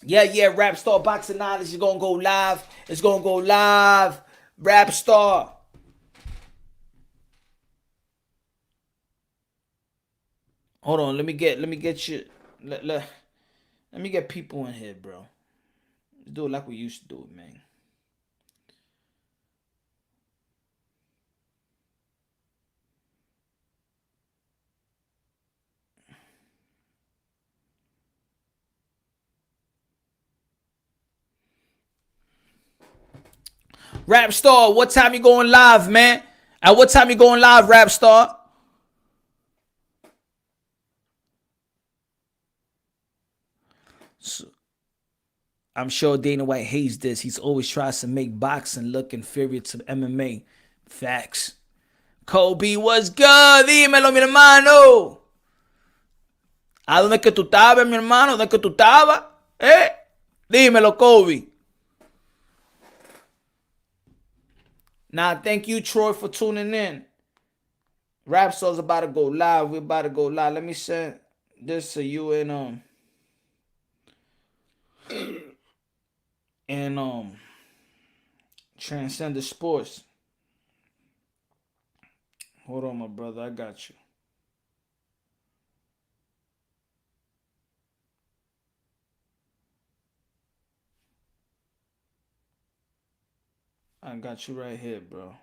Yeah. Rap Star Boxing Knowledge is gonna go live. It's gonna go live. Rap Star. Hold on. Let me get you. Let me get people in here, bro. Let's do it like we used to do it, man. Rap Star, what time you going live, man? At what time you going live, Rap Star? So, I'm sure Dana White hates this. He's always tries to make boxing look inferior to MMA. Facts. Kobe, what's good? Dímelo, mi hermano. ¿A dónde es que tú estabas, mi hermano? ¿Dónde es que tú estabas? Dímelo, Kobe. Nah, thank you, Troy, for tuning in. Rap Star's about to go live. We're about to go live. Let me send this to you and Transcendent Sports. Hold on, my brother. I got you. I got you right here, bro.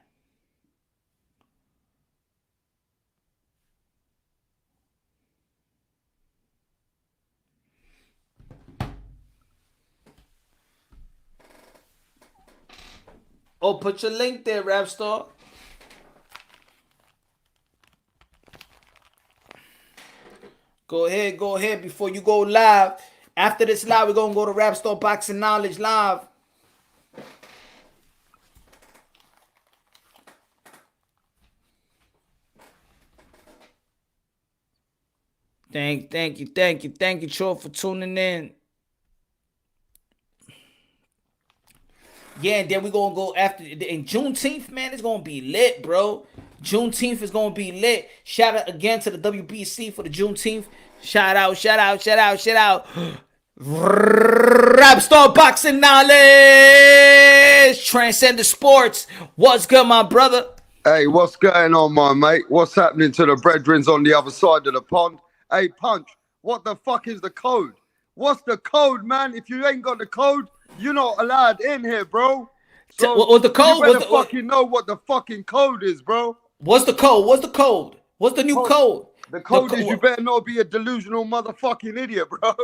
Oh, put your link there, Rap Star. Go ahead before you go live. After this live, we're gonna go to Rap Star Boxing Knowledge Live. Thank you, Cho, for tuning in. Yeah, and then we're gonna go after in Juneteenth, man. It's gonna be lit, bro. Juneteenth is gonna be lit. Shout out again to the WBC for the Juneteenth. Shout out. Rap Star Boxing Knowledge. Transcendent Sports. What's good, my brother? Hey, what's going on, my mate? What's happening to the brethrens on the other side of the pond? Hey, Punch, what the fuck is the code? What's the code, man? If you ain't got the code, you're not allowed in here, bro. So what's the code? You better fucking know what the fucking code is, bro. What's the code? What's the new code? The code is you better not be a delusional motherfucking idiot, bro.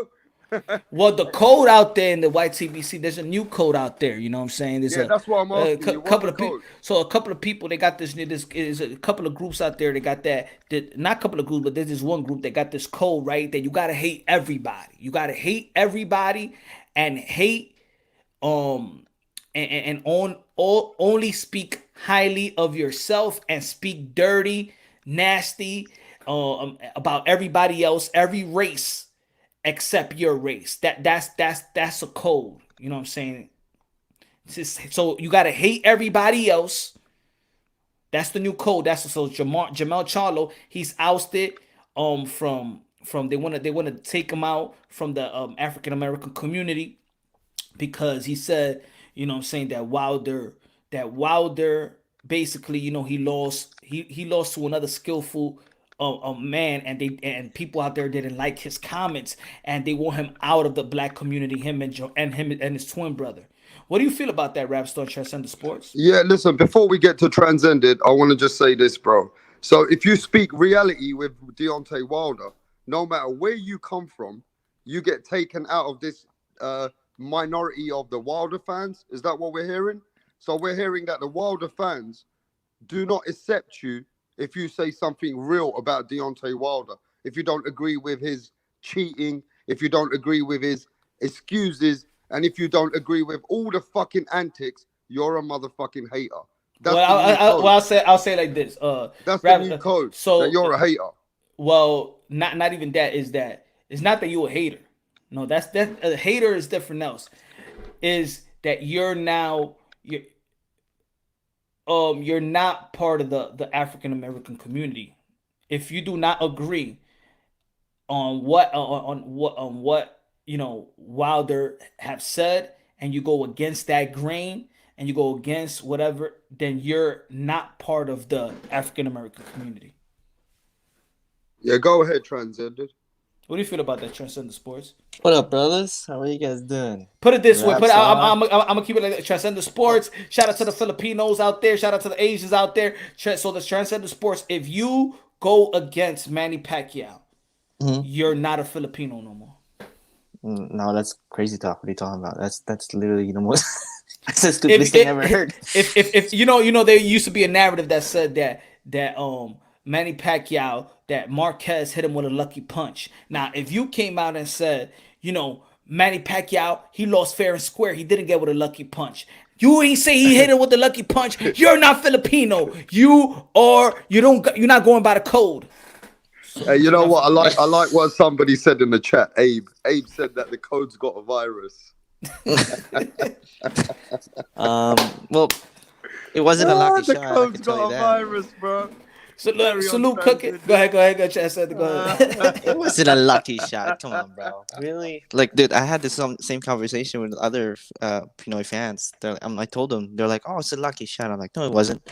Well, the code out there in the YTBC, there's a new code out there. You know what I'm saying? There's that's what I'm asking you. Couple of people. So a couple of people, they got this is a couple of groups out there. They got that. Not a couple of groups, but there's this one group that got this code, right? That you gotta hate everybody. You gotta hate everybody and hate and only speak highly of yourself and speak dirty, nasty about everybody else, every race except your race. That's a code. You know what I'm saying? So you gotta hate everybody else. That's the new code. So Jamel Charlo, he's ousted from they wanna take him out from the African American community because he said, you know what I'm saying, that Wilder basically, you know, he lost to another skillful a man, and people out there didn't like his comments, and they want him out of the black community. Him and his twin brother. What do you feel about that, Rap Star Transcendent Sports? Yeah, listen. Before we get to Transcended, I want to just say this, bro. So if you speak reality with Deontay Wilder, no matter where you come from, you get taken out of this minority of the Wilder fans. Is that what we're hearing? So we're hearing that the Wilder fans do not accept you if you say something real about Deontay Wilder, if you don't agree with his cheating, if you don't agree with his excuses, and if you don't agree with all the fucking antics, you're a motherfucking hater. That's I'll say like this. That's the new code. So that you're a hater. Well, not even that. Is that it's not that you're a hater. No, that's a hater is different else. Is that you're not part of the African American community. If you do not agree on what you know Wilder have said, and you go against that grain, and you go against whatever, then you're not part of the African American community. Yeah, go ahead, Transcended. What do you feel about that, Transcendent Sports? What up, brothers? How are you guys doing? Put it this way. I'm gonna keep it like that. Transcendent Sports. Shout out to the Filipinos out there. Shout out to the Asians out there. So the Transcendent Sports. If you go against Manny Pacquiao, you're not a Filipino no more. No, that's crazy talk. What are you talking about? That's literally the most. That's the stupidest thing I ever heard. If you know, there used to be a narrative that said that Manny Pacquiao, that Marquez hit him with a lucky punch. Now, if you came out and said, you know, Manny Pacquiao, he lost fair and square, he didn't get with a lucky punch. You ain't say he hit it with a lucky punch. You're not Filipino. You're not going by the code. Hey, you know what? I like what somebody said in the chat. Abe said that the code's got a virus. Well, it wasn't a lucky shot. The code's got a virus, bro. Salute, cook it. Go ahead, Chad. Go ahead. It wasn't a lucky shot. Come on, bro. Really? Like, dude, I had this same conversation with other Pinoy fans. I told them, they're like, "Oh, it's a lucky shot." I'm like, "No, it wasn't.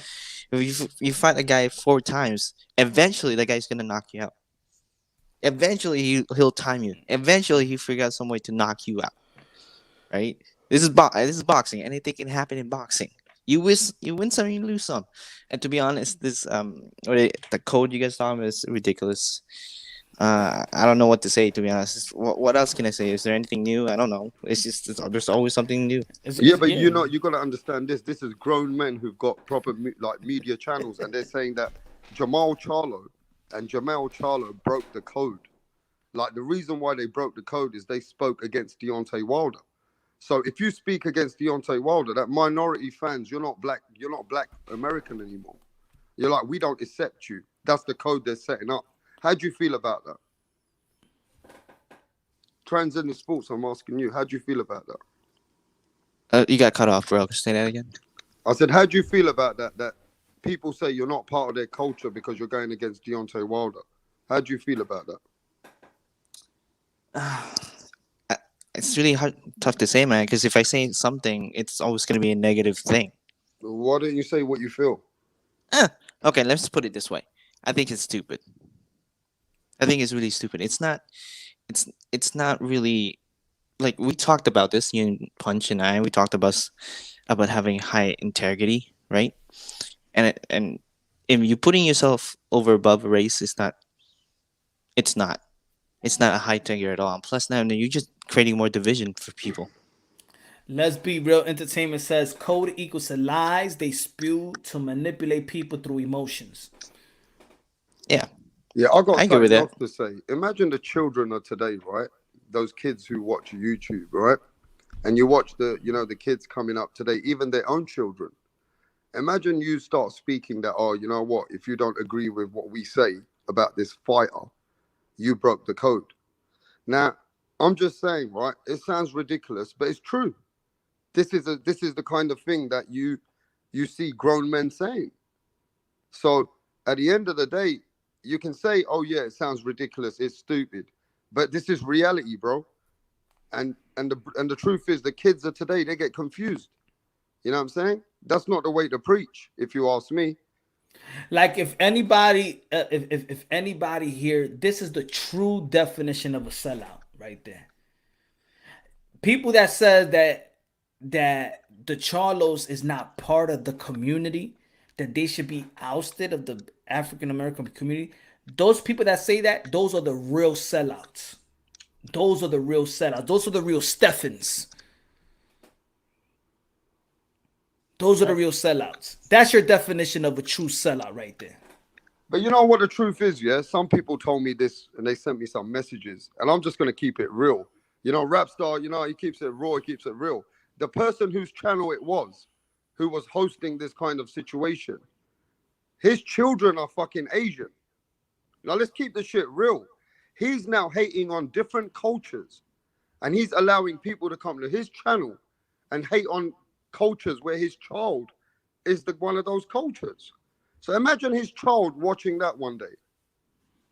If you fight a guy 4 times, eventually the guy's gonna knock you out. Eventually he'll time you. Eventually he figure out some way to knock you out. Right? This is boxing. Anything can happen in boxing. You win some, you lose some. And to be honest, this the code you guys talking about is ridiculous. I don't know what to say, to be honest. What else can I say? Is there anything new? I don't know. It's just there's always something new. Yeah, but you got to understand this. This is grown men who've got proper like media channels, and they're saying that Jamal Charlo broke the code. Like, the reason why they broke the code is they spoke against Deontay Wilder. So if you speak against Deontay Wilder, that minority fans, you're not black American anymore. You're like, we don't accept you. That's the code they're setting up. How do you feel about that? Transgender sports, I'm asking you, how do you feel about that? You got cut off, bro. Say that again. I said, how do you feel about that? That people say you're not part of their culture because you're going against Deontay Wilder. How do you feel about that? It's really tough to say, man, because if I say something, it's always going to be a negative thing. Why don't you say what you feel? Okay, let's put it this way. I think it's stupid. I think it's really stupid. It's not really, like, we talked about this, you and Punch and I. We talked about having high integrity, right? And if you putting yourself over above a race, it's not a high integrity at all. And plus, now you're just creating more division for people. Let's be real. Entertainment says code equals to lies they spew to manipulate people through emotions. Yeah. Yeah, I got agree with something that. else to say. Imagine the children of today, right? Those kids who watch YouTube, right? And you watch the kids coming up today, even their own children. Imagine you start speaking that, oh, you know what? If you don't agree with what we say about this fighter, you broke the code. Now, I'm just saying, right? It sounds ridiculous, but it's true. This is the kind of thing that you see grown men saying. So at the end of the day, you can say, oh yeah, it sounds ridiculous, it's stupid, but this is reality, bro. And the truth is, the kids of today, they get confused. You know what I'm saying? That's not the way to preach, if you ask me. Like, if anybody, if anybody here, this is the true definition of a sellout right there. People that says that the Charlos is not part of the community, that they should be ousted of the African American community. Those people that say that, those are the real sellouts. Those are the real sellouts. Those are the real Stephans. Those are the real sellouts. That's your definition of a true sellout right there. But you know what the truth is, yeah? Some people told me this and they sent me some messages, and I'm just going to keep it real. You know, Rapstar, he keeps it raw, he keeps it real. The person whose channel it was, who was hosting this kind of situation, his children are fucking Asian. Now, let's keep this shit real. He's now hating on different cultures, and he's allowing people to come to his channel and hate on cultures where his child is one of those cultures. So imagine his child watching that one day.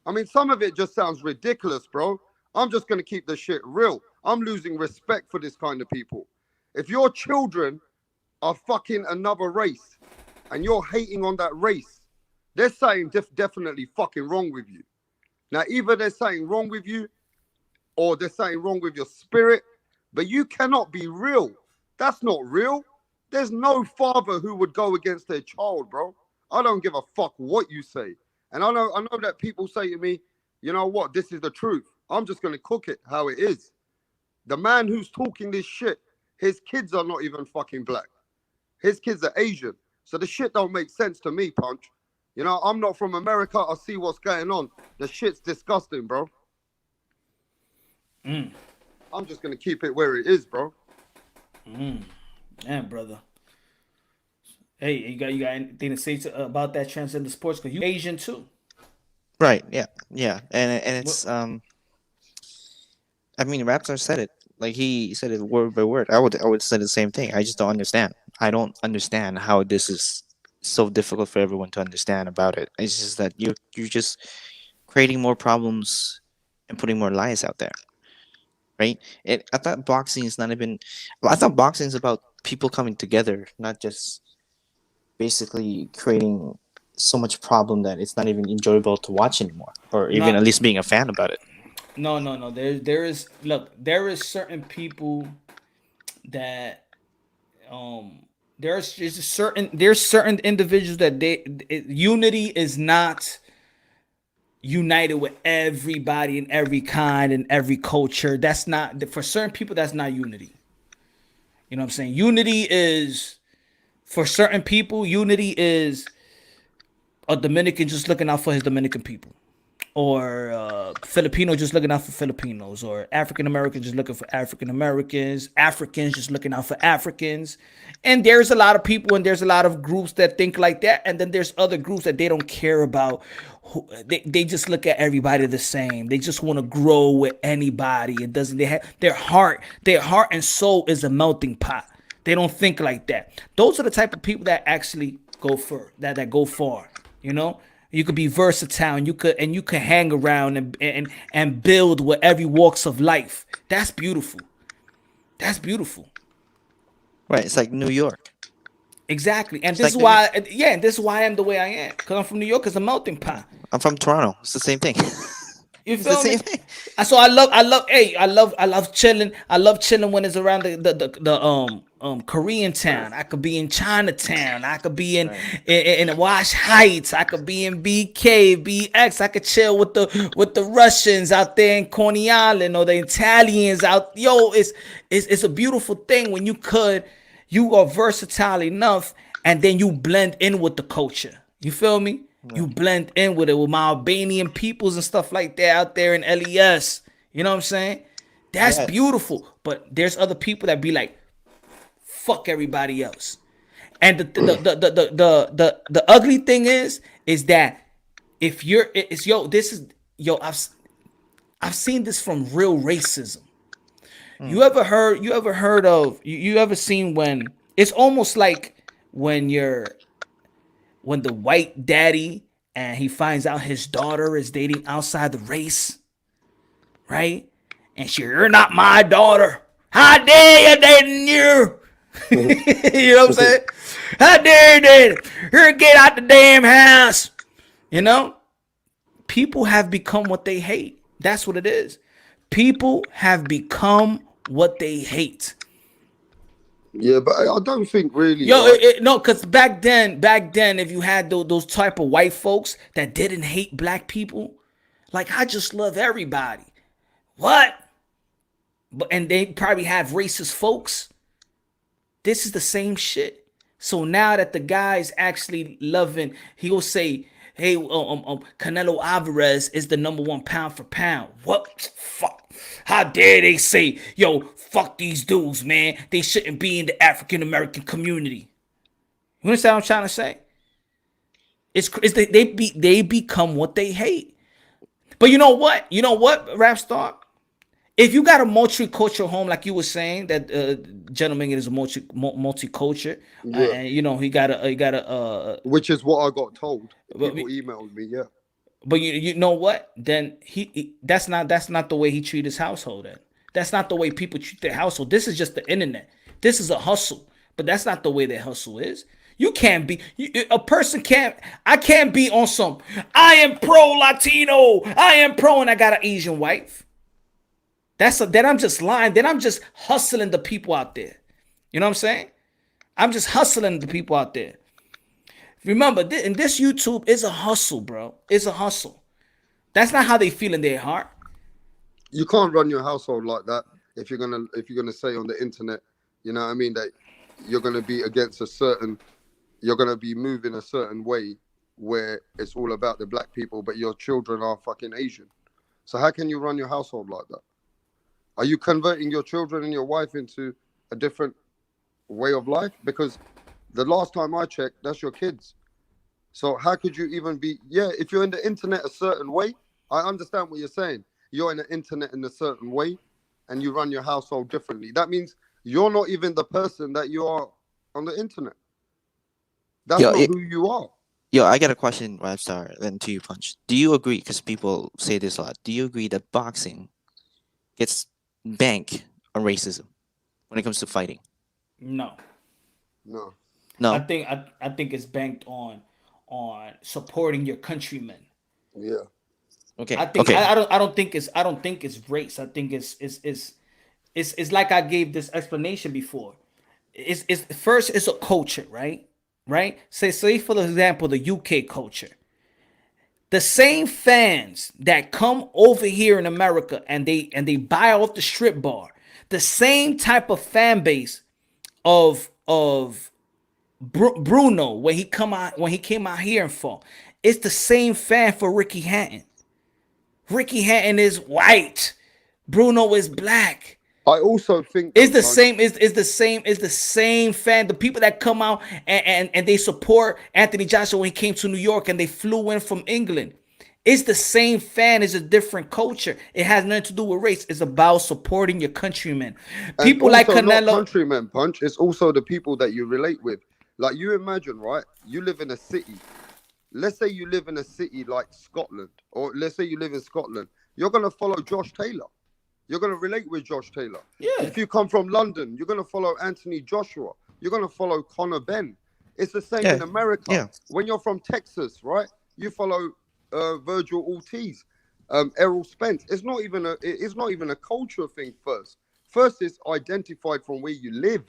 I mean, some of it just sounds ridiculous, bro. I'm just going to keep the shit real. I'm losing respect for this kind of people. If your children are fucking another race and you're hating on that race, they're saying definitely fucking wrong with you. Now, either they're saying wrong with you or they're saying wrong with your spirit, but you cannot be real. That's not real. There's no father who would go against their child, bro. I don't give a fuck what you say. And I know that people say to me, you know what, this is the truth. I'm just going to cook it how it is. The man who's talking this shit, his kids are not even fucking black. His kids are Asian. So the shit don't make sense to me, Punch. You know, I'm not from America. I see what's going on. The shit's disgusting, bro. I'm just going to keep it where it is, bro. Damn, brother. Hey, you got anything to say about that transgender sports? Because you Asian too. Right, yeah. And it's, I mean, Raptor said it. Like, he said it word by word. I would say the same thing. I just don't understand. I don't understand how this is so difficult for everyone to understand about it. It's just that you're just creating more problems and putting more lies out there, right? I thought boxing is not even. I thought boxing is about people coming together, not just basically creating so much problem that it's not even enjoyable to watch anymore, or even at least being a fan about it. No. There is certain people that there's certain individuals that unity is not united with everybody in every kind and every culture. That's not, for certain people, that's not unity. You know what I'm saying? Unity is, for certain people, unity is a Dominican just looking out for his Dominican people, or Filipino just looking out for Filipinos, or African American just looking for African Americans, Africans just looking out for Africans. And there's a lot of people and there's a lot of groups that think like that. And then there's other groups that they don't care about. They just look at everybody the same. They just want to grow with anybody. It doesn't. They have their heart and soul is a melting pot. They don't think like that. Those are the type of people that actually go that go far. You know, you could be versatile, and you could hang around and build with every walks of life. That's beautiful. That's beautiful. Right. It's like New York. Exactly. And It's this is like why, and this is why I am the way I am. Because I'm from New York. It's a melting pot. I'm from Toronto. It's the same thing. You It's the feel me? same thing. So I love chilling. I love chilling when it's around the Korean town. I could be in Chinatown. I could be in Wash Heights. I could be in BK, BX. I could chill with the Russians out there in Coney Island, or the Italians out. Yo, it's a beautiful thing when you are versatile enough, and then you blend in with the culture. You feel me? You blend in with it, with my Albanian peoples and stuff like that out there in LES. You know what I'm saying? That's beautiful. But there's other people that be like, fuck everybody else. And the ugly thing is that if you're, I've seen this from real racism. You ever seen when it's almost like when the white daddy and he finds out his daughter is dating outside the race, right? And you're not my daughter. How dare you dating you? You know what I'm saying? How dare you date her? Get out the damn house. You know? People have become what they hate. That's what it is. People have become what they hate. Yeah, but I don't think really. Yo, right? no, because back then, if you had those type of white folks that didn't hate black people, like, I just love everybody. What? And they probably have racist folks. This is the same shit. So now that the guy's actually loving, he will say, hey, Canelo Alvarez is the #1 pound for pound. What? Fuck. How dare they say, yo, fuck these dudes, man. They shouldn't be in the African American community. You understand what I'm trying to say? They become what they hate. But you know what? Rap star? If you got a multicultural home, like you were saying, that gentleman is a multicultural, and he got a Which is what I got told. People emailed me, yeah. But you know what? Then that's not the way he treat his household. Then that's not the way people treat their household. This is just the internet. This is a hustle, but that's not the way their hustle is. You can't be I can't be on some, I am pro Latino, I am pro, and I got an Asian wife. Then I'm just lying. Then I'm just hustling the people out there. You know what I'm saying? I'm just hustling the people out there. Remember, in this YouTube is a hustle, bro. It's a hustle. That's not how they feel in their heart. You can't run your household like that if you're gonna say on the internet, you know what I mean, that you're gonna be against you're gonna be moving a certain way where it's all about the black people, but your children are fucking Asian. So how can you run your household like that? Are you converting your children and your wife into a different way of life? Because the last time I checked, that's your kids. So how could you even be, if you're in the internet a certain way, I understand what you're saying. You're in the internet in a certain way and you run your household differently. That means you're not even the person that you are on the internet. That's not who you are. Yo, I got a question, Rapstar, then to you, Punch. Do you agree, because people say this a lot, do you agree that boxing gets bank on racism when it comes to fighting? No. No. I think it's banked on supporting your countrymen. Yeah. Okay. I don't think it's race. I think it's like I gave this explanation before. is first it's a culture, right? Right? Say for example, the UK culture. The same fans that come over here in America and they buy off the strip bar, the same type of fan base of Bruno when he came out here and fought. It's the same fan for Ricky Hatton. Ricky Hatton is white. Bruno is black. I also think It's the same. It's the same fan. The people that come out and they support Anthony Joshua when he came to New York and they flew in from England. It's the same fan. It's a different culture. It has nothing to do with race. It's about supporting your countrymen. People like also not Canelo. countrymen, Punch. It's also the people that you relate with. Like you imagine, right? You live in a city. Let's say you live in a city like Scotland, or let's say you live in Scotland. You're gonna follow Josh Taylor. You're gonna relate with Josh Taylor. Yeah. If you come from London, you're gonna follow Anthony Joshua. You're gonna follow Conor Benn. It's the same in America. Yeah. When you're from Texas, right? You follow Virgil Ortiz, Errol Spence. It's not even a culture thing first. First, it's identified from where you live.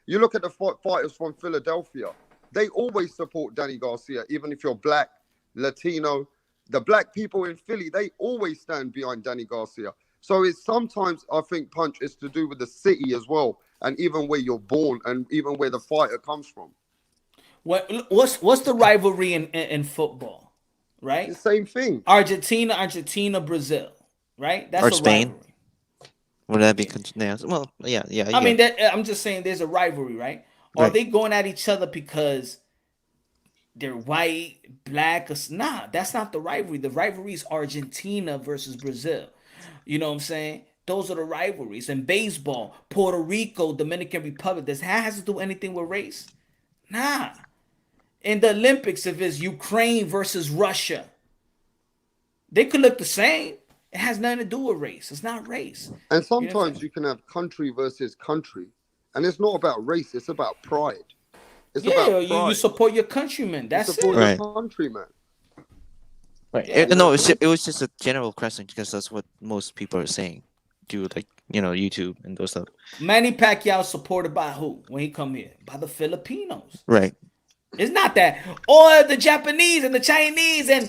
You look at the fighters from Philadelphia. They always support Danny Garcia, even if you're black, Latino. The black people in Philly, they always stand behind Danny Garcia. So it's sometimes, I think, Punch, is to do with the city as well, and even where you're born, and even where the fighter comes from. What's the rivalry in football, right? The same thing. Argentina, Brazil, right? That's Or a Spain. rivalry. Would that be? Well, yeah. I mean, I'm just saying there's a rivalry, right? Are Right. they going at each other because they're white, black? Nah, that's not the rivalry. The rivalry is Argentina versus Brazil. You know what I'm saying? Those are the rivalries. In baseball, Puerto Rico, Dominican Republic. Does that has to do anything with race? Nah. In the Olympics, if it's Ukraine versus Russia, they could look the same. It has nothing to do with race. It's not race. And sometimes you can have country versus country. And it's not about race, it's about pride. It's about pride. You support your countrymen. That's support it. Right. your countryman. Right. Yeah. No, it was just a general question because that's what most people are saying. Do YouTube and those stuff. Manny Pacquiao supported by who when he come here? By the Filipinos. Right. It's not that or the Japanese and the Chinese and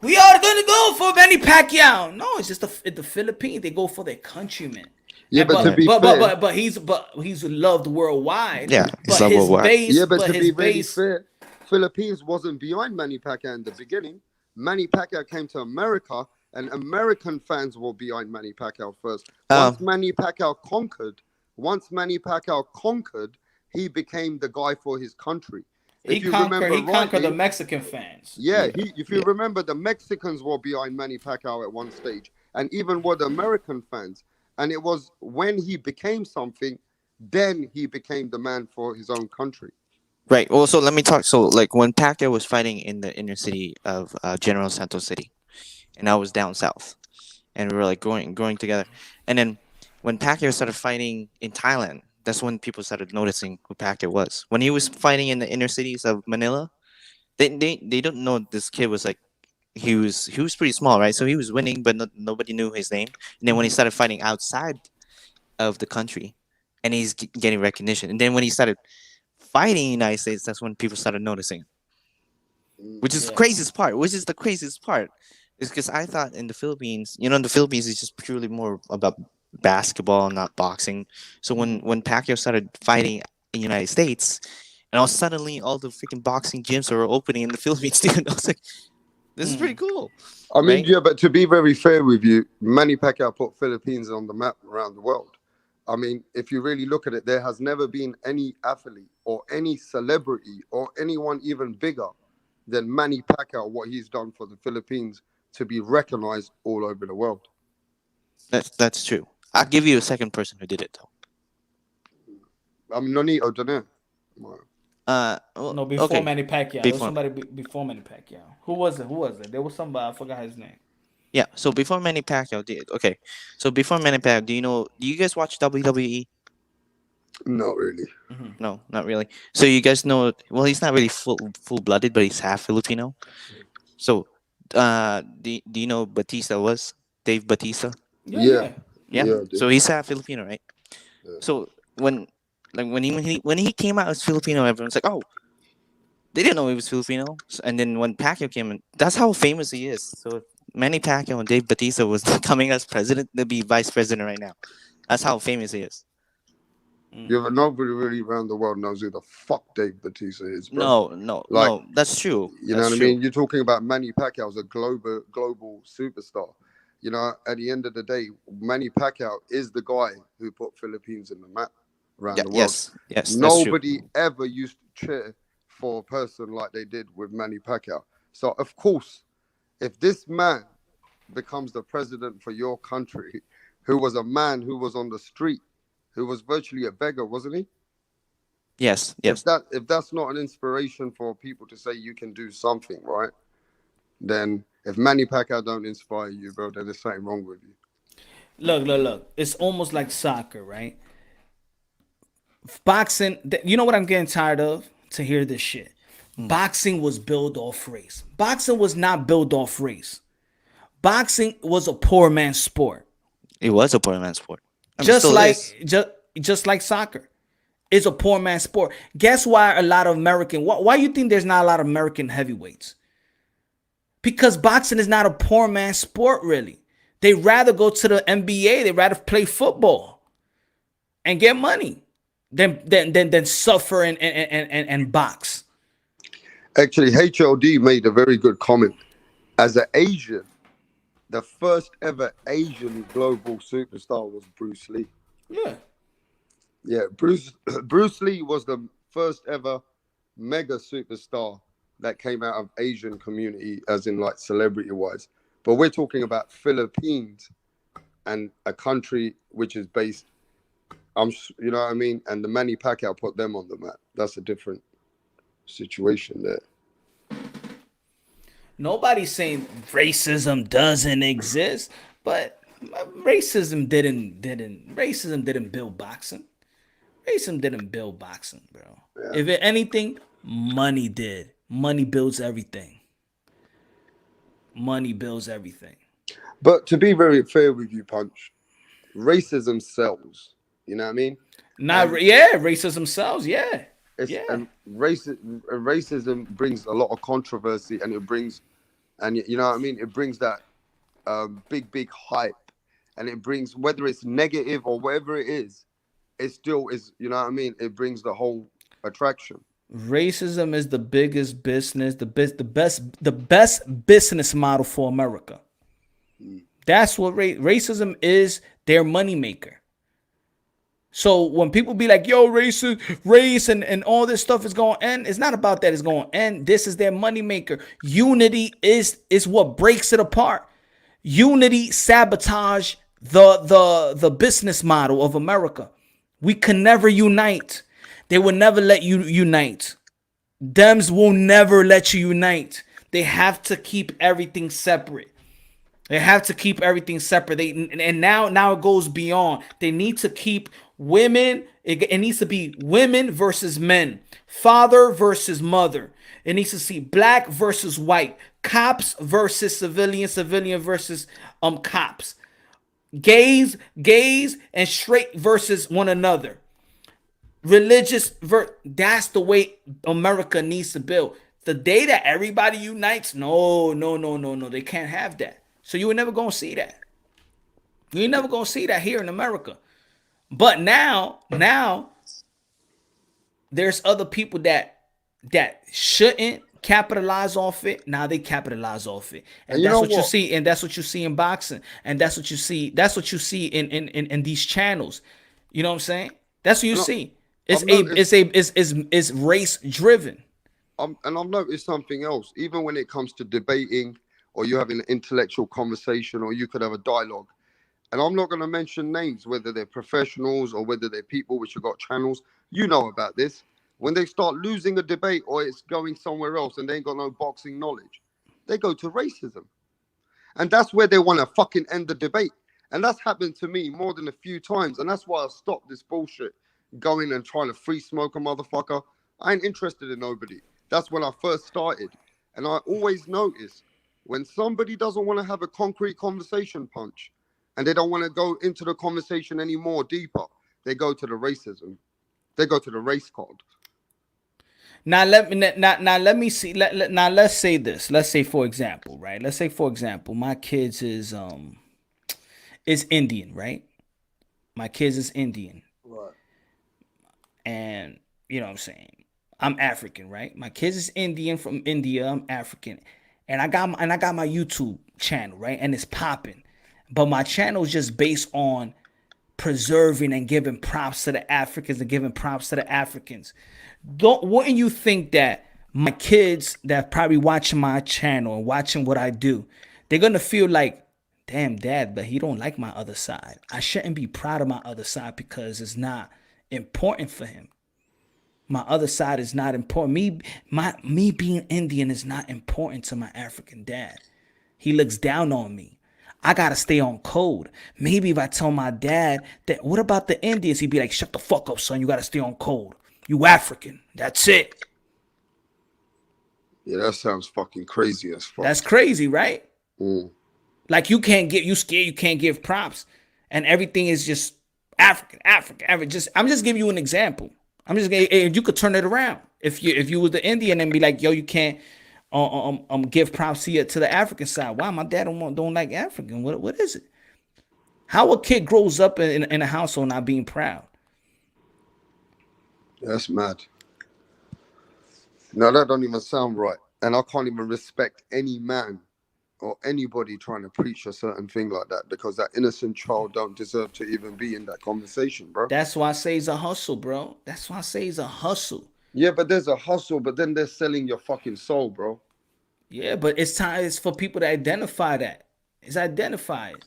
we are gonna go for Manny Pacquiao. No, it's just the Philippines. They go for their countrymen. Yeah, And but to be fair, but he's loved worldwide. Yeah, he's but loved his worldwide. base. yeah, but to his be really base. fair, Philippines wasn't behind Manny Pacquiao in the beginning. Manny Pacquiao came to America, and American fans were behind Manny Pacquiao first. Once Manny Pacquiao conquered, he became the guy for his country. He conquered the Mexican fans. Yeah, if you remember, the Mexicans were behind Manny Pacquiao at one stage, and even were the American fans. And it was when he became something, then he became the man for his own country. Right. Well, so let me talk. So, like when Pacquiao was fighting in the inner city of General Santos City, and I was down south, and we were like growing together. And then when Pacquiao started fighting in Thailand, that's when people started noticing who Pacquiao was. When he was fighting in the inner cities of Manila, they don't know this kid was like he was pretty small, right? So he was winning, but nobody knew his name. And then when he started fighting outside of the country, and he's getting recognition, and then when he started fighting in the United States, that's when people started noticing. Which is the craziest part. Is because I thought in the Philippines, the Philippines is just purely more about basketball, not boxing. So when Pacquiao started fighting in the United States, and all suddenly all the freaking boxing gyms are opening in the Philippines, dude, I was like, this is pretty cool. I mean, right? yeah, but to be very fair with you, Manny Pacquiao put Philippines on the map around the world. I mean, if you really look at it, there has never been any athlete or any celebrity or anyone even bigger than Manny Pacquiao, what he's done for the Philippines to be recognized all over the world. That's true. I'll give you a second person who did it though. Nonito Donaire. No, before Manny Pacquiao. There was Before. somebody before Manny Pacquiao. Who was it? There was somebody. I forgot his name. Yeah. So before Manny Pacquiao did. Okay. So before Manny Pacquiao, do you guys watch WWE? Not really. No, not really. So you guys know? Well, he's not really full-blooded, but he's half Filipino. So, do you know Batista was Dave Batista? Yeah. Yeah. Yeah, I do. So he's half Filipino, right? Yeah. So when he came out as Filipino, everyone's like, oh, they didn't know he was Filipino. And then when Pacquiao came in, that's how famous he is. So if Manny Pacquiao and Dave Bautista was coming as president, they'd be vice president right now. That's how famous he is. Yeah, but nobody really around the world knows who the fuck Dave Bautista is, bro. No, that's true. You know what I mean? You're talking about Manny Pacquiao as a global superstar. You know, at the end of the day, Manny Pacquiao is the guy who put Philippines in the map around the world. Yes. Nobody ever used to cheer for a person like they did with Manny Pacquiao. So, of course, if this man becomes the president for your country, who was a man who was on the street, who was virtually a beggar, wasn't he? Yes. If that's not an inspiration for people to say you can do something, right? Then if Manny Pacquiao don't inspire you, bro, then there's something wrong with you. Look. It's almost like soccer, right? Boxing, you know what I'm getting tired of? To hear this shit. Boxing was built off race. Boxing was not built off race. Boxing was a poor man's sport. It was a poor man's sport. Just like soccer. It's a poor man's sport. Guess why a lot of why you think there's not a lot of American heavyweights? Because boxing is not a poor man's sport, really. They'd rather go to the NBA. They'd rather play football and get money than suffer and box. Actually, HLD made a very good comment. As an Asian, the first ever Asian global superstar was Bruce Lee. Yeah, Bruce Lee was the first ever mega superstar that came out of Asian community, as in like celebrity wise. But we're talking about Philippines and a country which is based, you know what I mean? And the Manny Pacquiao put them on the map. That's a different situation there. Nobody's saying racism doesn't exist, but racism didn't build boxing. Racism didn't build boxing, bro. Yeah. If anything, money did. Money builds everything. Money builds everything. But to be very fair with you, Punch, racism sells. You know what I mean? Racism sells. Yeah. And racism brings a lot of controversy, and you know what I mean? It brings that big hype, and it brings, whether it's negative or whatever it is, it still is, you know what I mean? It brings the whole attraction. Racism is the biggest business, the best business model for America. That's what racism is, their moneymaker. So when people be like, yo, race and all this stuff is going to end, it's not about that. It's going to end. This is their moneymaker. Unity is what breaks it apart. Unity sabotage the business model of America. We can never unite. They will never let you unite. Dems will never let you unite. They have to keep everything separate. And now it goes beyond. They need to keep women. It needs to be women versus men, father versus mother. It needs to see black versus white, cops versus civilian versus cops, gays and straight versus one another. That's the way America needs to build. The day that everybody unites, no, they can't have that. So you were never gonna see that. You ain't never gonna see that here in America. But now there's other people that shouldn't capitalize off it. Now they capitalize off it, and that's what you see. And that's what you see in boxing, and that's what you see. That's what you see in these channels. You know what I'm saying? That's what you see. It's race driven. And I've noticed something else. Even when it comes to debating, or you having an intellectual conversation, or you could have a dialogue. And I'm not going to mention names, whether they're professionals or whether they're people which have got channels. You know about this. When they start losing a debate or it's going somewhere else and they ain't got no boxing knowledge, they go to racism. And that's where they want to fucking end the debate. And that's happened to me more than a few times. And that's why I stopped this bullshit going and trying to free smoke a motherfucker. I ain't interested in nobody. That's when I first started. And I always notice when somebody doesn't want to have a concrete conversation, Punch, and they don't want to go into the conversation any more deeper, they go to the racism. They go to the race card. Now let me see. Now let's say this. Let's say for example, right? Let's say for example, my kids is Indian, right? My kids is Indian, Right. and you know what I'm saying. I'm African, right? My kids is Indian from India. I'm African, and I got my YouTube channel, right? And it's popping, but my channel is just based on preserving and giving props to the Africans and giving props to the Africans. Wouldn't you think that my kids that probably watching my channel and watching what I do, they're gonna feel like, damn, dad, but he don't like my other side. I shouldn't be proud of my other side because it's not important for him. My other side is not important. Me being Indian is not important to my African dad. He looks down on me. I gotta stay on code. Maybe if I tell my dad that, what about the Indians? He'd be like, shut the fuck up, son. You gotta stay on code. You African. That's it. Yeah, that sounds fucking crazy as fuck. That's crazy, right? Mm. Like you can't get, you scared, you can't give props. And everything is just African. I'm just giving you an example. I'm just gonna, you could turn it around. If you was the Indian and be like, yo, you can't give props to the African side. Why? My dad don't like African. What is it? How a kid grows up in a household not being proud? That's mad. No, that don't even sound right. And I can't even respect any man or anybody trying to preach a certain thing like that, because that innocent child don't deserve to even be in that conversation, bro. That's why I say it's a hustle, bro. That's why I say it's a hustle. Yeah, but there's a hustle, but then they're selling your fucking soul, bro. Yeah, but it's time. It's for people to identify that. It's identified.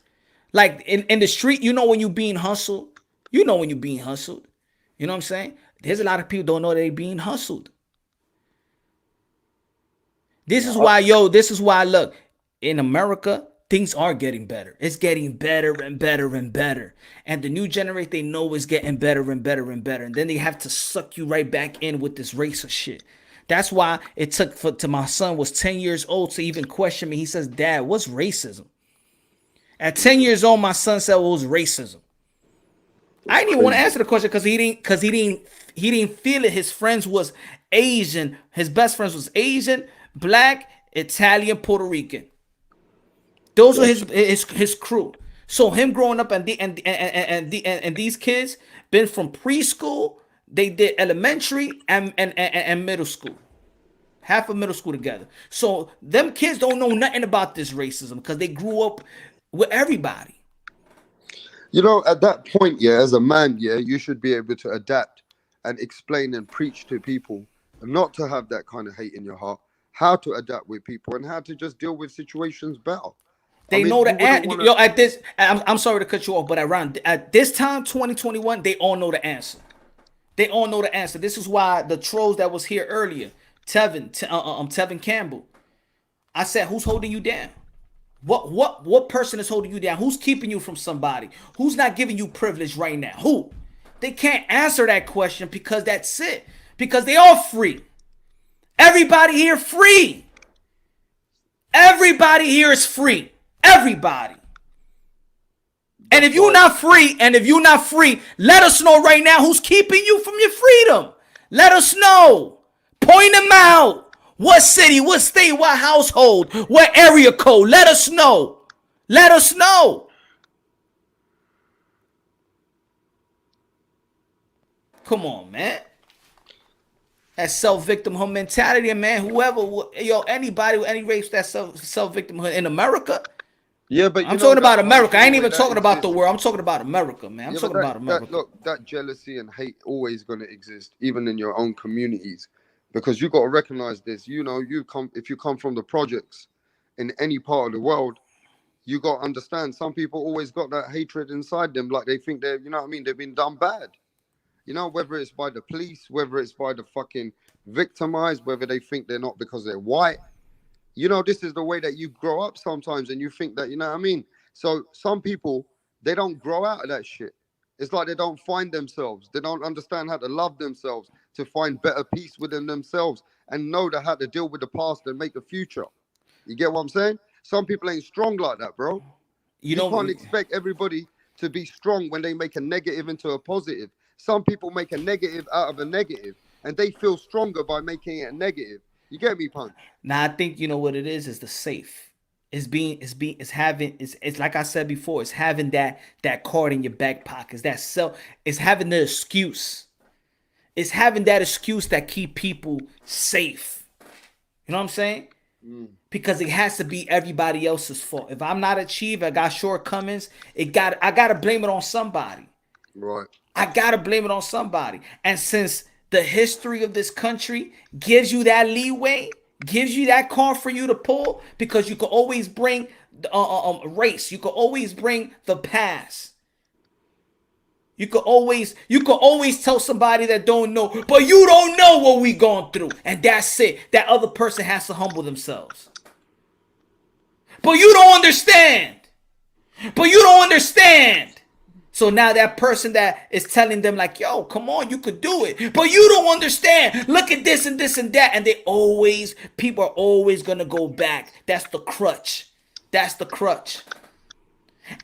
Like in the street, you know when you being hustled. You know when you being hustled. You know what I'm saying? There's a lot of people don't know they being hustled. This is why, look, in America, things are getting better. It's getting better and better and better. And the new generation, they know it's getting better and better and better. And then they have to suck you right back in with this racist shit. That's why it took to my son was 10 years old to even question me. He says, Dad, what's racism? At 10 years old, my son said, what was racism? I didn't even want to answer the question because he didn't feel it. His friends was Asian. His best friends was Asian, Black, Italian, Puerto Rican. Those were his crew. So him growing up and these kids been from preschool, they did elementary and middle school. Half of middle school together. So them kids don't know nothing about this racism because they grew up with everybody. You know, at that point, yeah, as a man, yeah, you should be able to adapt and explain and preach to people, and not to have that kind of hate in your heart, how to adapt with people and how to just deal with situations better. They know the answer. Yo, at this, I'm sorry to cut you off, but at this time, 2021, they all know the answer. They all know the answer. This is why the trolls that was here earlier, Tevin Campbell, I said, who's holding you down? What person is holding you down? Who's keeping you from somebody? Who's not giving you privilege right now? Who? They can't answer that question because that's it. Because they all free. Everybody here free. Everybody here is free. Everybody. And if you're not free, let us know right now who's keeping you from your freedom. Let us know. Point them out. What city, what state, what household, what area code? Let us know. Let us know. Come on, man. That self-victimhood mentality, man. Anybody, any race, that self-victimhood in America. Yeah, but I'm talking about America. I ain't even talking about the world. I'm talking about America, man. I'm talking about America. That jealousy and hate always going to exist, even in your own communities. Because you got to recognize this. You know, if you come from the projects in any part of the world, you got to understand some people always got that hatred inside them. Like they think they're, you know what I mean? They've been done bad. You know, whether it's by the police, whether it's by the fucking victimized, whether they think they're not because they're white. You know, this is the way that you grow up sometimes and you think that, you know what I mean? So some people, they don't grow out of that shit. It's like they don't find themselves. They don't understand how to love themselves, to find better peace within themselves and know how to deal with the past and make the future. You get what I'm saying? Some people ain't strong like that, bro. You can't expect everybody to be strong when they make a negative into a positive. Some people make a negative out of a negative, and they feel stronger by making it a negative. You get me, Punch? Now I think you know what it is the safe. It's like I said before, it's having that card in your back pocket. It's having the excuse. It's having that excuse that keep people safe. You know what I'm saying? Because it has to be everybody else's fault. If I'm not achieving, I got shortcomings, I gotta blame it on somebody. Right. I gotta blame it on somebody. And since the history of this country gives you that leeway, gives you that card for you to pull, because you can always bring race, you can always bring the past. You could always tell somebody that don't know, but you don't know what we gone through, and that's it. That other person has to humble themselves. But you don't understand. So now that person that is telling them like, yo, come on, you could do it, but you don't understand. Look at this and this and that, and people are always gonna go back. That's the crutch.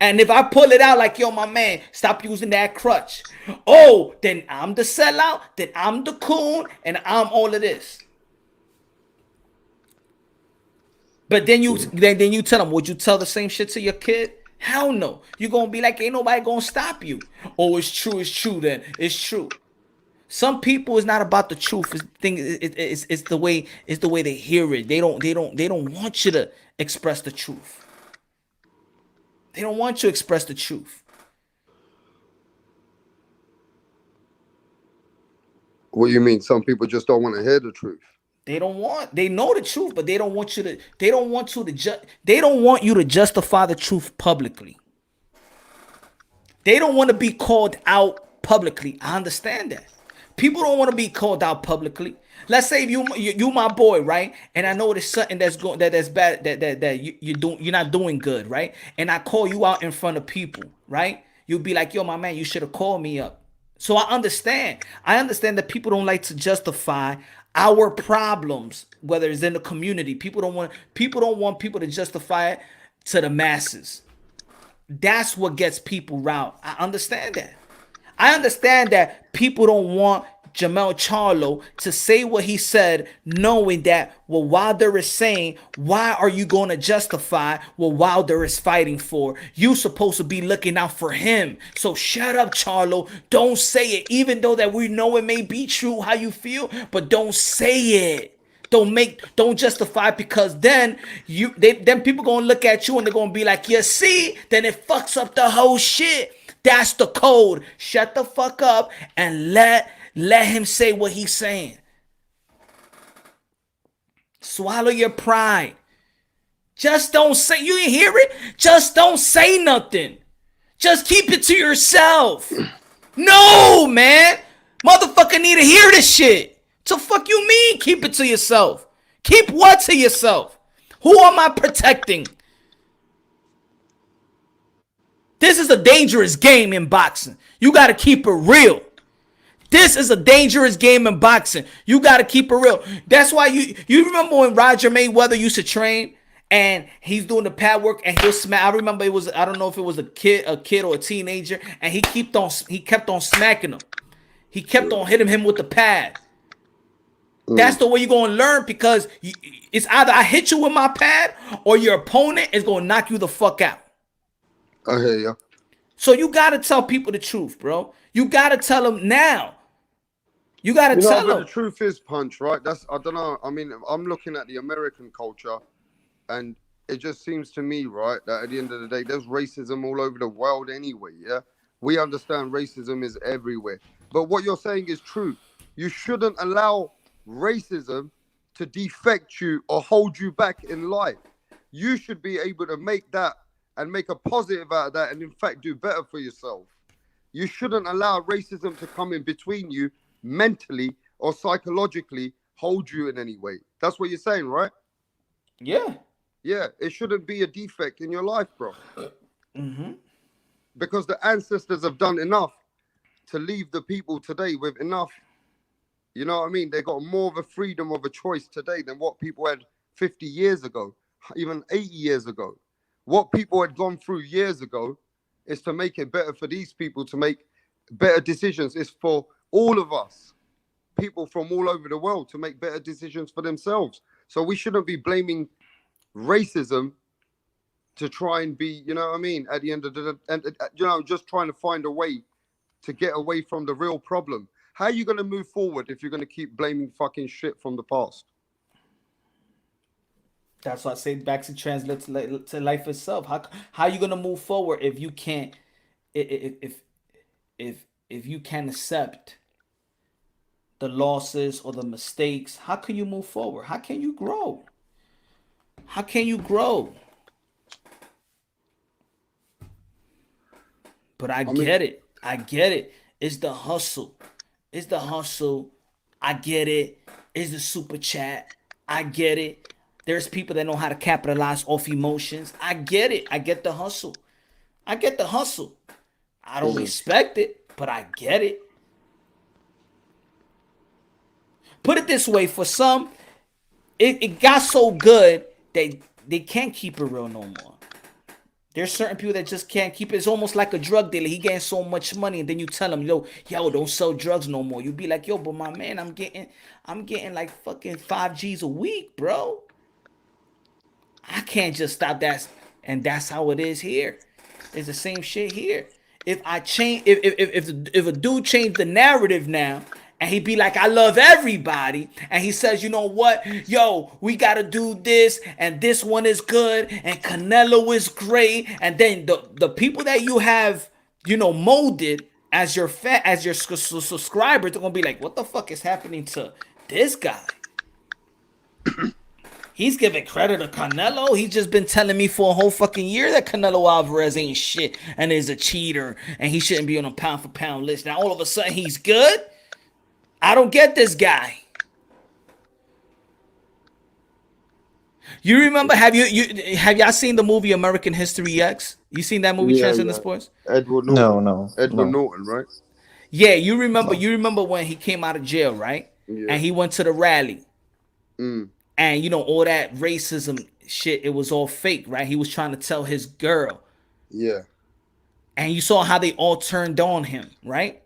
And if I pull it out like, yo, my man, stop using that crutch. Oh, then I'm the sellout, then I'm the coon, and I'm all of this. But then you tell them, would you tell the same shit to your kid? Hell no. You're going to be like, ain't nobody going to stop you. Oh, it's true then. It's true. Some people, it's not about the truth. It's the way they hear it. They don't want you to express the truth. They don't want you to express the truth. What do you mean? Some people just don't want to hear the truth. They know the truth, but they don't want you to justify the truth publicly. They don't want to be called out publicly. I understand that. People don't want to be called out publicly. Let's say you my boy, right? And I know there's something that's bad that you're not doing good, right? And I call you out in front of people, right? You'll be like, yo, my man, you should have called me up. So I understand that people don't like to justify our problems, whether it's in the community. People don't want people to justify it to the masses. That's what gets people riled. I understand that. I understand that people don't want Jamel Charlo to say what he said, knowing that what Wilder is saying, why are you going to justify what Wilder is fighting for? You supposed to be looking out for him. So shut up, Charlo. Don't say it, even though that we know it may be true how you feel, but don't say it. Don't justify, because then people gonna look at you and they're gonna be like, you see, then it fucks up the whole shit. That's the code. Shut the fuck up and let him say what he's saying. Swallow your pride. Just don't say, you didn't hear it? Just don't say nothing. Just keep it to yourself. No, man. Motherfucker need to hear this shit. So fuck you mean keep it to yourself? Keep what to yourself? Who am I protecting? This is a dangerous game in boxing. You got to keep it real. This is a dangerous game in boxing. You got to keep it real. That's why you remember when Roger Mayweather used to train and he's doing the pad work and he'll smack. I remember I don't know if it was a kid or a teenager, and he kept on smacking him. He kept on hitting him with the pad. That's the way you're going to learn, because it's either I hit you with my pad or your opponent is going to knock you the fuck out. I hear you. So you got to tell people the truth, bro. You got to tell them now. You got to tell them. The truth is, Punch, right? I don't know. I mean, I'm looking at the American culture, and it just seems to me, right, that at the end of the day, there's racism all over the world anyway, yeah? We understand racism is everywhere. But what you're saying is true. You shouldn't allow racism to defect you or hold you back in life. You should be able to make that and make a positive out of that, and in fact do better for yourself. You shouldn't allow racism to come in between you mentally or psychologically, hold you in any way. That's what you're saying, right? Yeah. Yeah, it shouldn't be a defect in your life, bro. Mm-hmm. Because the ancestors have done enough to leave the people today with enough. You know what I mean? They got more of a freedom of a choice today than what people had 50 years ago, even 80 years ago. What people had gone through years ago, It's to make it better for these people to make better decisions. It's for all of us, people from all over the world, to make better decisions for themselves. So we shouldn't be blaming racism to try and be, you know what I mean, at the end of the, and you know, just trying to find a way to get away from the real problem. How are you going to move forward if you're going to keep blaming fucking shit from the past? That's why I say back to translate to life itself. How are you gonna move forward if you can't if you can't accept the losses or the mistakes? How can you move forward? How can you grow? How can you grow? But I get it. I get it. It's the hustle. It's the hustle. I get it. It's the super chat. I get it. There's people that know how to capitalize off emotions. I get it. I get the hustle. I get the hustle. I don't respect it, but I get it. Put it this way, for some, it got so good that they can't keep it real no more. There's certain people that just can't keep it. It's almost like a drug dealer. He getting so much money, and then you tell him, yo, don't sell drugs no more. You be like, yo, but my man, I'm getting like fucking 5 G's a week, bro. I can't just stop that. And that's how it is here. It's the same shit here. If I change, if a dude changed the narrative now, and he be like, I love everybody, and he says, you know what, yo, we gotta do this, and this one is good, and Canelo is great, and then the people that you have, you know, molded as your subscribers, they're gonna be like, what the fuck is happening to this guy? He's giving credit to Canelo. He's just been telling me for a whole fucking year that Canelo Alvarez ain't shit and is a cheater and he shouldn't be on a pound for pound list. Now all of a sudden he's good? I don't get this guy. You remember? Have y'all seen the movie American History X? You seen that movie, Transcendent Sports? Edward Norton. No. Edward Norton, right? Yeah, you remember? You remember when he came out of jail, right? Yeah. And he went to the rally. Mm. And, you know, all that racism shit, it was all fake, right? He was trying to tell his girl. Yeah. And you saw how they all turned on him, right?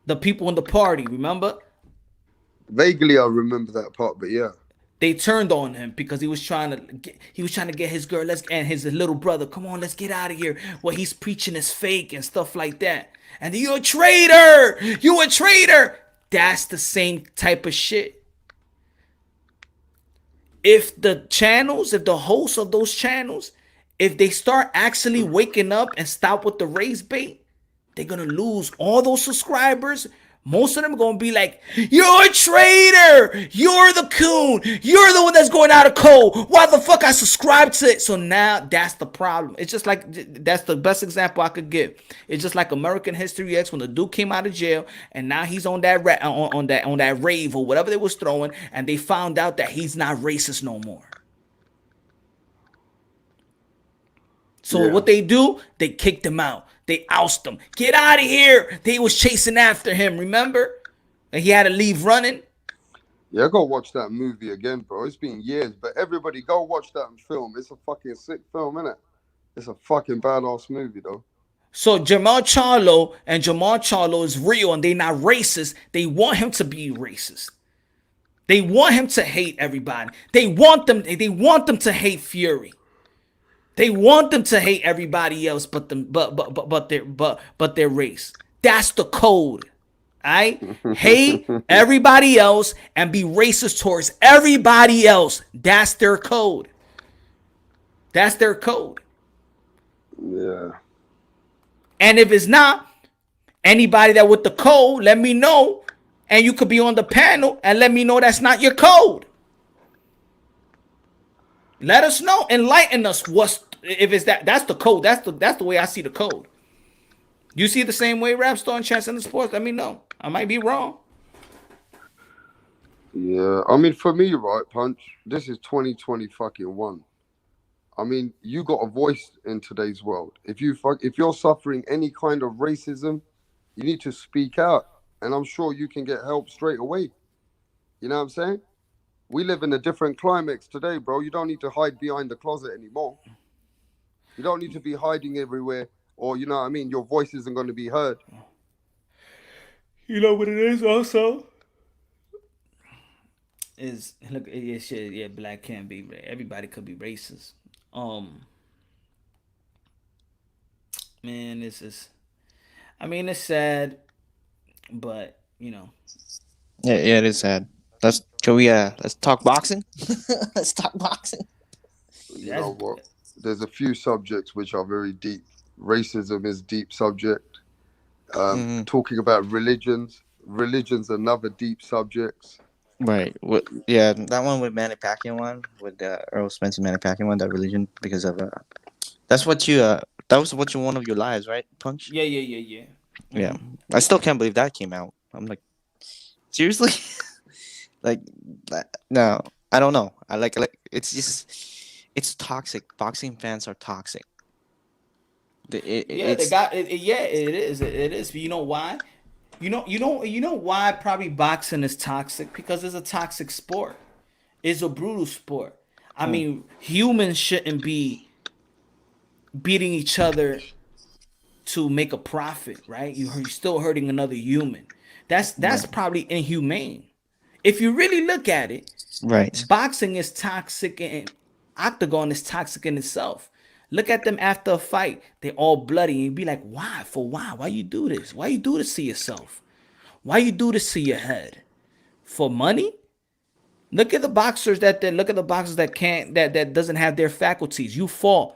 The people in the party, remember? Vaguely, I remember that part, but yeah. They turned on him because he was trying to get his girl, and his little brother, come on, let's get out of here. What he's preaching is fake and stuff like that. And you're a traitor! You a traitor! That's the same type of shit. If the hosts of those channels, if they start actually waking up and stop with the race bait, they're going to lose all those subscribers. Most of them are going to be like, you're a traitor. You're the coon. You're the one that's going out of code. Why the fuck I subscribed to it? So now that's the problem. It's just like, that's the best example I could give. It's just like American History X when the dude came out of jail and now he's on that on that rave or whatever they was throwing, and they found out that he's not racist no more. So what they do, they kicked him out. They oust him. Get out of here. They was chasing after him, remember? And he had to leave running. Yeah, go watch that movie again, bro. It's been years, but everybody go watch that film. It's a fucking sick film, innit? It's a fucking badass movie, though. So Jamal Charlo is real and they not racist. They want him to be racist. They want him to hate everybody. They want them to hate Fury. They want them to hate everybody else but their race. That's the code. Alright? Hate everybody else and be racist towards everybody else. That's their code. That's their code. Yeah. And if it's not, anybody that with the code, let me know. And you could be on the panel and let me know that's not your code. Let us know. Enlighten us. If it's that's the code. That's the way I see the code. You see it the same way, Rapstar and Transcendent Sports? Let me know. I might be wrong. Yeah, I mean, for me, right, Punch, this is 2020 fucking one. I mean, you got a voice in today's world. If you're suffering any kind of racism, you need to speak out. And I'm sure you can get help straight away. You know what I'm saying? We live in a different climate today, bro. You don't need to hide behind the closet anymore. You don't need to be hiding everywhere or you know what I mean, your voice isn't going to be heard. You know what it is also? Is look, yeah, shit, yeah, black can't be, everybody could be racist. Man, this is, I mean, it's sad, but you know, Yeah, it is sad. Let's talk boxing. Let's talk boxing. You that's know what? There's a few subjects which are very deep. Racism is deep subject. Mhm. Talking about religion's another deep subject. Right. Yeah, that one with Manny Pacquiao one with the Earl Spence and Manny Pacquiao one, that religion, because of that's what you that was what you one of your lives, right? Punch. yeah. Yeah. I still can't believe that came out. I'm like, seriously. Like, no, I don't know. I like it's just it's toxic. Boxing fans are toxic. Yeah, they It's got it. Yeah, it is. It is. You know why? You know why probably boxing is toxic? Because it's a toxic sport. It's a brutal sport. I mean, humans shouldn't be beating each other to make a profit, right? You're still hurting another human. That's probably inhumane. If you really look at it, right. boxing is toxic and octagon is toxic in itself. Look at them after a fight. They all bloody. And you be like, why? For why? Why you do this? Why you do this to yourself? Why you do this to your head? For money? Look at the boxers that can't that doesn't have their faculties. You fought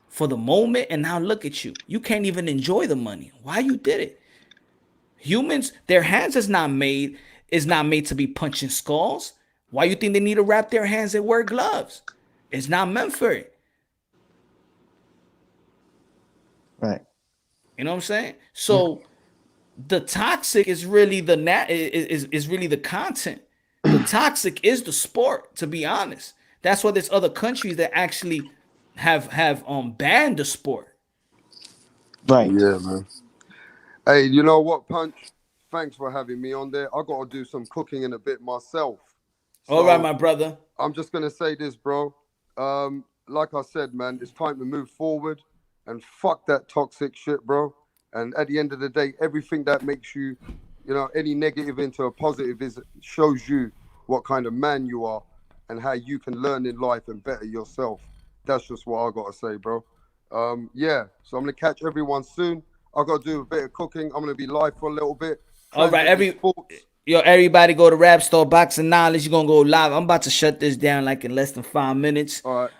for the moment and now look at you. You can't even enjoy the money. Why you did it? Humans, their hands is not made to be punching skulls. Why you think they need to wrap their hands and wear gloves? It's not meant for it. Right. You know what I'm saying? Yeah. So the toxic is really is really the content. The toxic is the sport, to be honest. That's why there's other countries that actually have banned the sport. Right. Yeah, man. Hey, you know what, Punch? Thanks for having me on there. I got to do some cooking in a bit myself. All right, So my brother. I'm just gonna say this, bro. Like I said, man, it's time to move forward and fuck that toxic shit, bro. And at the end of the day, everything that makes you, you know, any negative into a positive is shows you what kind of man you are and how you can learn in life and better yourself. That's just what I gotta say, bro. Yeah. So I'm gonna catch everyone soon. I gotta do a bit of cooking. I'm gonna be live for a little bit. All right, Transition sports. everybody go to Rap Store Boxing Knowledge. You're gonna go live. I'm about to shut this down like in less than 5 minutes. All right.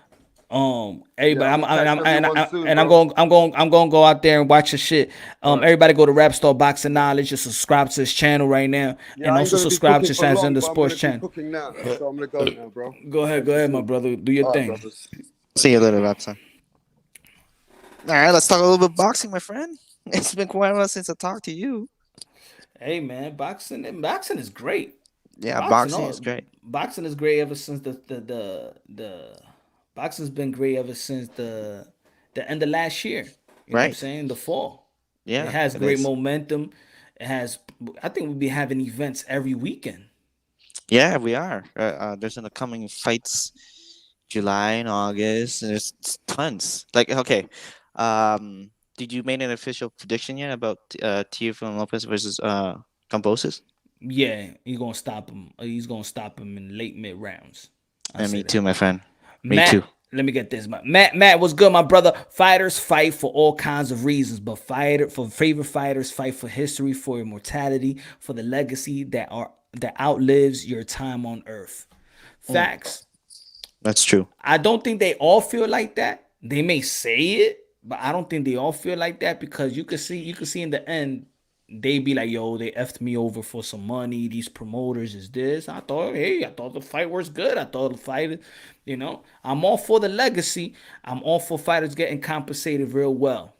Everybody, Yeah, I'm gonna catch everyone soon, and bro. I'm going to go out there and watch your shit. All right. Everybody go to Rap Store Boxing Knowledge. Just subscribe to his channel right now, Yeah, and I ain't also gonna be subscribe to cooking for Sands long, Under but I'm Sports gonna be channel. cooking now. So I'm gonna go now, bro. Go ahead, my brother. Do your All right, thing. brothers. See you later, Rapson. All right, let's talk a little bit boxing, my friend. It's been quite a while since I talked to you. Hey man, boxing is great. Yeah, boxing is Oh, great. boxing is great ever since the boxing's been great ever since the end of last year. You know what I'm Right. saying? The fall. It Yeah, has it great is. momentum. It has. I think we'll be having events every weekend. Yeah, we are. There's an upcoming fights July and August. And there's tons. Like, okay, did you make an official prediction yet about Teofimo Lopez versus Kambosos? Yeah, he's gonna stop him. He's gonna stop him in late mid rounds. I And say me that. too, my friend. Me Matt, too. let me get this. Matt, what's good, my brother? Fighters fight for all kinds of reasons, but favorite fighters fight for history, for immortality, for the legacy that outlives your time on Earth. Facts. That's true. I don't think they all feel like that. They may say it, but I don't think they all feel like that because you can see in the end they be like, yo, they effed me over for some money. These promoters is this. I thought the fight was good. I thought the fight, I'm all for the legacy. I'm all for fighters getting compensated real well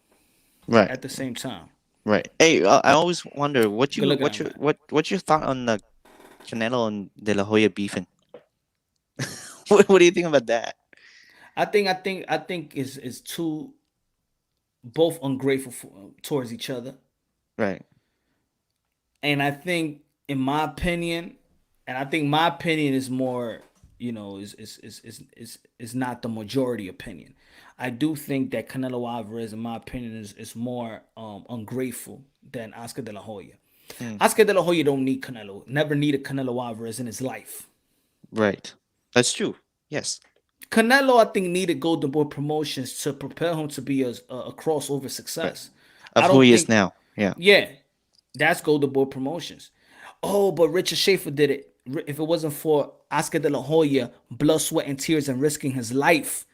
Right. at the same time. Right. Hey, I always wonder Good looking at him, man. what's your thought on the Canelo and De La Hoya beefing? What do you think about that? I think is two both ungrateful towards each other. Right. And I think, in my opinion, my opinion is more, is not the majority opinion. I do think that Canelo Alvarez, in my opinion, is more ungrateful than Oscar De La Hoya. Oscar De La Hoya don't need Canelo. Never needed Canelo Alvarez in his life. Right. That's true. Yes. Canelo, I think, needed Golden Boy Promotions to propel him to be a crossover success. Of I who don't he think, is now. Yeah. yeah, that's Golden Boy Promotions. Oh, but Richard Schaefer did it. If it wasn't for Oscar De La Hoya, blood, sweat, and tears, and risking his life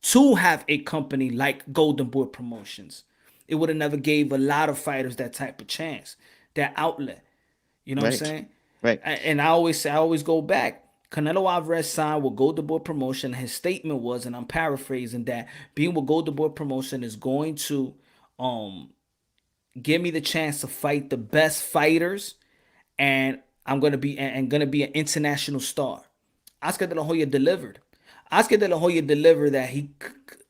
to have a company like Golden Boy Promotions, it would have never gave a lot of fighters that type of chance, that outlet. You know what I'm Right. saying? Right. And I always go back. Canelo Alvarez signed with Golden Boy Promotion. His statement was, and I'm paraphrasing, that being with Golden Boy Promotion is going to give me the chance to fight the best fighters, and I'm gonna be and gonna be an international star. Oscar De La Hoya delivered. Oscar De La Hoya delivered that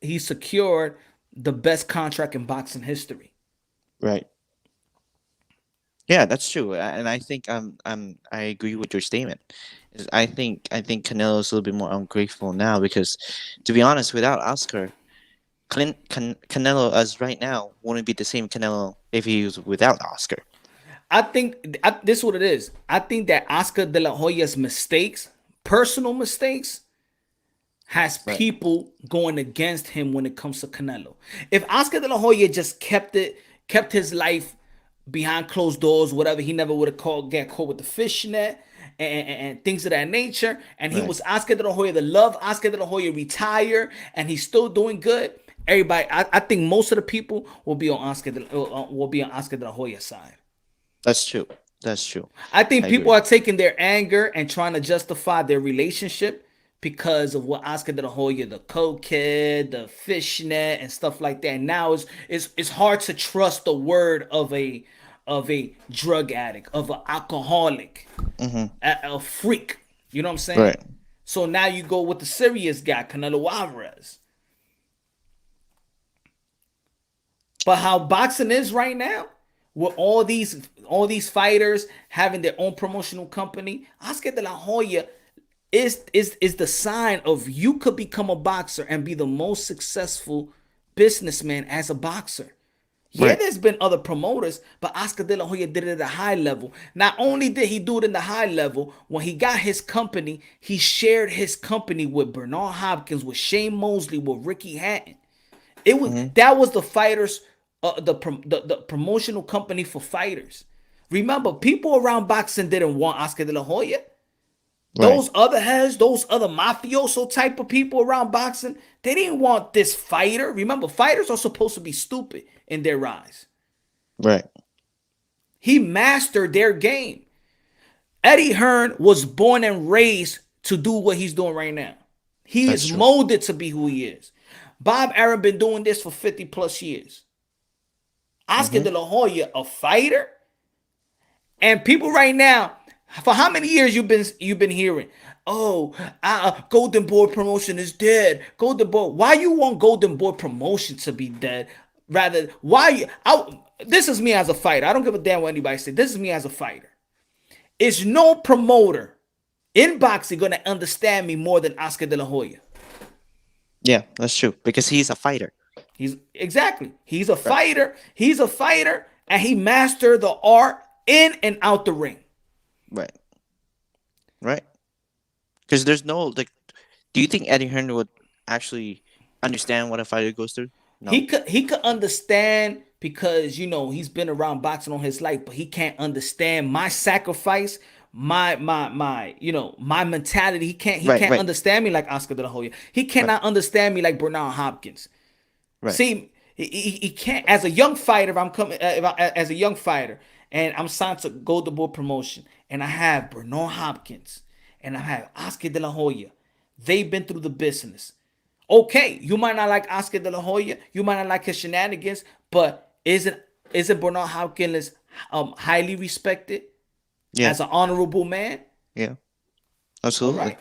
he secured the best contract in boxing history. Right. Yeah, that's true, and I think I agree with your statement. I think Canelo's a little bit more ungrateful now because, to be honest, without Oscar, Canelo as right now wouldn't be the same Canelo if he was without Oscar. I think this is what it is. I think that Oscar De La Hoya's mistakes, personal mistakes, has people going against him when it comes to Canelo. If Oscar De La Hoya just kept his life behind closed doors, whatever, he never would have get caught with the fishnet and things of that nature. And he was Oscar De La Hoya, the love Oscar De La Hoya retire, and he's still doing good. Everybody, I think most of the people will be on Oscar De La Hoya's side. That's true. That's true. I think people agree. are taking their anger and trying to justify their relationship because of what Oscar De La Hoya, the cokehead, the fishnet, and stuff like that. And now it's hard to trust the word of a drug addict, of an alcoholic, a freak. You know what I'm saying? Right. So now you go with the serious guy, Canelo Alvarez. But how boxing is right now, with all these fighters having their own promotional company, Oscar De La Hoya is the sign of you could become a boxer and be the most successful businessman as a boxer. Yeah, Right. there's been other promoters, but Oscar De La Hoya did it at a high level. Not only did he do it in the high level, when he got his company, he shared his company with Bernard Hopkins, with Shane Mosley, with Ricky Hatton. It was that was the fighters, the promotional company for fighters. Remember, people around boxing didn't want Oscar De La Hoya. Those other heads, those other mafioso type of people around boxing, they didn't want this fighter. Remember, fighters are supposed to be stupid in their eyes. Right. He mastered their game. Eddie Hearn was born and raised to do what he's doing right now. He That's is true. molded to be who he is. Bob Arum been doing this for 50 plus years. Oscar De La Hoya, a fighter, and people right now, for how many years you've been hearing, oh, Golden Boy Promotion is dead. Golden Boy, why you want Golden Boy Promotion to be dead? Rather, this is me as a fighter. I don't give a damn what anybody say. This is me as a fighter. Is no promoter in boxing gonna understand me more than Oscar De La Hoya? Yeah, that's true because he's a fighter. He's a fighter. He's a fighter, and he mastered the art in and out the ring. Right. Right. Because there's no like. Do you think Eddie Hearn would actually understand what a fighter goes through? No. He could understand because he's been around boxing all his life, but he can't understand my sacrifice, my mentality. He can't understand me like Oscar De La Hoya. He cannot understand me like Bernard Hopkins. Right. See, he can't. As a young fighter, as a young fighter, and I'm signed to Golden Boy Promotion, and I have Bernard Hopkins, and I have Oscar De La Hoya. They've been through the business. Okay, you might not like Oscar De La Hoya, you might not like his shenanigans, but isn't Bernard Hopkins highly respected as an honorable man? Yeah, absolutely. Right.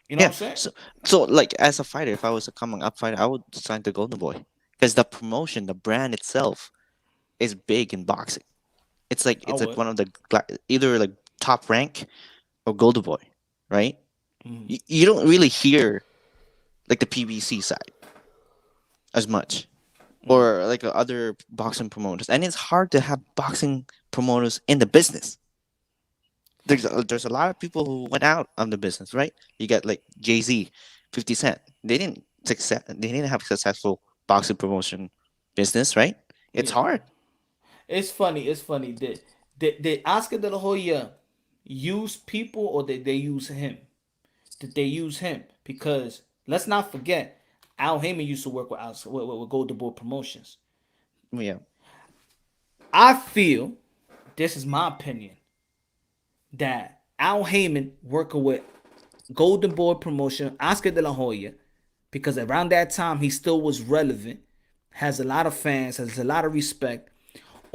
You know what I'm saying? So like as a fighter, if I was a coming up fighter, I would sign to Golden Boy because the promotion, the brand itself, is big in boxing. It's like one of the either like top rank or Golden Boy, right? You don't really hear like the PBC side. as much, or like other boxing promoters, and it's hard to have boxing promoters in the business. There's a lot of people who went out of the business, right? You got like Jay-Z, 50 Cent. They didn't have successful boxing promotion business, right? It's Yeah. hard. It's funny. It's funny. Did Oscar De La Hoya use people or did they use him? Did they use him? Because let's not forget, Al Heyman used to work with Golden Boy Promotions. Yeah. I feel, this is my opinion, that Al Heyman working with Golden Boy Promotion, Oscar De La Hoya, because around that time he still was relevant, has a lot of fans, has a lot of respect,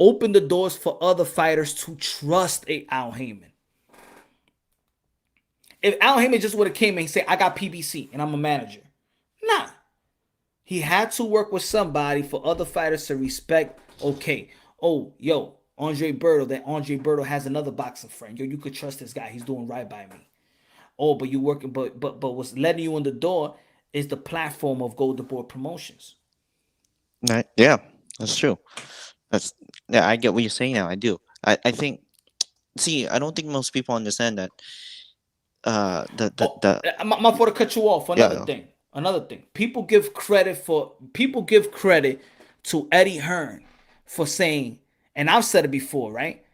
opened the doors for other fighters to trust a Al Heyman. If Al Heyman just would have came and said, I got PBC and I'm a manager. Nah. He had to work with somebody for other fighters to respect, okay, oh, yo, Andre Berto, that Andre Berto has another boxing friend. Yo, you could trust this guy. He's doing right by me. Oh, but you working, but what's letting you in the door is the platform of Golden Boy Promotions. Right. Yeah, that's true. That's yeah. I get what you're saying now. I do. I think. See, I don't think most people understand that. My fault to cut you off. Another thing. People give credit to Eddie Hearn for saying, and I've said it before, right?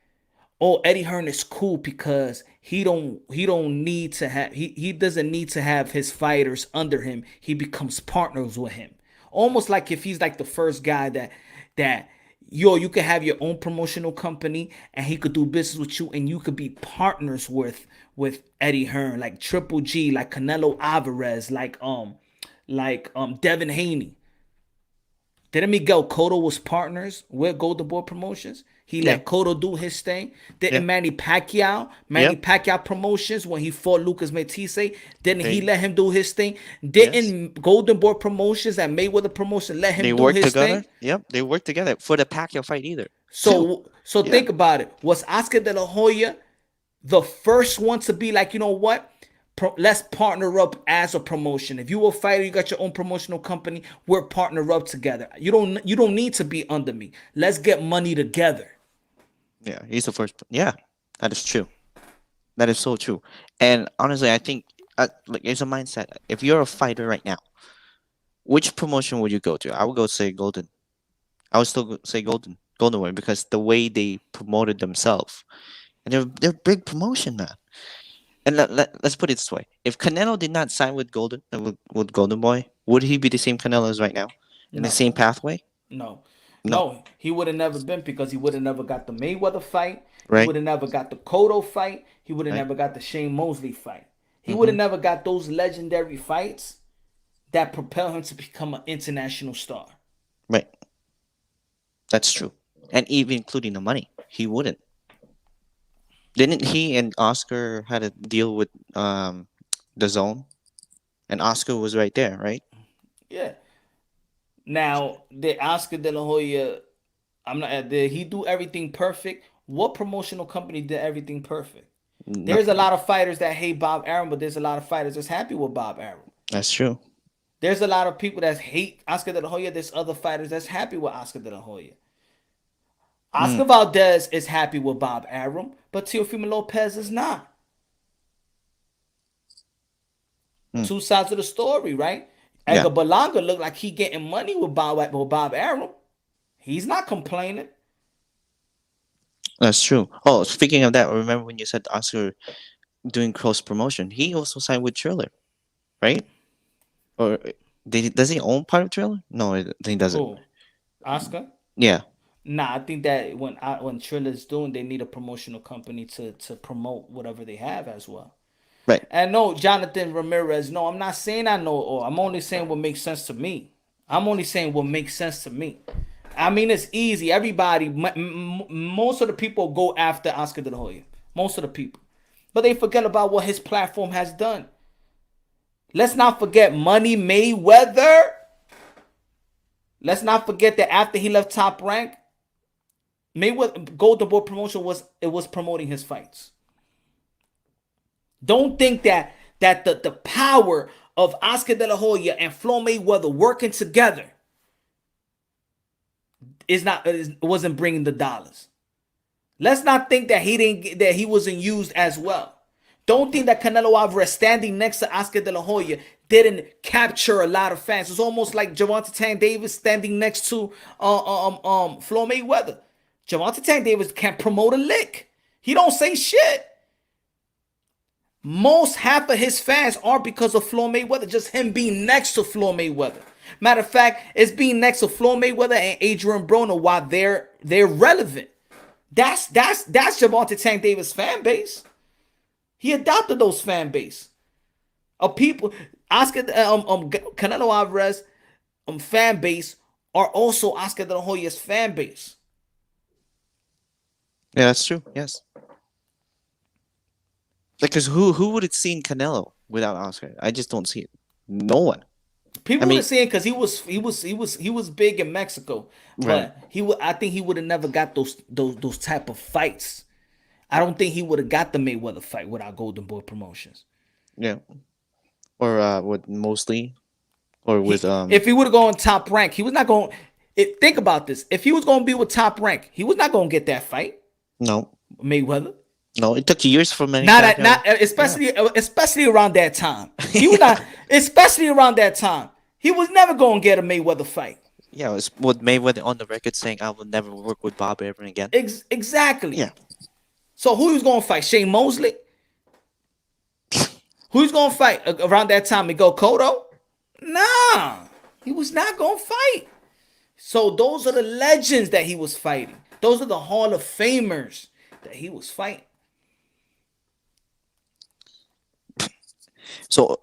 Oh, Eddie Hearn is cool because he doesn't need to have his fighters under him. He becomes partners with him. Almost like if he's like the first guy that you could have your own promotional company and he could do business with you and you could be partners with Eddie Hearn, like Triple G, like Canelo Alvarez, like Devin Haney. Didn't Miguel Cotto was partners with Golden Boy Promotions? He let Cotto do his thing. Didn't Manny Pacquiao Promotions, when he fought Lucas Matisse, didn't he let him do his thing? Didn't Golden Boy Promotions and Mayweather Promotion let him do his thing? Yep, they worked together for the Pacquiao fight either. So think about it. Was Oscar De La Hoya the first one to be like, you know what? Let's partner up as a promotion. If you a fighter, you got your own promotional company, we're partner up together. You don't need to be under me. Let's get money together. Yeah, he's the first. Yeah, that is true. That is so true. And honestly, I think like it's a mindset. If you're a fighter right now, which promotion would you go to? I would go say Golden. I would still say Golden Boy, because the way they promoted themselves, and they're big promotion now. And let's put it this way: if Canelo did not sign with Golden Boy, would he be the same Canelo as right now in the same pathway? No, he would have never been, because he would have never got the Mayweather fight. Right. He would have never got the Cotto fight. He would have never got the Shane Mosley fight. He would have never got those legendary fights that propel him to become an international star. Right. That's true. And even including the money, he wouldn't. Didn't he and Oscar had a deal with the Zone? And Oscar was right there, right? Yeah. Now, did Oscar De La Hoya, did he do everything perfect? What promotional company did everything perfect? There's a lot of fighters that hate Bob Arum, but there's a lot of fighters that's happy with Bob Arum. That's true. There's a lot of people that hate Oscar De La Hoya. There's other fighters that's happy with Oscar De La Hoya. Oscar Valdez is happy with Bob Arum, but Teofimo Lopez is not. Two sides of the story, right? Edgar Berlanga looked like he getting money with Bob Arum. He's not complaining. That's true. Oh, speaking of that, remember when you said Oscar doing cross promotion? He also signed with Triller, right? Or does he own part of Triller? No, he doesn't. Who? Oscar? Yeah. Nah, I think that when Triller's doing, they need a promotional company to promote whatever they have as well. Right. And no, Jonathan Ramirez, no, I'm not saying I know all. I'm only saying what makes sense to me. I mean, it's easy. Everybody, most of the people go after Oscar De La Hoya. Most of the people. But they forget about what his platform has done. Let's not forget Money Mayweather. Let's not forget that after he left Top Rank, Mayweather Golden Boy Promotion was promoting his fights. Don't think that the power of Oscar De La Hoya and Flo Mayweather working together wasn't bringing the dollars. Let's not think that he wasn't used as well. Don't think that Canelo Alvarez standing next to Oscar De La Hoya didn't capture a lot of fans. It's almost like Gervonta Tank Davis standing next to Floyd Mayweather. Gervonta Tank Davis can't promote a lick. He don't say shit. Half of his fans are because of Floyd Mayweather, just him being next to Floyd Mayweather. Matter of fact, it's being next to Floyd Mayweather and Adrian Broner while they're relevant. That's Gervonta Tank Davis fan base. He adopted those fan base of people. Oscar Canelo Alvarez fan base are also Oscar De La Hoya's fan base. Yeah, that's true. Yes. Because who would have seen Canelo without Oscar? I just don't see it. No one. People were saying because he was big in Mexico, but right. I think he would have never got those type of fights. I don't think he would have got the Mayweather fight without Golden Boy Promotions. Yeah, or with Mosley, or with If he would have gone Top Rank, he was not going. Think about this: if he was going to be with Top Rank, he was not going to get that fight. No, Mayweather. No, it took years for Manny. Especially around that time. He was not, especially around that time. He was never going to get a Mayweather fight. Yeah, it was with Mayweather on the record saying, "I will never work with Bob ever again." Exactly. Yeah. So who was going to fight? Shane Mosley? Who's going to fight around that time? Miguel Cotto? Nah, he was not going to fight. So those are the legends that he was fighting. Those are the Hall of Famers that he was fighting. So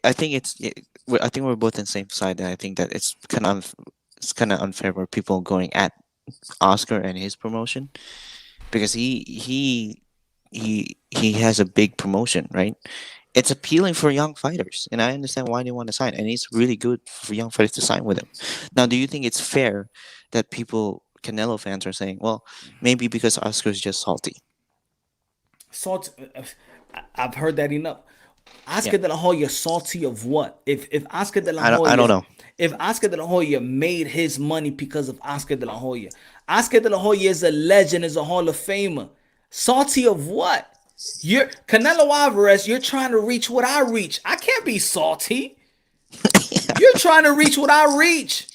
I think I think we're both on the same side. And I think that it's kind of unfair where people going at Oscar and his promotion, because he has a big promotion, right? It's appealing for young fighters, and I understand why they want to sign, and it's really good for young fighters to sign with him. Now, do you think it's fair that Canelo fans are saying, well, maybe because Oscar's just salty? I've heard that enough. Oscar De La Hoya salty of what? If Oscar De La Hoya, I don't know. If Oscar De La Hoya made his money because of Oscar De La Hoya, Oscar De La Hoya is a legend, is a Hall of Famer. Salty of what? You're Canelo Alvarez. You're trying to reach what I reach. I can't be salty. You're trying to reach what I reach.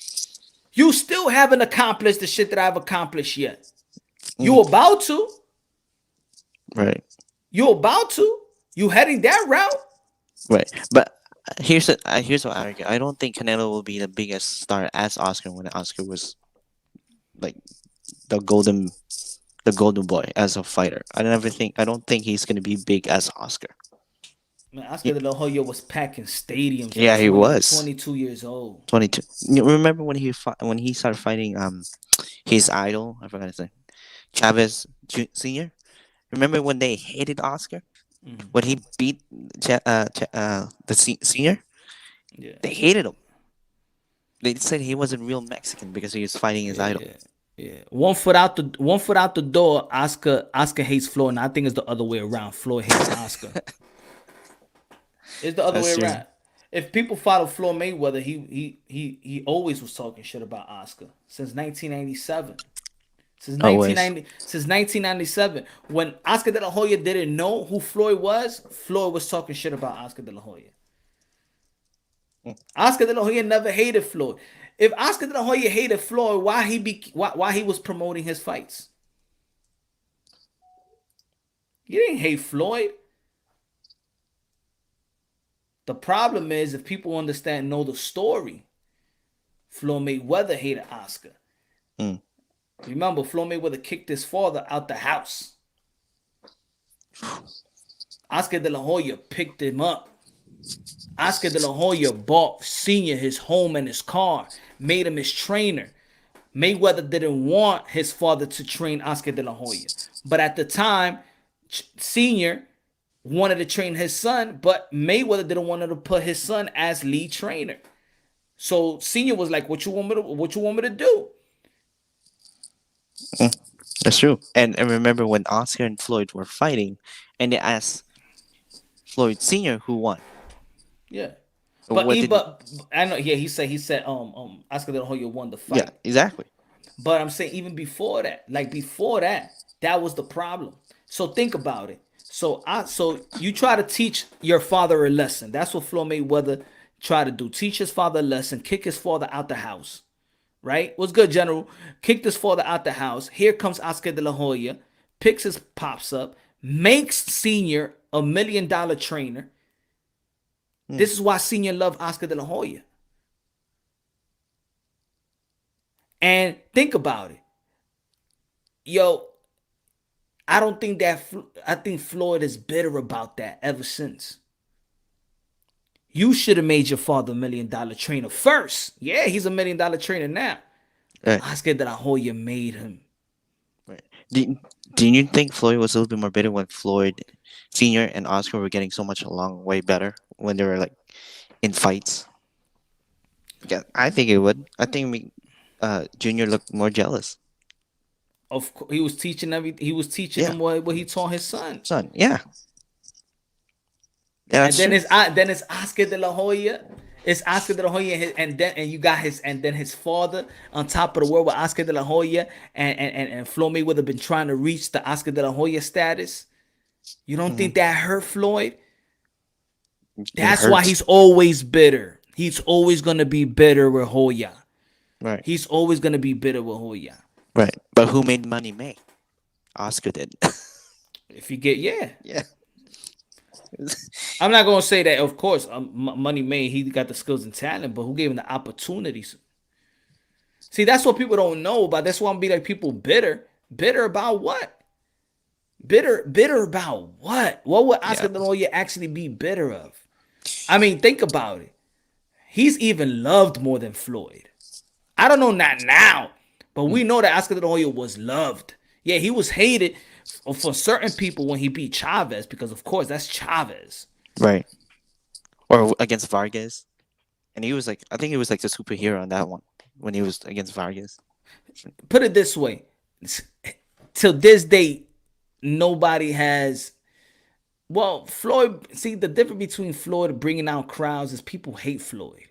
You still haven't accomplished the shit that I've accomplished yet. You about to. Right. You about to. You heading that route. Right. But here's what I argue. I don't think Canelo will be the biggest star as Oscar when Oscar was like the golden boy as a fighter. I don't think he's gonna be big as Oscar. Man, Oscar De La Hoya was packing stadiums. Yeah, he was 22 years old. 22. You remember when he started fighting his idol? I forgot his name. Chavez Senior. Remember when they hated Oscar? Mm-hmm. When he beat the senior? Yeah. They hated him. They said he wasn't real Mexican because he was fighting his idol. Yeah. One foot out the door, Oscar hates Floyd, and I think it's the other way around. Floyd hates Oscar. It's the other way around. If people follow Floyd Mayweather, he always was talking shit about Oscar since 1997. Since 1997, when Oscar De La Hoya didn't know who Floyd was talking shit about Oscar De La Hoya. Oscar De La Hoya never hated Floyd. If Oscar De La Hoya hated Floyd, why he was promoting his fights? You didn't hate Floyd. The problem is, if people know the story, Floyd Mayweather hated Oscar. Remember, Floyd Mayweather kicked his father out the house. Oscar De La Hoya picked him up. Oscar De La Hoya bought Senior his home and his car, made him his trainer. Mayweather didn't want his father to train Oscar De La Hoya. But at the time, Senior wanted to train his son, but Mayweather didn't want to put his son as lead trainer. So Senior was like, what you want me to do? That's true. And remember when Oscar and Floyd were fighting, and they asked Floyd Senior who won. Yeah, but I know. Yeah, he said Oscar De La Hoya won the fight. Yeah, exactly. But I'm saying even before that, that was the problem. So think about it. So you try to teach your father a lesson. That's what Floyd Mayweather tried to do. Teach his father a lesson. Kick his father out the house. Right? What's good, General? Kicked his father out the house. Here comes Oscar de la Hoya. Picks his pops up. Makes Senior $1 million trainer. This is why Senior loved Oscar de la Hoya. And think about it. Yo, I don't think that, I think Floyd is bitter about that ever since. You should have made your father $1 million trainer first. Yeah, he's $1 million trainer now. Right. Oscar de la Hoya made him. Right. Do you think Floyd was a little bit more bitter when Floyd Senior and Oscar were getting so much a long way better when they were like in fights? Yeah, I think it would. I think Junior looked more jealous. Of course, he was teaching him what he taught his son. Yeah. And then it's Oscar de la Hoya. It's Oscar de la Hoya, and then his father on top of the world with Oscar de la Hoya, and Floyd Mayweather been trying to reach the Oscar de la Hoya status. You don't think that hurt Floyd? That's why he's always bitter. He's always gonna be bitter with Hoya. Right. He's always gonna be bitter with Hoya. Right. But who made money make? Oscar did. If you get Yeah. I'm not gonna say that. Of course, Money made. He got the skills and talent, but who gave him the opportunities? See, that's what people don't know about. That's why I'm be like people bitter. Bitter about what? Bitter about what? What would Oscar de la Hoya actually be bitter of? I mean, think about it. He's even loved more than Floyd. I don't know, not now, but we know that Oscar de la Hoya was loved. Yeah, he was hated for certain people when he beat Chavez, because of course that's Chavez. Right. Or against Vargas. And he was like, I think he was like the superhero on that one when he was against Vargas. Put it this way. Till this day, nobody has. Well, Floyd, see, the difference between Floyd bringing out crowds is people hate Floyd.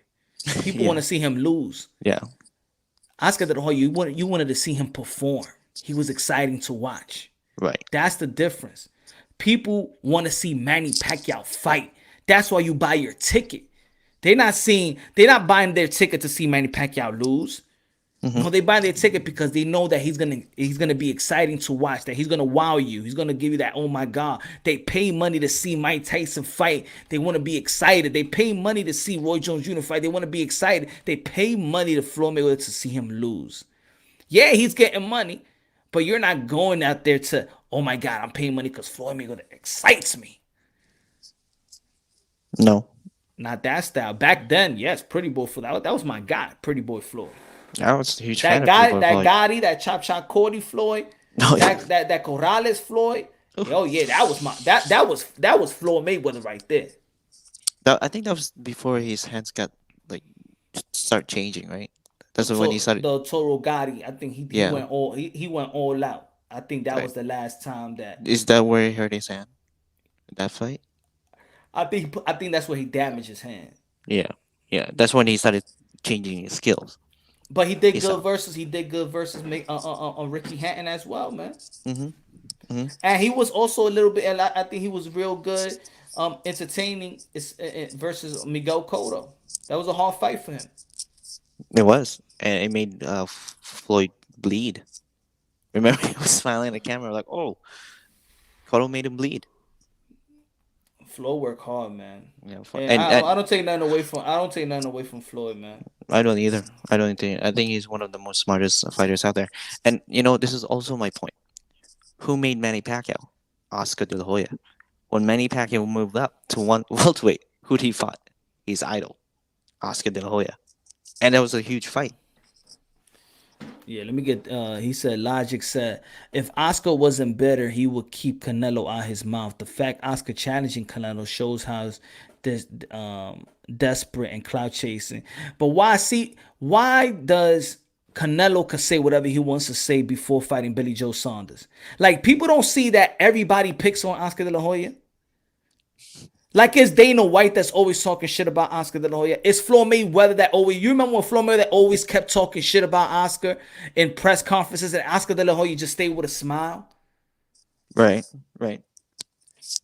People want to see him lose. Yeah. Oscar de la Hoya, you wanted to see him perform. He was exciting to watch. Right. That's the difference. People want to see Manny Pacquiao fight. That's why you buy your ticket. They're not buying their ticket to see Manny Pacquiao lose. No, they buy their ticket because they know that he's gonna be exciting to watch, that he's gonna wow you. He's gonna give you that, oh my God. They pay money to see Mike Tyson fight. They want to be excited. They pay money to see Roy Jones Jr. fight. They want to be excited. They pay money to Floyd Mayweather to see him lose. Yeah, he's getting money, but you're not going out there to, oh my God, I'm paying money because Floyd Mayweather excites me. No. Not that style. Back then, yes, Pretty Boy Floyd. That was my guy, Pretty Boy Floyd. I was a huge That fan guy, of that Floyd. Gotti, that Chop Cordy Floyd, Oh, yeah. that Corrales Floyd. Oh yeah, that was Floyd Mayweather right there. I think that was before his hands got like start changing, right? That's when he started. The Toro Gotti. I think he went all out. I think that Right. was the last time that. Is that where he hurt his hand? That fight? I think that's where he damaged his hand. Yeah. Yeah. That's when he started changing his skills. But he did good versus on Ricky Hatton as well, man. And he was also a little bit. I think he was real good, entertaining versus Miguel Cotto. That was a hard fight for him. It was, and it made Floyd bleed. Remember, he was smiling at the camera like, "Oh, Cotto made him bleed." Floyd worked hard, man. Yeah, and I don't take nothing away from Floyd, man. I don't either. I think he's one of the most smartest fighters out there. And this is also my point. Who made Manny Pacquiao? Oscar de la Hoya. When Manny Pacquiao moved up to one welterweight, who'd he fought? His idol, Oscar de la Hoya, and that was a huge fight. Yeah, let me get. He said, Logic said, if Oscar wasn't better, he would keep Canelo out his mouth. The fact Oscar challenging Canelo shows how this desperate and clout chasing. But why does Canelo could say whatever he wants to say before fighting Billy Joe Saunders? Like, people don't see that everybody picks on Oscar de la Hoya. Like it's Dana White that's always talking shit about Oscar De La Hoya. It's Floyd Mayweather that always. You remember when Floyd Mayweather always kept talking shit about Oscar in press conferences, and Oscar De La Hoya just stayed with a smile. Right.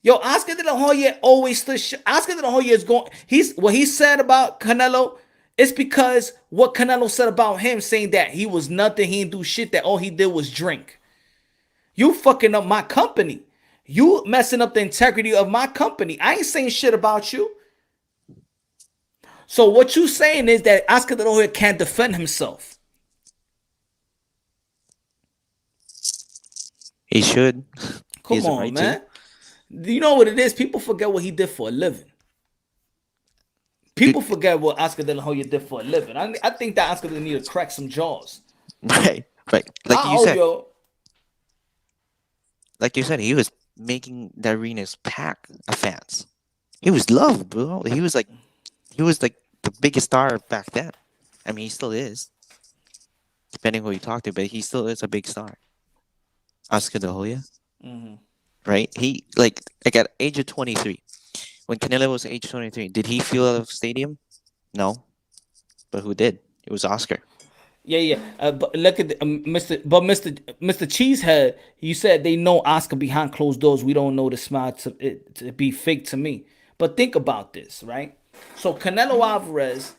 Yo, Oscar De La Hoya always stood. Oscar De La Hoya is going. He's what he said about Canelo. It's because what Canelo said about him, saying that he was nothing, he didn't do shit, that all he did was drink. You fucking up my company. You messing up the integrity of my company. I ain't saying shit about you. So what you saying is that Oscar De La Hoya can't defend himself. He should. Come on, right, man. You know what it is? People forget what he did for a living. People forget what Oscar De La Hoya did for a living. I think that Oscar De need to crack some jaws. Right. Like you said, he was making the arenas pack of fans. He was loved, bro. He was like the biggest star back then. I mean, he still is, depending who you talk to, but he still is a big star. Oscar De La Hoya, right? He like at age of 23, when Canelo was age 23, did he feel out of stadium? No, but who did? It was Oscar. Yeah. But look at Mr. Cheesehead. You said they know Oscar behind closed doors. We don't know the smile to be fake to me. But think about this, right? So Canelo Alvarez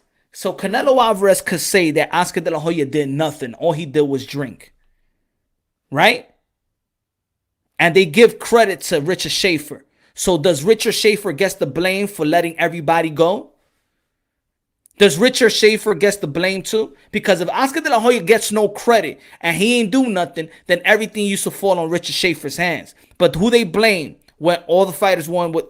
could say that Oscar De La Hoya did nothing. All he did was drink, right? And they give credit to Richard Schaefer. So does Richard Schaefer get the blame for letting everybody go? Does Richard Schaefer get the blame too? Because if Oscar De La Hoya gets no credit and he ain't do nothing, then everything used to fall on Richard Schaefer's hands. But who they blame when all the fighters won with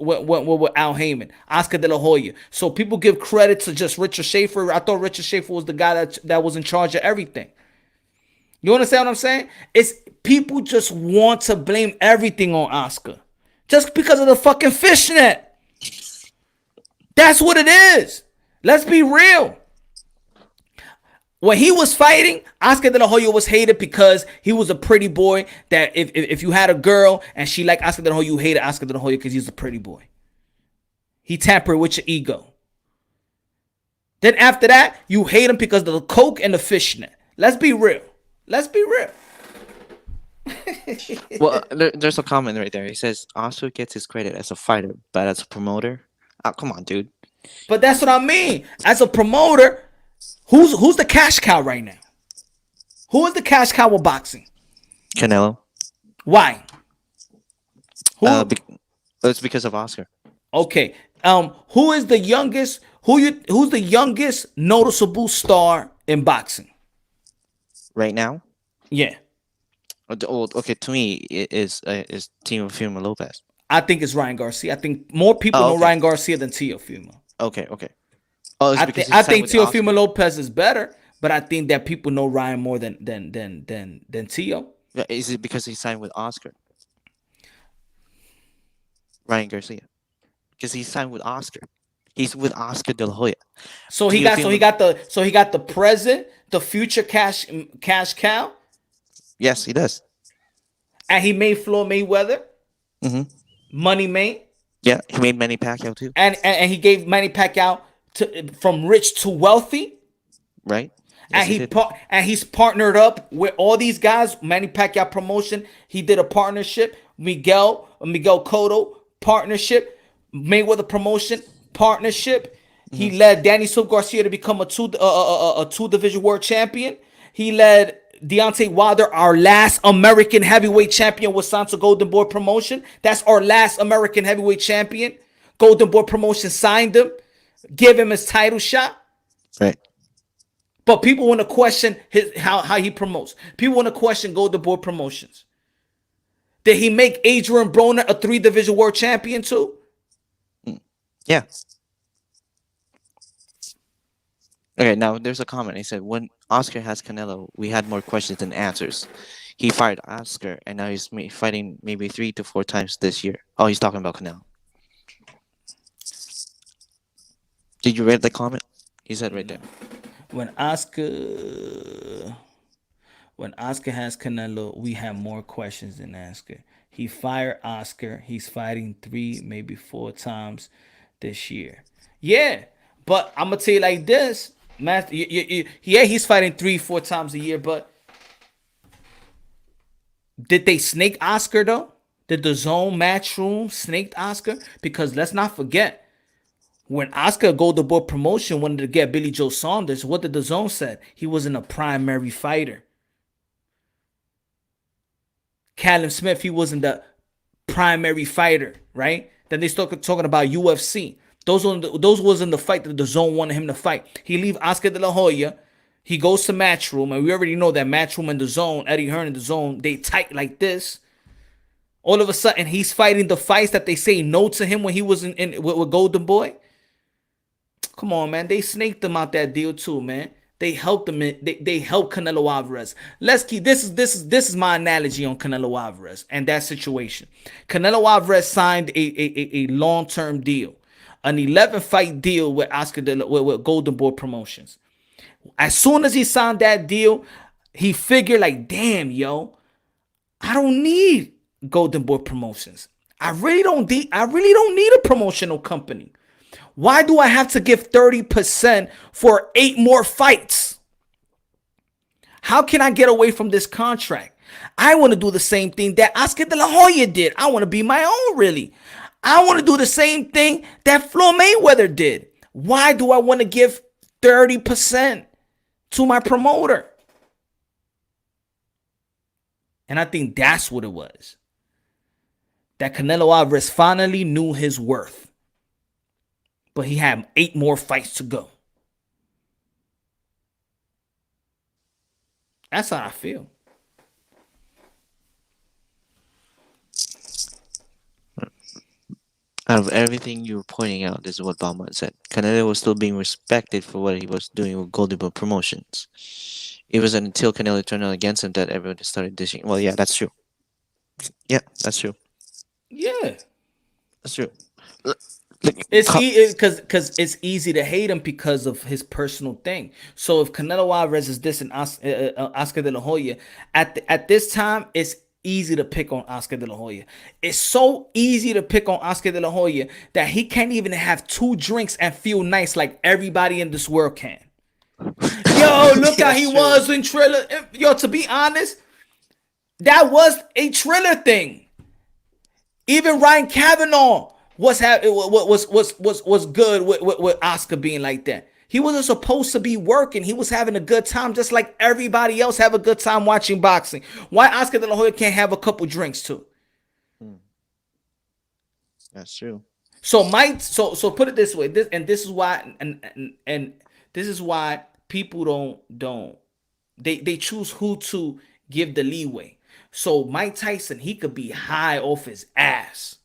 Al Heyman? Oscar De La Hoya. So people give credit to just Richard Schaefer. I thought Richard Schaefer was the guy that was in charge of everything. You understand what I'm saying? It's people just want to blame everything on Oscar. Just because of the fucking fishnet. That's what it is. Let's be real. When he was fighting, Oscar De La Hoya was hated because he was a pretty boy that if you had a girl and she liked Oscar De La Hoya, you hated Oscar De La Hoya because he's a pretty boy. He tampered with your ego. Then after that, you hate him because of the coke and the fishnet. Let's be real. Well, there's a comment right there. He says Oscar gets his credit as a fighter, but as a promoter, oh, come on, dude. But that's what I mean. As a promoter, who's the cash cow right now? Who is the cash cow of boxing? Canelo. Why? It's because of Oscar. Okay. Who is the youngest? Who's the youngest noticeable star in boxing right now? Yeah. Okay. To me, it is Teofimo Lopez. I think it's Ryan Garcia. I think more people know Ryan Garcia than Teofimo. Okay. Oh, I think Teofimo Lopez is better, but I think that people know Ryan more than Teo. Is it because he signed with Oscar? Ryan Garcia, because he signed with Oscar. He's with Oscar De La Hoya. So he got the present, the future cash cow. Yes, he does. And he made Floyd Mayweather. Money made. Yeah, he made Manny Pacquiao too. And he gave Manny Pacquiao from rich to wealthy. Right. Yes, and he's partnered up with all these guys. Manny Pacquiao promotion. He did a partnership. Miguel Cotto partnership. Mayweather promotion partnership. He led Danny Silva Garcia to become a two division world champion. He led Deontay Wilder, our last American heavyweight champion, was signed to Golden Boy Promotion. That's our last American heavyweight champion. Golden Boy Promotion signed him, give him his title shot. Right. But people want to question how he promotes. People want to question Golden Boy Promotions. Did he make Adrian Broner a 3-division world champion too? Yeah. Okay, now there's a comment. He said, when Oscar has Canelo, we had more questions than answers. He fired Oscar, and now he's fighting maybe 3 to 4 times this year. Oh, he's talking about Canelo. Did you read the comment? He said right there. When Oscar has Canelo, we have more questions than answers. He fired Oscar. He's fighting 3, maybe 4 times this year. Yeah, but I'm gonna tell you like this, man. Yeah, he's fighting 3, 4 times a year. But did they snake Oscar though? Did the Zone Matchroom snaked Oscar? Because let's not forget, when Oscar Golden Boy Promotion wanted to get Billy Joe Saunders, what did the Zone said? He wasn't a primary fighter. Callum Smith, he wasn't the primary fighter, right? Then they started talking about UFC. Those wasn't the fight that the Zone wanted him to fight. He leave Oscar De La Hoya. He goes to Matchroom, and we already know that Matchroom and the Zone, Eddie Hearn and the Zone, they tight like this. All of a sudden, he's fighting the fights that they say no to him when he was with Golden Boy. Come on, man. They snaked him out that deal too, man. They helped him. They helped Canelo Alvarez. Let's keep this is my analogy on Canelo Alvarez and that situation. Canelo Alvarez signed a long-term deal, an 11-fight deal with with Golden Boy Promotions. As soon as he signed that deal, he figured like, damn, yo, I don't need Golden Boy Promotions. I really don't need a promotional company. Why do I have to give 30% for 8 more fights? How can I get away from this contract? I want to do the same thing that Oscar De La Hoya did. I want to be my own, really. I want to do the same thing that Floyd Mayweather did. Why do I want to give 30% to my promoter? And I think that's what it was. That Canelo Alvarez finally knew his worth. But he had 8 more fights to go. That's how I feel. Out of everything you were pointing out, this is what Bauman said. Canelo was still being respected for what he was doing with Golden Boy Promotions. It wasn't until Canelo turned out against him that everyone started dishing. Well, yeah, that's true. Yeah, that's true. Yeah. That's true. It's because it's easy to hate him because of his personal thing. So if Canelo Alvarez is dissing Oscar De La Hoya, at this time, it's easy to pick on Oscar De La Hoya. It's so easy to pick on Oscar De La Hoya that he can't even have 2 drinks and feel nice like everybody in this world can. Yo, look how he was in Triller. Yo, to be honest, that was a Triller thing. Even Ryan Kavanaugh was good with Oscar being like that. He wasn't supposed to be working. He was having a good time, just like everybody else have a good time watching boxing. Why Oscar De La Hoya can't have a couple drinks too? That's true. So put it this way. This is why, and this is why people don't they choose who to give the leeway. So Mike Tyson, he could be high off his ass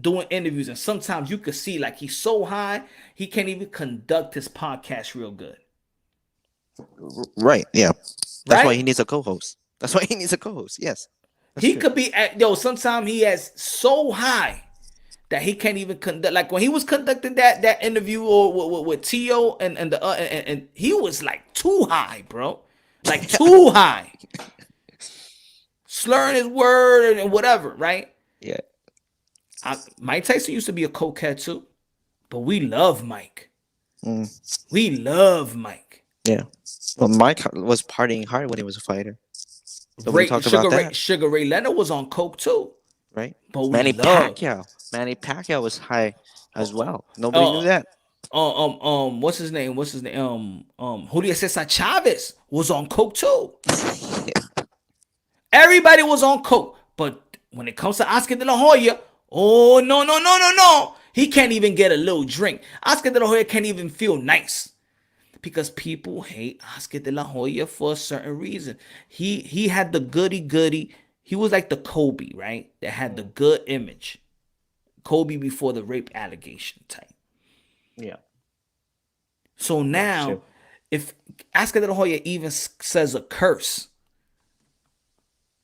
doing interviews, and sometimes you could see like he's so high he can't even conduct his podcast real good. Right. Yeah. That's Right? why he needs a co-host. Yes. He could be sometimes he has so high that he can't even conduct. Like when he was conducting that interview with Tio and he was like too high, bro. Like too high. Slurring his word and whatever, right? Yeah. Mike Tyson used to be a cokehead too, but we love Mike. We love Mike. Yeah. Well, Mike was partying hard when he was a fighter. But we talked about that. Sugar Ray Leonard was on coke too, right? But Manny Pacquiao was high as well. Nobody knew that. What's his name? Julio Cesar Chavez was on coke too. Everybody was on coke, but when it comes to Oscar De La Hoya, oh no. He can't even get a little drink. Oscar De La Hoya can't even feel nice because people hate Oscar De La Hoya for a certain reason. He had the goody. He was like the Kobe, right? That had the good image. Kobe before the rape allegation type. Yeah. So now, if Oscar De La Hoya even says a curse,